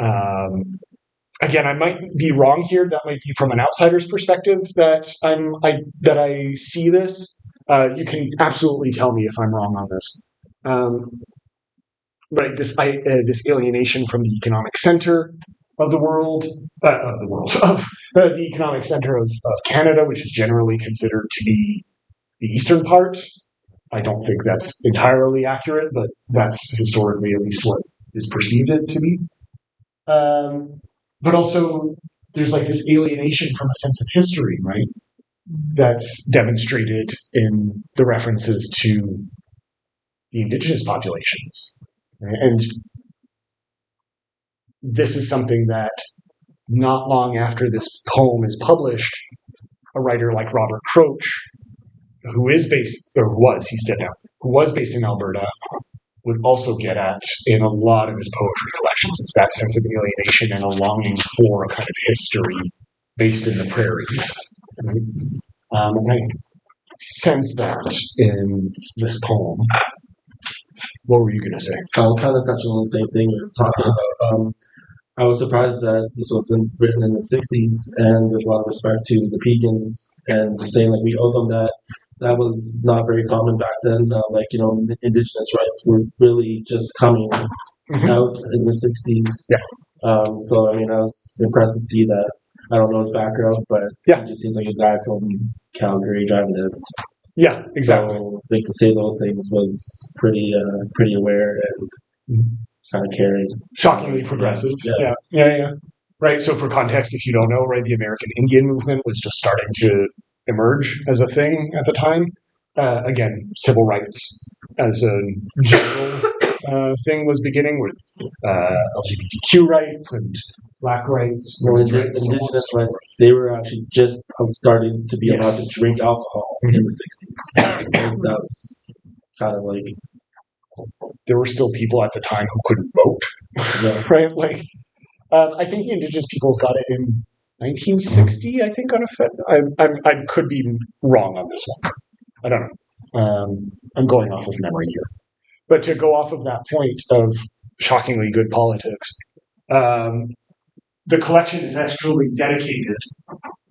Again, I might be wrong here. That might be from an outsider's perspective that I see this. You can absolutely tell me if I'm wrong on this. Right, this alienation from the economic center of the world, of the economic center of Canada, which is generally considered to be the eastern part. I don't think that's entirely accurate, but that's historically at least what is perceived it to be. But also, there's like this alienation from a sense of history, right? That's demonstrated in the references to the indigenous populations. Right? And this is something that not long after this poem is published, a writer like Robert Croach, who is based, or was, he's dead now, who was based in Alberta, would also get at in a lot of his poetry collections. It's that sense of alienation and a longing for a kind of history based in the prairies. Right? And I sense that in this poem. What were you going to say? I'll kind of touch on the same thing we were talking about. I was surprised that this wasn't written in the 60s, and there's a lot of respect to the Pegans, and just saying like we owe them that that was not very common back then. Indigenous rights were really just coming out in the 60s. Yeah. So, I was impressed to see that. I don't know his background, but he just seems like a guy from Calgary driving it. Yeah, exactly. So, I think to say those things was pretty aware and kind of caring. Shockingly progressive. Yeah. Right. So for context, if you don't know, right, the American Indian movement was just starting to emerge as a thing at the time. Again, civil rights as a general thing was beginning with LGBTQ rights and black rights, women's rights, indigenous rights. They were actually just starting to be allowed to drink alcohol in the 60s. That was kind of like there were still people at the time who couldn't vote, right? Like, I think the indigenous peoples got it in 1960. I think on a Fed. I could be wrong on this one. I don't know. I'm going off of memory here, but to go off of that point of shockingly good politics, the collection is actually dedicated.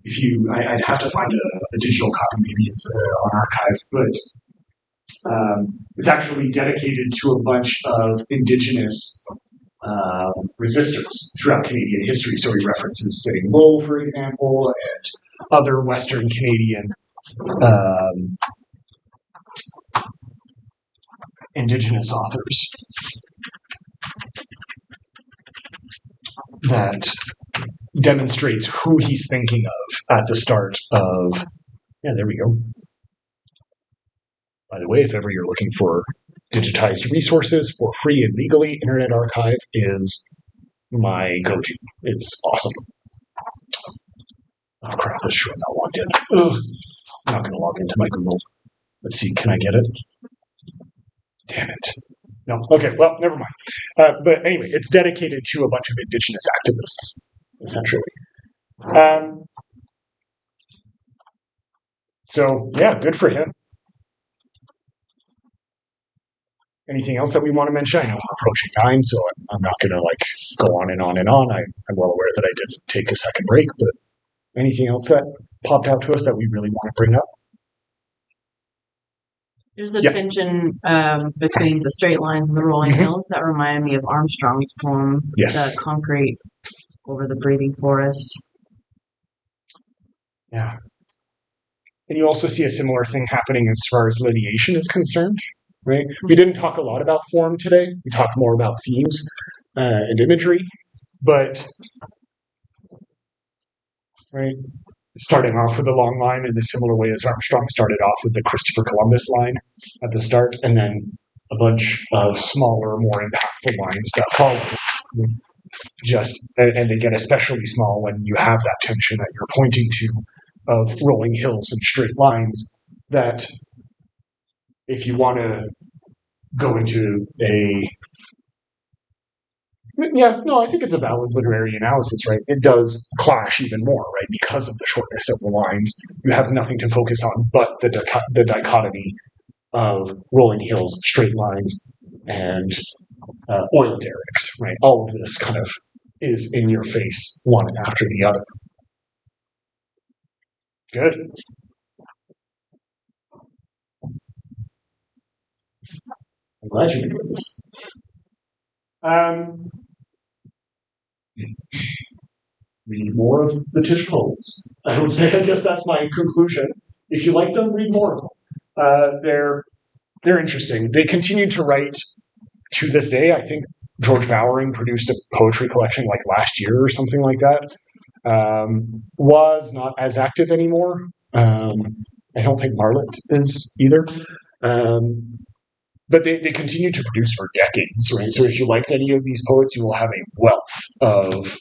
I'd have to find a digital copy. Maybe it's on archive, but it's actually dedicated to a bunch of indigenous resistors throughout Canadian history. So he references Sitting Bull, for example, and other Western Canadian indigenous authors that demonstrates who he's thinking of at the start of. Yeah, there we go. By the way, if ever you're looking for digitized resources for free and legally, Internet Archive is my go-to. It's awesome. Oh crap, this sure not logged in. Ugh. I'm not going to log into my Google. Let's see, can I get it? Damn it. No, okay, well, never mind. But anyway, it's dedicated to a bunch of indigenous activists, essentially. So, yeah, good for him. Anything else that we want to mention? I know we're approaching 9, so I'm not going to go on and on and on. I'm well aware that I did take a second break, but anything else that popped out to us that we really want to bring up? There's a tension between the straight lines and the rolling hills that reminded me of Armstrong's poem, The Concrete Over the Breathing Forest. Yeah. And you also see a similar thing happening as far as lineation is concerned, right? We didn't talk a lot about form today. We talked more about themes and imagery, but right, starting off with a long line in a similar way as Armstrong started off with the Christopher Columbus line at the start, and then a bunch of smaller, more impactful lines that follow. And they get especially small when you have that tension that you're pointing to of rolling hills and straight lines, that if you want to go into I think it's a valid literary analysis, right? It does clash even more, right? Because of the shortness of the lines, you have nothing to focus on but the dichotomy of rolling hills, straight lines, and oil derricks, right? All of this kind of is in your face, one after the other. Good. I'm glad you enjoyed this. Read more of the TISH poems. I would say, I guess that's my conclusion. If you like them, read more of them. They're interesting. They continue to write to this day. I think George Bowering produced a poetry collection like last year or something like that. Was not as active anymore. I don't think Marlett is either. But they continue to produce for decades, right? So if you liked any of these poets, you will have a wealth of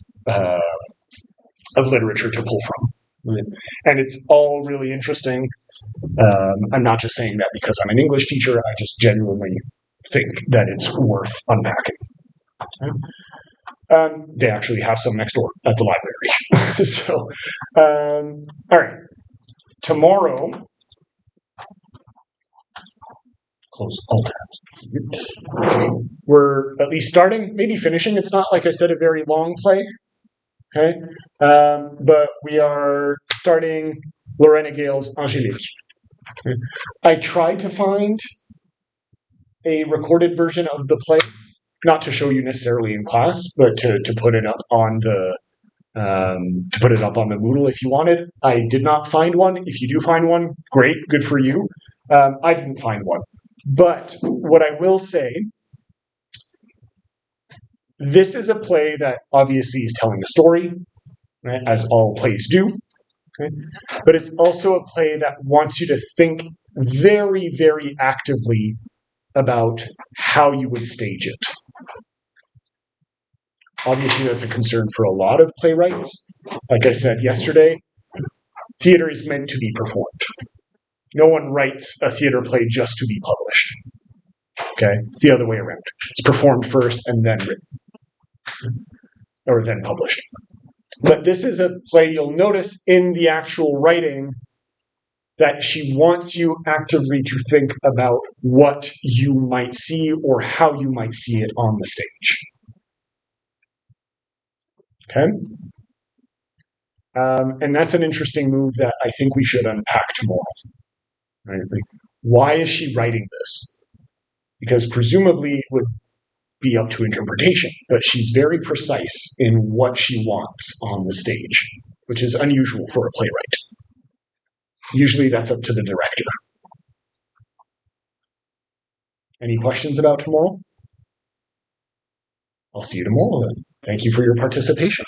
literature to pull from. Right? And it's all really interesting. I'm not just saying that because I'm an English teacher. I just genuinely think that it's worth unpacking. They actually have some next door at the library. So, all right. Tomorrow, close all tabs. We're at least starting, maybe finishing. It's not, like I said, a very long play. Okay, but we are starting Lorena Gale's Angélique. I tried to find a recorded version of the play, not to show you necessarily in class, but to put it up on the Moodle if you wanted. I did not find one. If you do find one, great, good for you. I didn't find one. But what I will say, this is a play that obviously is telling a story, right, as all plays do. Okay? But it's also a play that wants you to think very, very actively about how you would stage it. Obviously, that's a concern for a lot of playwrights. Like I said yesterday, theater is meant to be performed. No one writes a theater play just to be published. Okay? It's the other way around. It's performed first and then written. Or then published. But this is a play you'll notice in the actual writing that she wants you actively to think about what you might see or how you might see it on the stage. Okay? And that's an interesting move that I think we should unpack tomorrow. Right? Like, why is she writing this? Because presumably it would be up to interpretation, but she's very precise in what she wants on the stage, which is unusual for a playwright. Usually that's up to the director. Any questions about tomorrow? I'll see you tomorrow then. Thank you for your participation.